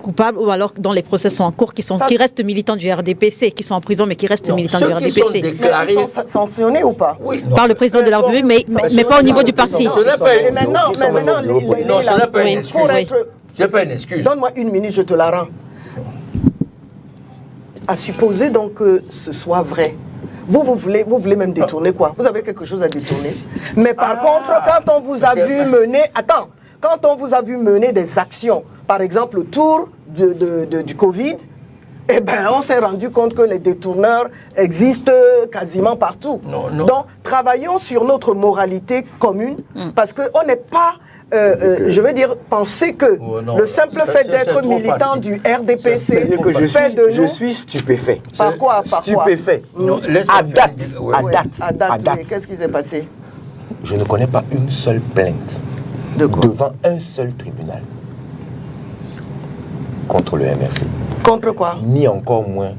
coupables ou alors dont les procès sont en cours, qui restent militants du RDPC, qui sont en prison mais qui restent militants du RDPC. Sont déclarés... Ils sont sanctionnés ou pas? Oui, par le président de la République, mais pas au niveau du parti. Mais maintenant, non, ce n'est pas une excuse. Ce n'est pas une excuse. Donne-moi une minute, je te la rends. À supposer donc que ce soit vrai. Vous voulez même détourner quoi? Vous avez quelque chose à détourner. Mais par contre, quand on vous a vu mener... Attends, quand on vous a vu mener des actions, par exemple autour du Covid, eh bien, on s'est rendu compte que les détourneurs existent quasiment partout. Non. Donc, travaillons sur notre moralité commune, parce qu'on n'est pas je veux dire, penser que le simple fait d'être militant du RDPC que fait de je nous... suis stupéfait. Par quoi? Stupéfait. Non, À date. À date, oui. Qu'est-ce qui s'est passé? Je ne connais pas une seule plainte devant un seul tribunal contre le MRC. Contre quoi? Ni encore moins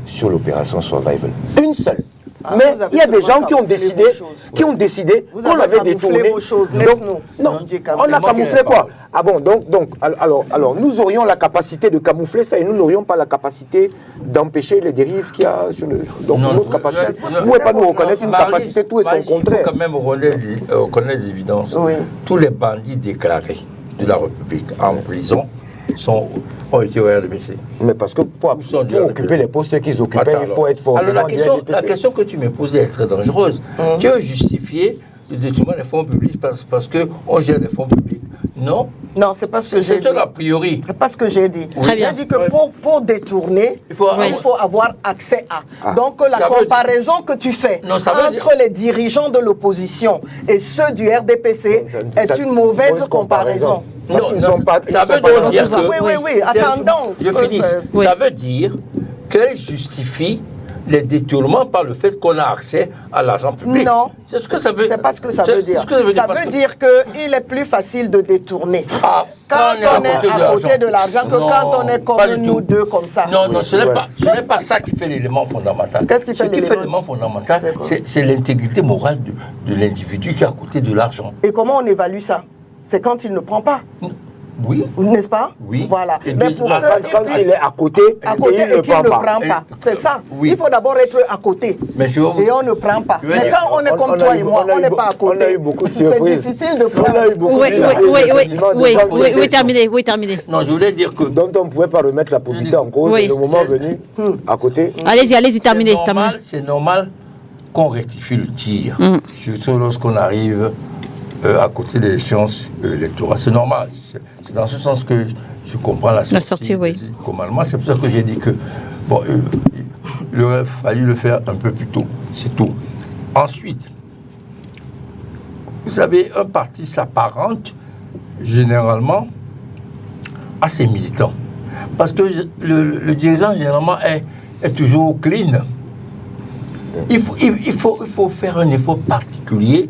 sur l'opération Survival. Une seule. Ah, mais vous avez il y a des seulement gens qui ont camouflé décidé, Vous qu'on avez avait camouflé détourné. vos choses, Donc, laisse-nous. non, Dieu, on a moi qui camouflé n'ai quoi? pas. Ah bon, alors, nous aurions la capacité de camoufler ça et nous n'aurions pas la capacité d'empêcher les dérives qu'il y a sur le. Donc, Non, notre capacité. Vous ne pouvez pas nous reconnaître une capacité, tout et son Marie, contraire. Il faut quand même reconnaître les évidences. Oui. Tous les bandits déclarés de la République en prison ont été au RDPC. Mais parce que pour occuper les postes qu'ils occupaient, Attends, il faut être forcément alors, du la RDPC. question que tu me posais est très dangereuse. Tu veux justifier le détournement des fonds publics parce qu'on gère des fonds publics? Non. Non, c'est pas ce que j'ai dit. C'est un a priori. C'est pas ce que j'ai dit. Très bien. J'ai dit que pour détourner, il faut avoir accès à. Donc la Ça veut comparaison que tu fais Non, ça veut entre les dirigeants de l'opposition et ceux du RDPC est une mauvaise comparaison. Parce qu'ils ne sont pas. Ça veut donc dire que. Oui, attendons. Je finis. Oui. Ça veut dire qu'elle justifie les détournements par le fait qu'on a accès à l'argent public. Non. C'est ce que ça veut. C'est pas ce que ça veut dire. Ce que ça veut dire, ça veut dire qu'il est plus facile de détourner. Ah, Quand on est à côté de l'argent que Non, quand on est pas comme du nous tout. deux comme ça. Non, ce n'est pas ça qui fait l'élément fondamental. Qu'est-ce qui fait Ce qui fait l'élément fondamental, C'est quoi? c'est l'intégrité morale de l'individu qui est à côté de l'argent. Et comment on évalue ça? C'est quand il ne prend pas. Oui. N'est-ce pas? Oui. Voilà. Et Mais puis, pour quand il est à côté, et qu'il ne prend pas. C'est ça. Oui. Il faut d'abord être à côté. Mais je vais vous- Et on ne prend pas. Je vais Mais dire, quand on est comme toi et moi, on n'est pas à côté. On a eu beaucoup de C'est surprises. difficile de On prendre. a eu beaucoup Oui, de surprises. oui, terminé. Non, je voulais dire que Dont on ne pouvait pas remettre la probité en cause. Oui. Le moment venu, à côté. Allez-y, terminez. c'est normal qu'on rectifie le tir, surtout lorsqu'on arrive à côté des échéances électorales. C'est normal. C'est dans ce sens que je comprends la sortie oui. de Komalma. C'est pour ça que j'ai dit que il aurait fallu le faire un peu plus tôt. C'est tout. Ensuite, vous savez, un parti s'apparente généralement à ses militants. Parce que le dirigeant, généralement, est toujours clean. Il faut faire un effort particulier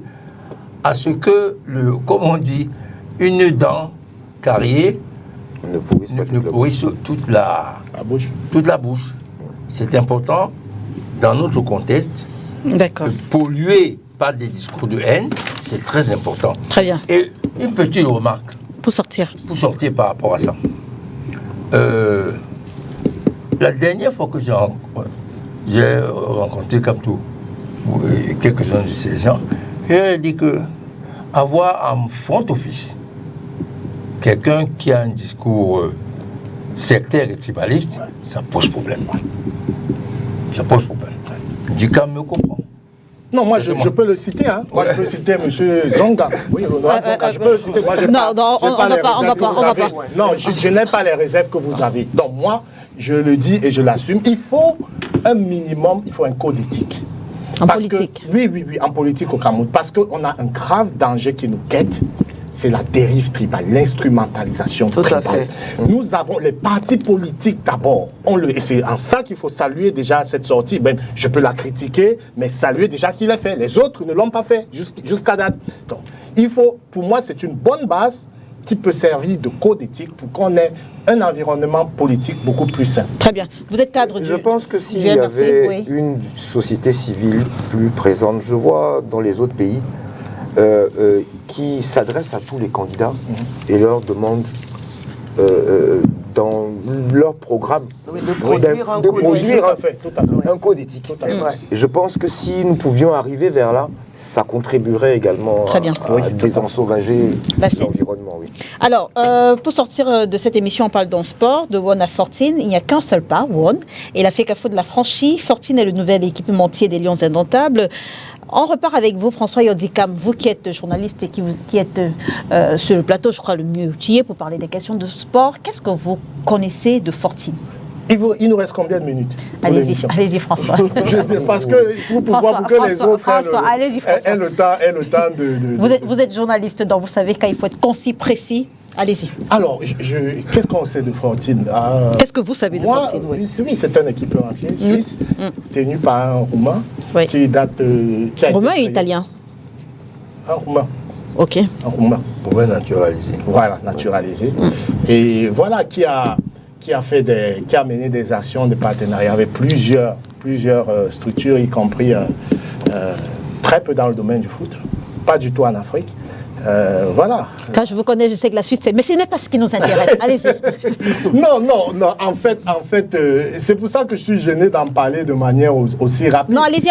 à ce que, comme on dit, une dent carriée ne pourrisse toute la bouche. C'est important, dans notre contexte, D'accord. polluer par des discours de haine, c'est très important. Très bien. Et une petite remarque, Pour sortir par rapport à ça. La dernière fois que j'ai rencontré Kapto, et quelques-uns de ces gens, j'ai dit que avoir en front office quelqu'un qui a un discours sectaire et tribaliste, ça pose problème. Ça pose problème. Djikam me comprend. Non, moi, je peux le citer. Hein. Moi, je peux citer M. Zonga. Oui, Zonga, je peux le citer. Moi, on va pas. Non, je n'ai pas les réserves que vous avez. Donc, moi, je le dis et je l'assume. Il faut un minimum, il faut un code éthique. En politique. Oui, en politique au Cameroun. Parce qu'on a un grave danger qui nous guette. C'est la dérive tribale, l'instrumentalisation tribale. Nous avons les partis politiques d'abord. Et c'est en ça qu'il faut saluer déjà cette sortie. Ben, je peux la critiquer, mais saluer déjà qu'il l'a fait. Les autres ne l'ont pas fait jusqu'à date. Donc, il faut, pour moi, c'est une bonne base qui peut servir de code éthique pour qu'on ait un environnement politique beaucoup plus sain. Très bien. Vous êtes cadre du... Je pense que s'il y avait une société civile plus présente, je vois dans les autres pays, qui s'adresse à tous les candidats et leur demande dans leur programme de produire un code éthique. Et je pense que si nous pouvions arriver vers là, ça contribuerait également à désensauvager l'environnement. Oui. Alors, pour sortir de cette émission, on parle dans sport, de One à Fortine. Il n'y a qu'un seul pas, One. Et la FECAFO de la franchise. Fortine est le nouvel équipementier des Lions Indomptables. On repart avec vous, François Yodikam, vous qui êtes journaliste et qui êtes sur le plateau, je crois, le mieux outillé pour parler des questions de sport. Qu'est-ce que vous connaissez de Fortine? Il nous reste combien de minutes pour Allez-y, l'émission? allez-y, François. Je sais, parce que pour que les autres aient le temps de... Vous êtes journaliste, donc vous savez qu'il faut être concis, précis. Allez-y. Alors, qu'est-ce qu'on sait de Fortine? Qu'est-ce que vous savez de Fortine? Oui, c'est un équipementier suisse, tenu par un Roumain, Oui. qui date... Roumain et italien? Un Roumain. Ok. Un Roumain. Roumain naturalisé. Voilà, naturalisé. Et voilà, qui a mené des actions de partenariat avec plusieurs structures, y compris très peu dans le domaine du foot, pas du tout en Afrique. Voilà. Quand je vous connais, je sais que la Suisse, mais ce n'est pas ce qui nous intéresse. Allez-y. Non. En fait, c'est pour ça que je suis gêné d'en parler de manière aussi rapide. Non, allez-y.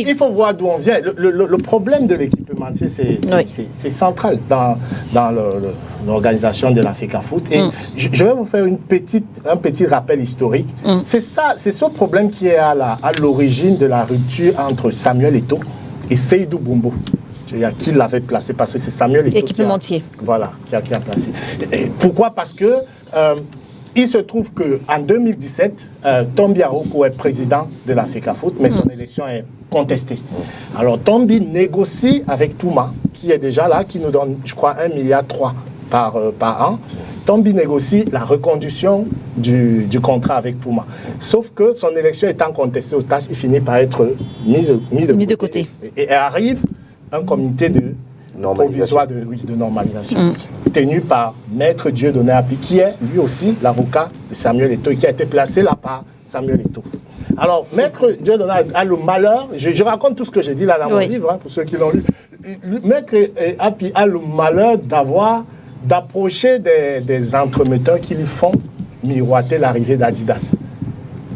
Il faut voir d'où on vient. Le problème de l'équipementier, c'est central dans l'organisation de l'Africa Foot. Et je vais vous faire un petit rappel historique. C'est ce problème qui est à l'origine de la rupture entre Samuel Eto'o et Seydou Bumbo. Qui l'avait placé, parce que c'est Samuel Eto'o équipementier. Qui a placé. Et pourquoi? Parce que il se trouve qu'en 2017, Tombi Aroko est président de l'Africa Foot, mais son élection est contestée. Alors Tombi négocie avec Puma, qui est déjà là, qui nous donne, je crois, 1,3 milliard par an. Tombi négocie la reconduction du contrat avec Puma. Sauf que son élection étant contestée au TAS, il finit par être mis de côté. Et arrive un comité de provisoire de normalisation, tenu par Maître Dieudonné Api, qui est lui aussi l'avocat de Samuel Eto'o, qui a été placé là par Samuel Eto'o. Alors, Maître Dieudonné a le malheur, je raconte tout ce que j'ai dit là dans mon livre, pour ceux qui l'ont lu. Maître Api a le malheur d'approcher des entremetteurs qui lui font miroiter l'arrivée d'Adidas,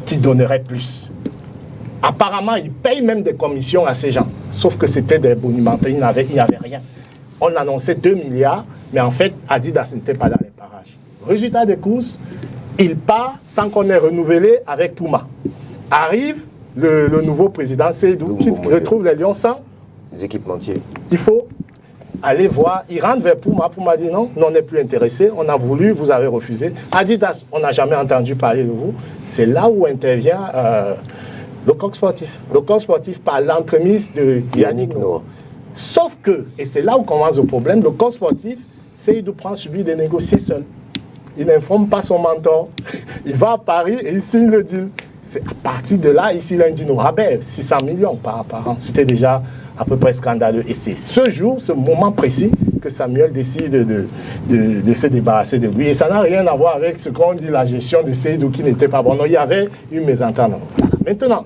qui donnerait plus. Apparemment, il paye même des commissions à ces gens. Sauf que c'était des bonimentaux, il n'y avait rien. On annonçait 2 milliards, mais en fait, Adidas n'était pas dans les parages. Résultat des courses, il part sans qu'on ait renouvelé avec Puma. Arrive le nouveau président Seydou, qui retrouve les Lions sans les équipementiers. Il faut aller voir. Il rentre vers Puma. Puma dit non, on n'est plus intéressé. On a voulu, vous avez refusé. Adidas, on n'a jamais entendu parler de vous. C'est là où intervient le coq sportif. Le coq sportif par l'entremise de Yannick Noah. Sauf que, et c'est là où commence le problème, le coq sportif, Seydou prend celui de négocier seul. Il n'informe pas son mentor. Il va à Paris et il signe le deal. C'est à partir de là, ici, il a un deal au rabais, 600 millions par an. C'était déjà à peu près scandaleux. Et c'est ce jour, ce moment précis, que Samuel décide de se débarrasser de lui. Et ça n'a rien à voir avec ce qu'on dit, la gestion de Seydou qui n'était pas bon. Non, il y avait une mésentente. Maintenant,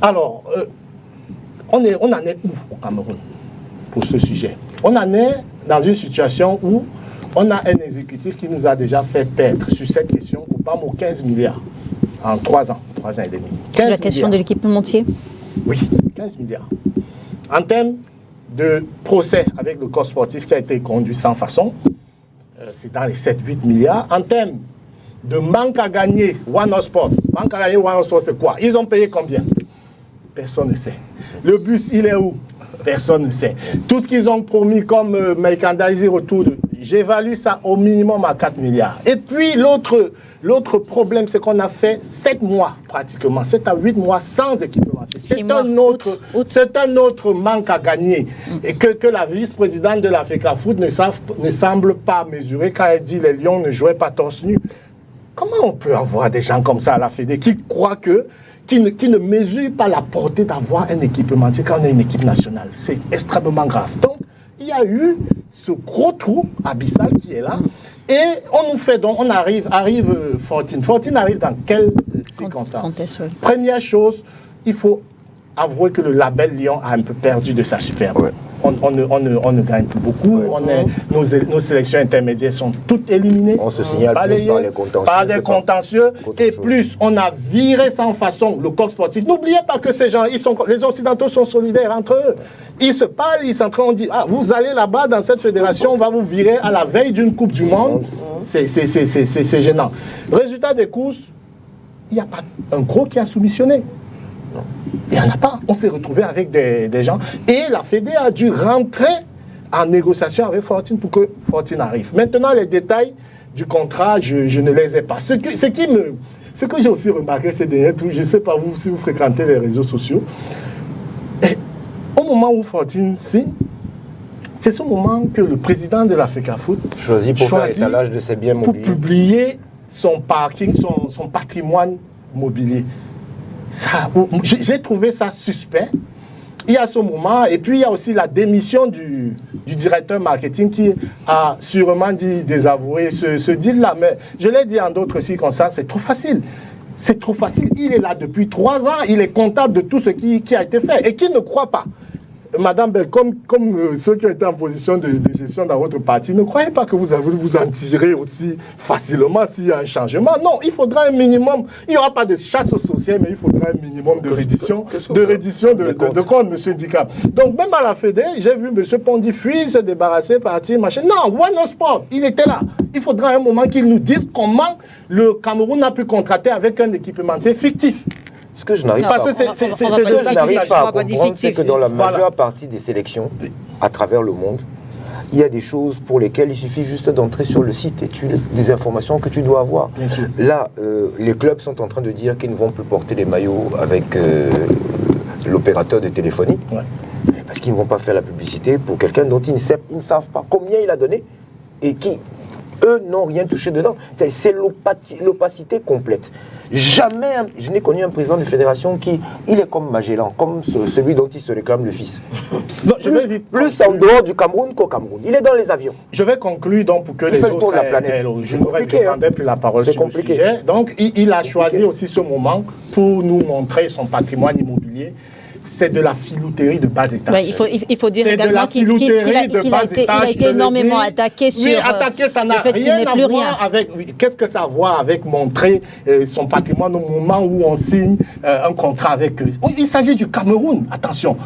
alors, on en est où au Cameroun pour ce sujet? On en est dans une situation où on a un exécutif qui nous a déjà fait perdre sur cette question au PAM 15 milliards en 3 ans et demi. La question de l'équipementier? Oui, 15 milliards. En termes de procès avec le corps sportif qui a été conduit sans façon, c'est dans les 7-8 milliards. En termes de manque à gagner, One Sport, c'est quoi? Ils ont payé combien? Personne ne sait. Le bus, il est où? Personne ne sait. Tout ce qu'ils ont promis comme merchandising autour de... J'évalue ça au minimum à 4 milliards. Et puis l'autre problème, c'est qu'on a fait 7 mois pratiquement, 7 à 8 mois sans équipement. C'est un autre manque à gagner. Et que la vice-présidente de l'Africa Foot ne semble pas mesurer quand elle dit les Lions ne jouaient pas torse nu. Comment on peut avoir des gens comme ça à la Fédé qui croient qui ne mesurent pas la portée d'avoir un équipementier quand on a une équipe nationale? C'est extrêmement grave. Donc, il y a eu ce gros trou abyssal qui est là. Et on nous fait donc, arrive Fortine. Fortine arrive dans quelles circonstances? Première chose, il faut avouer que le label Lyon a un peu perdu de sa superbe. Ouais. On ne gagne plus beaucoup. Ouais, nos sélections intermédiaires sont toutes éliminées. On se signale plus par des contentieux. Et plus, on a viré sans façon le corps sportif. N'oubliez pas que ces gens, les Occidentaux sont solidaires entre eux. Ils se parlent, ils s'entraînent, on dit, ah, vous allez là-bas dans cette fédération, on va vous virer à la veille d'une Coupe du Monde. C'est gênant. Résultat des courses, il n'y a pas un gros qui a soumissionné. Il n'y en a pas. On s'est retrouvé avec des gens. Et la Fédé a dû rentrer en négociation avec Fortine pour que Fortine arrive. Maintenant, les détails du contrat, je ne les ai pas. Ce qui ce que j'ai aussi remarqué ces derniers temps, je ne sais pas vous si vous fréquentez les réseaux sociaux, et au moment où Fortine signe, c'est ce moment que le président de la FECAFOOT Choisit pour faire l'étalage de ses biens pour mobiliers. publier son parking, son patrimoine mobilier. J'ai trouvé ça suspect. Il y a ce moment, et puis il y a aussi la démission du directeur marketing qui a sûrement dit désavouer ce deal-là. Mais je l'ai dit en d'autres circonstances, c'est trop facile. C'est trop facile. Il est là depuis 3 ans, il est comptable de tout ce qui a été fait. Et qui ne croit pas, Madame Bell, comme ceux qui ont été en position de gestion dans votre parti, ne croyez pas que vous allez vous en tirer aussi facilement s'il y a un changement. Non, il faudra un minimum. Il n'y aura pas de chasse aux sorcières, mais il faudra un minimum de reddition de compte, M. Dicap. Donc, même à la Fédé, j'ai vu M. Pondy fuir, se débarrasser, partir, machin. Non, One Sport, il était là. Il faudra un moment qu'il nous dise comment le Cameroun a pu contracter avec un équipementier fictif. Ce que je n'arrive pas à comprendre, c'est que dans la majeure partie des sélections à travers le monde, il y a des choses pour lesquelles il suffit juste d'entrer sur le site et des informations que tu dois avoir. Là, les clubs sont en train de dire qu'ils ne vont plus porter les maillots avec l'opérateur de téléphonie, parce qu'ils ne vont pas faire la publicité pour quelqu'un dont ils ne savent pas combien il a donné et qui, eux, n'ont rien touché dedans. C'est l'opacité complète. Jamais, je n'ai connu un président de fédération il est comme Magellan, comme celui dont il se réclame le fils. Non, plus en dehors du Cameroun qu'au Cameroun. Il est dans les avions. Je vais conclure donc pour que les autres... tour de la planète. Je ne prendrai plus la parole sur le sujet. Donc, il a choisi aussi ce moment pour nous montrer son patrimoine immobilier. C'est de la filouterie de bas étage. Ouais, il faut dire également qu'il a été énormément attaqué sur... Oui, attaqué, ça n'a rien à voir avec... Qu'est-ce que ça a à voir avec montrer son patrimoine au moment où on signe un contrat avec eux? Il s'agit du Cameroun, attention.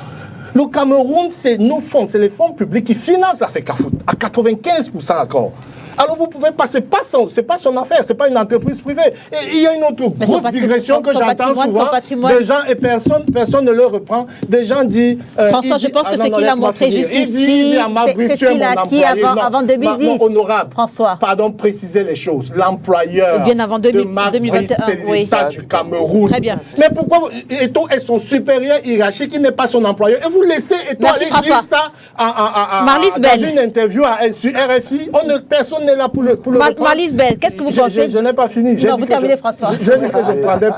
Le Cameroun, c'est nos fonds, c'est les fonds publics qui financent la FECAFOOT, à 95% encore. Alors vous pouvez pas, c'est pas son affaire, c'est pas une entreprise privée. Et il y a une autre grosse digression que j'entends souvent. Des gens, et personne ne le reprend. Des gens disent... François, je pense que ce qu'il a montré jusqu'ici, c'est ce qu'il a acquis avant 2010. Honorable, François. Pardon, préciser les choses. L'employeur bien avant 2021, c'est l'État du Cameroun. Très bien. Mais pourquoi Eto'o est son supérieur hiérarchique, qui n'est pas son employeur, et vous laissez Eto'o aller dire ça dans une interview sur RFI. Personne n'est là pour le Marlise Bell, qu'est-ce que vous pensez? Je n'ai pas fini. Non, vous terminez, François. J'ai dit que je ne prendrais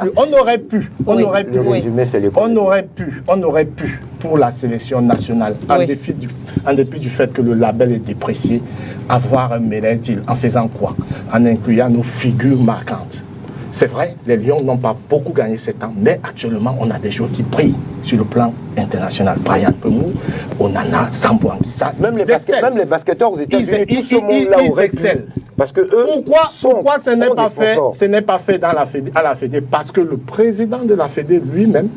plus. On aurait pu, pour la sélection nationale, en dépit du fait que le label est déprécié, avoir un médaille deal en faisant quoi? En incluant nos figures marquantes. C'est vrai, les Lions n'ont pas beaucoup gagné ces temps, mais actuellement, on a des joueurs qui brillent sur le plan international. Brian Pemou, Onana, Sambou Anguissa. Même les basketteurs aux États-Unis, tout ce monde-là aurait pu. Parce que eux, pourquoi ce n'est pas fait à la Fédé? Parce que le président de la Fédé lui-même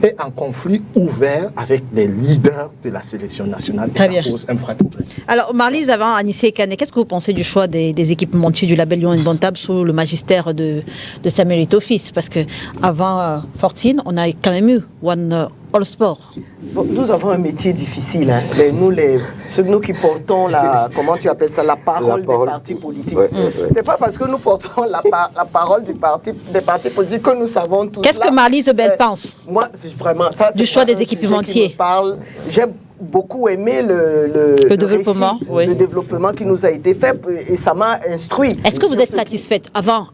est en conflit ouvert avec les leaders de la sélection nationale. Très bien. Ça pose un vrai problème. Alors, Marlise, avant Anissé Kane, qu'est-ce que vous pensez du choix des équipementiers du label Lion Indomptable sous le magistère de Samuel Eto'o-Fils? Parce qu'avant Fortine, on a quand même eu One All Sport. Bon, nous avons un métier difficile. Hein. Nous qui portons la parole des partis politiques. Ce n'est pas parce que nous portons la parole des partis politiques que nous savons tout. Qu'est-ce que Marlise Bell pense? Moi, vraiment, du choix des équipementiers. J'ai beaucoup aimé le développement, récit, oui. le développement qui nous a été fait et ça m'a instruit. Est-ce que vous êtes satisfaite? Avant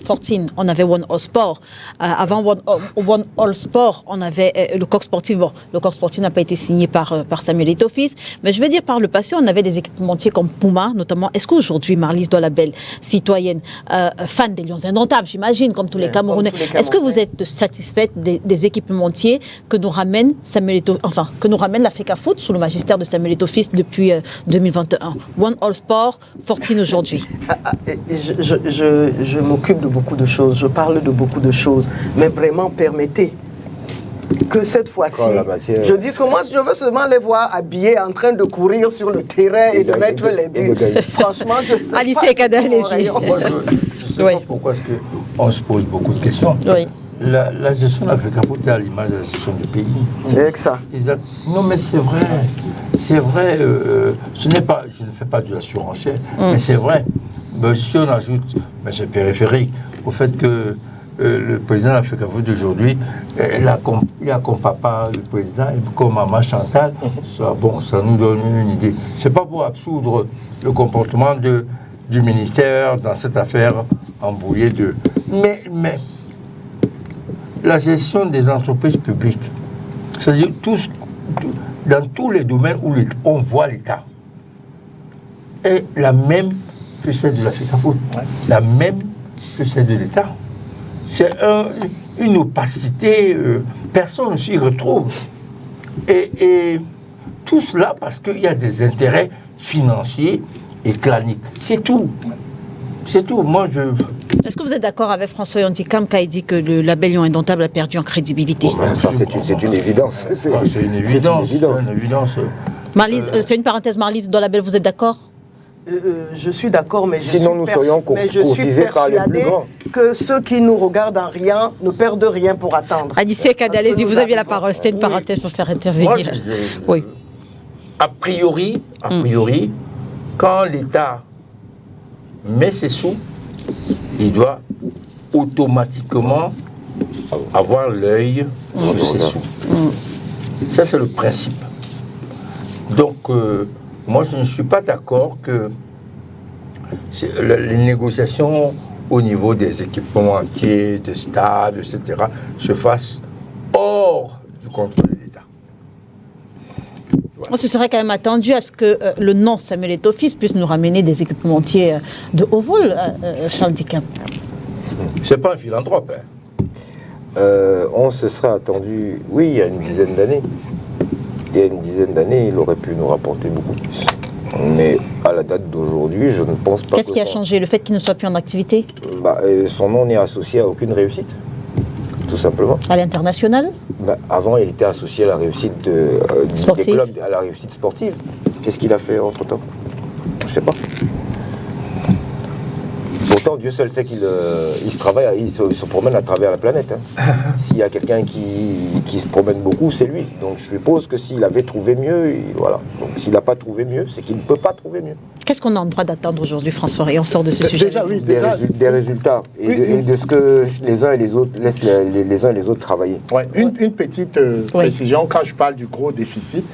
Fortine, on avait One All Sport. Avant One All Sport, on avait le Coq Sportif. Bon, le Coq Sportif n'a pas été signé par Samuel Eto'o-Fils, mais je veux dire, par le passé, on avait des équipementiers comme Puma, notamment. Est-ce qu'aujourd'hui, Marlise Doilabel, citoyenne, fan des Lions Indomptables, j'imagine, comme tous les Camerounais, est-ce que vous êtes satisfaite des équipementiers que nous ramène la FECAFOOT sous le magistère de Samuel Eto'o-Fils depuis 2021? One All Sport, Fortine aujourd'hui. Je m'occupe de beaucoup de choses, je parle de beaucoup de choses, mais vraiment permettez que cette fois-ci, je dis que moi je veux seulement les voir habillés en train de courir sur le terrain et de mettre les buts. Franchement, je sais Alice pas. Moi, je sais pas pourquoi est-ce qu'on se pose beaucoup de questions. Oui. La gestion de la FECAFOOT est à l'image de la gestion du pays. C'est que ça. Non, mais c'est vrai. C'est vrai. Je ne fais pas de la surenchère, mais c'est vrai. si on ajoute, mais c'est périphérique, au fait que le président de l'Afrique d'aujourd'hui, il a comme papa le président, et comme maman Chantal, ça nous donne une idée. C'est pas pour absoudre le comportement du ministère dans cette affaire embrouillée de... Mais la gestion des entreprises publiques, c'est-à-dire dans tous les domaines où on voit l'État, est la même que celle de l'Afrique, la même que celle de l'État. C'est une opacité, personne ne s'y retrouve. Et tout cela parce qu'il y a des intérêts financiers et claniques. C'est tout. C'est tout. Moi, Est-ce que vous êtes d'accord avec François Yandikam qui a dit que le label Lion Indomptable a perdu en crédibilité? Ça, c'est une évidence. C'est une évidence. Marlise, c'est une parenthèse, Marlise, dans le label, vous êtes d'accord? Je suis d'accord, mais sinon nous serions courtisés par les plus grands. Que ceux qui nous regardent en rien ne perdent rien pour attendre. Anissé Kane, allez-y, vous aviez la parole. C'était une parenthèse pour faire intervenir. Oui. A priori, quand l'État met ses sous, il doit automatiquement avoir l'œil sur ses sous. Ça, c'est le principe. Donc, moi, je ne suis pas d'accord que les négociations au niveau des équipements entiers, des stades, etc., se fassent hors du contrôle de l'État. Voilà. On se serait quand même attendu à ce que le nom Samuel Eto'o puisse nous ramener des équipementiers de haut vol, Charles Dicam. C'est pas un philanthrope. On se serait attendu, oui, il y a une dizaine d'années. Il y a une dizaine d'années, il aurait pu nous rapporter beaucoup plus. Mais à la date d'aujourd'hui, je ne pense pas. Qu'est-ce qui a changé? Le fait qu'il ne soit plus en activité? Son nom n'est associé à aucune réussite, tout simplement. À l'international? Avant, il était associé à la réussite des clubs, à la réussite sportive. Qu'est-ce qu'il a fait entre-temps? Je ne sais pas. Pourtant, Dieu seul sait qu'il se travaille, il se promène à travers la planète. S'il y a quelqu'un qui se promène beaucoup, c'est lui. Donc je suppose que s'il avait trouvé mieux, voilà. Donc s'il n'a pas trouvé mieux, c'est qu'il ne peut pas trouver mieux. Qu'est-ce qu'on a en droit d'attendre aujourd'hui, François? Et on sort de ce sujet. Des résultats. Et de ce que les uns et les autres laissent les uns et les autres travailler. Ouais, une petite précision, quand je parle du gros déficit.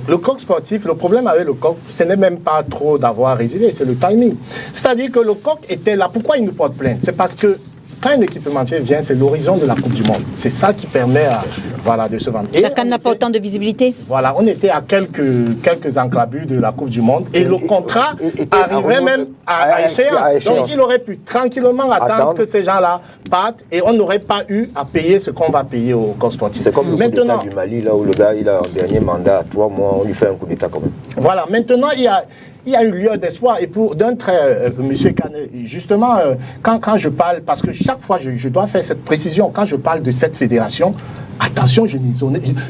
Le coq sportif, le problème avec le coq, ce n'est même pas trop d'avoir résilié, c'est le timing. C'est-à-dire que le coq était là. Pourquoi il nous porte plainte? C'est parce que quand un équipementier vient, c'est l'horizon de la Coupe du Monde. C'est ça qui permet de se vendre. La CAN n'a pas autant de visibilité. Voilà, on était à quelques enclabus de la Coupe du Monde et le contrat arrivait même à échéance. Donc il aurait pu tranquillement attendre que ces gens-là partent et on n'aurait pas eu à payer ce qu'on va payer au corps sportif. C'est comme le coup d'État du Mali, là où le gars, il a un dernier mandat à 3 mois, on lui fait un coup d'État quand même. Voilà, maintenant il y a une lueur d'espoir. Et pour d'un trait, M. Canet, justement, quand je parle, parce que chaque fois je dois faire cette précision, quand je parle de cette fédération, attention,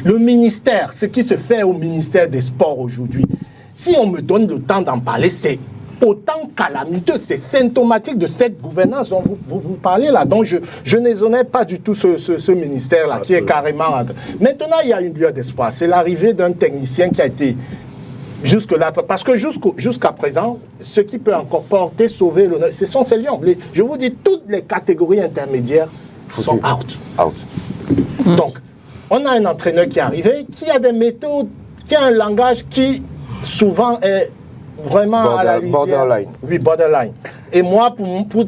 le ministère, ce qui se fait au ministère des Sports aujourd'hui, si on me donne le temps d'en parler, c'est autant calamiteux, c'est symptomatique de cette gouvernance dont vous parlez là, dont je n'exonère pas du tout ce ministère-là, qui est carrément... Maintenant, il y a une lueur d'espoir. C'est l'arrivée d'un technicien qui a été... jusque-là, parce que jusqu'à présent, ce qui peut encore porter, sauver l'honneur, ce sont ces lions. Je vous dis, toutes les catégories intermédiaires sont out. Donc, on a un entraîneur qui est arrivé, qui a des méthodes, qui a un langage qui, souvent, est vraiment à la lisière. Borderline. Oui, borderline. Et moi,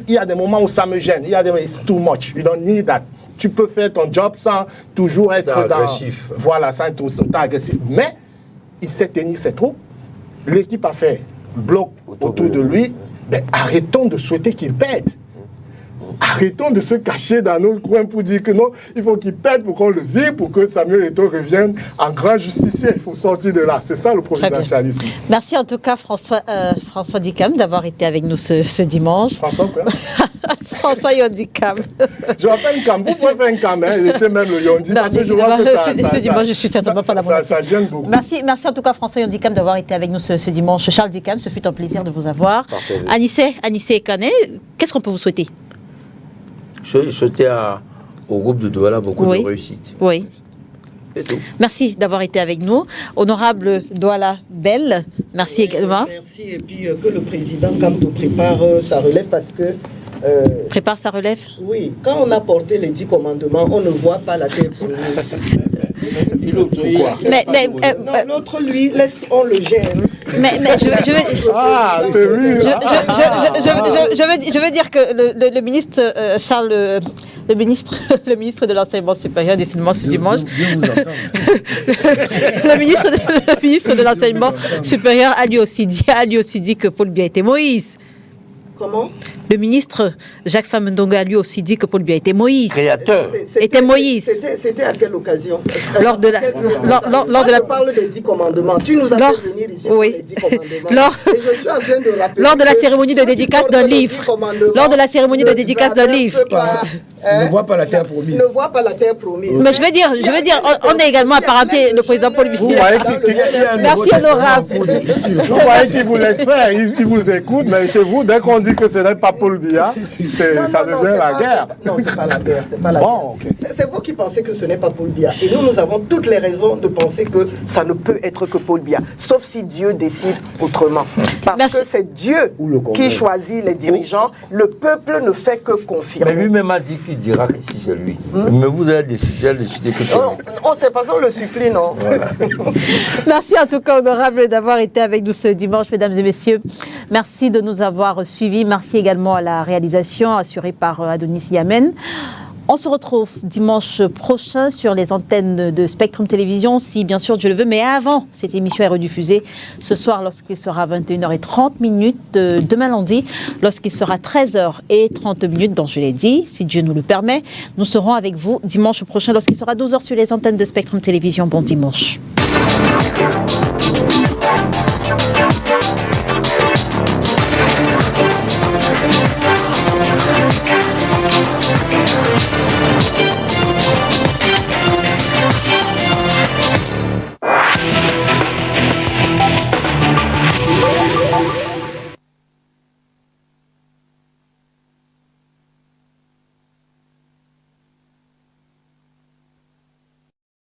il y a des moments où ça me gêne. Il y a des moments, it's too much. You don't need that. Tu peux faire ton job sans toujours être agressif. Voilà, sans être autant agressif. Mais, il sait tenir ses troupes. L'équipe a fait bloc autour de lui. Ben, arrêtons de souhaiter qu'il pète. Arrêtons de se cacher dans notre coin pour dire que non, il faut qu'il pète pour qu'on le vire, pour que Samuel Eto'o revienne en grand justicier. Il faut sortir de là. C'est ça le providentialisme. Merci en tout cas François Dicam d'avoir été avec nous ce dimanche. François quoi? François Yandikam. Je m'appelle Cam. Vous pouvez faire un Cam, hein, laissez même le Yondi. Non, ce dimanche, je suis certainement pas la bonne. Ça gêne beaucoup. Merci en tout cas François Yandikam d'avoir été avec nous ce dimanche. Charles Dicam, ce fut un plaisir de vous avoir. Anissé Kane, qu'est-ce qu'on peut vous souhaiter? Je souhaitais au groupe de Douala beaucoup de réussite. Oui. C'est tout. Merci d'avoir été avec nous. Honorable Douala Bell, merci également. Merci, et puis que le président Kamto prépare sa relève parce que... Prépare sa relève. Oui, quand on a porté les 10 commandements, on ne voit pas la terre promise. Non, l'autre, lui, on le gère. Mais je veux... Ah, c'est lui. Je veux dire que le ministre Charles, le ministre de l'enseignement supérieur, décidément ce dimanche, le ministre de l'enseignement supérieur a lui aussi dit que Paul Biya était Moïse. Comment? Le ministre Jacques Famendonga a lui aussi dit que Paul Biya était Moïse. Créateur. Était Moïse. C'était à quelle occasion? Lors de la... Je parle des 10 commandements. Tu nous as fait venir ici pour les 10 commandements. Et je suis en train de rappeler lors de la cérémonie de dédicace d'un livre. Lors de la cérémonie de dédicace d'un livre. Ne voit pas la terre promise. Ne voit pas la terre promise. Mais je veux dire, on est également apparenté le président Paul Biya. Merci honorable. Vous voyez qu'il vous laisse faire, il vous écoute, mais chez vous, dès qu'on dit que ce n'est pas Paul Biya, ça devient la guerre. Non, c'est pas la guerre. C'est pas la guerre. C'est vous qui pensez que ce n'est pas Paul Biya. Et nous avons toutes les raisons de penser que ça ne peut être que Paul Biya. Sauf si Dieu décide autrement. Parce que c'est Dieu qui choisit les dirigeants. Le peuple ne fait que confirmer. Mais lui-même a dit qu'il dira que si c'est lui. Mais vous avez décidé que c'est lui. On ne sait pas, on le supplie, non? Voilà. Merci en tout cas, honorable, d'avoir été avec nous ce dimanche, mesdames et messieurs. Merci de nous avoir suivis. Merci également à la réalisation assurée par Adonis Yamen. On se retrouve dimanche prochain sur les antennes de Spectrum Télévision, si bien sûr Dieu le veut. Mais avant, cette émission est rediffusée ce soir lorsqu'il sera 21h30, demain lundi, lorsqu'il sera 13h30, donc je l'ai dit, si Dieu nous le permet. Nous serons avec vous dimanche prochain lorsqu'il sera 12h sur les antennes de Spectrum Télévision. Bon dimanche.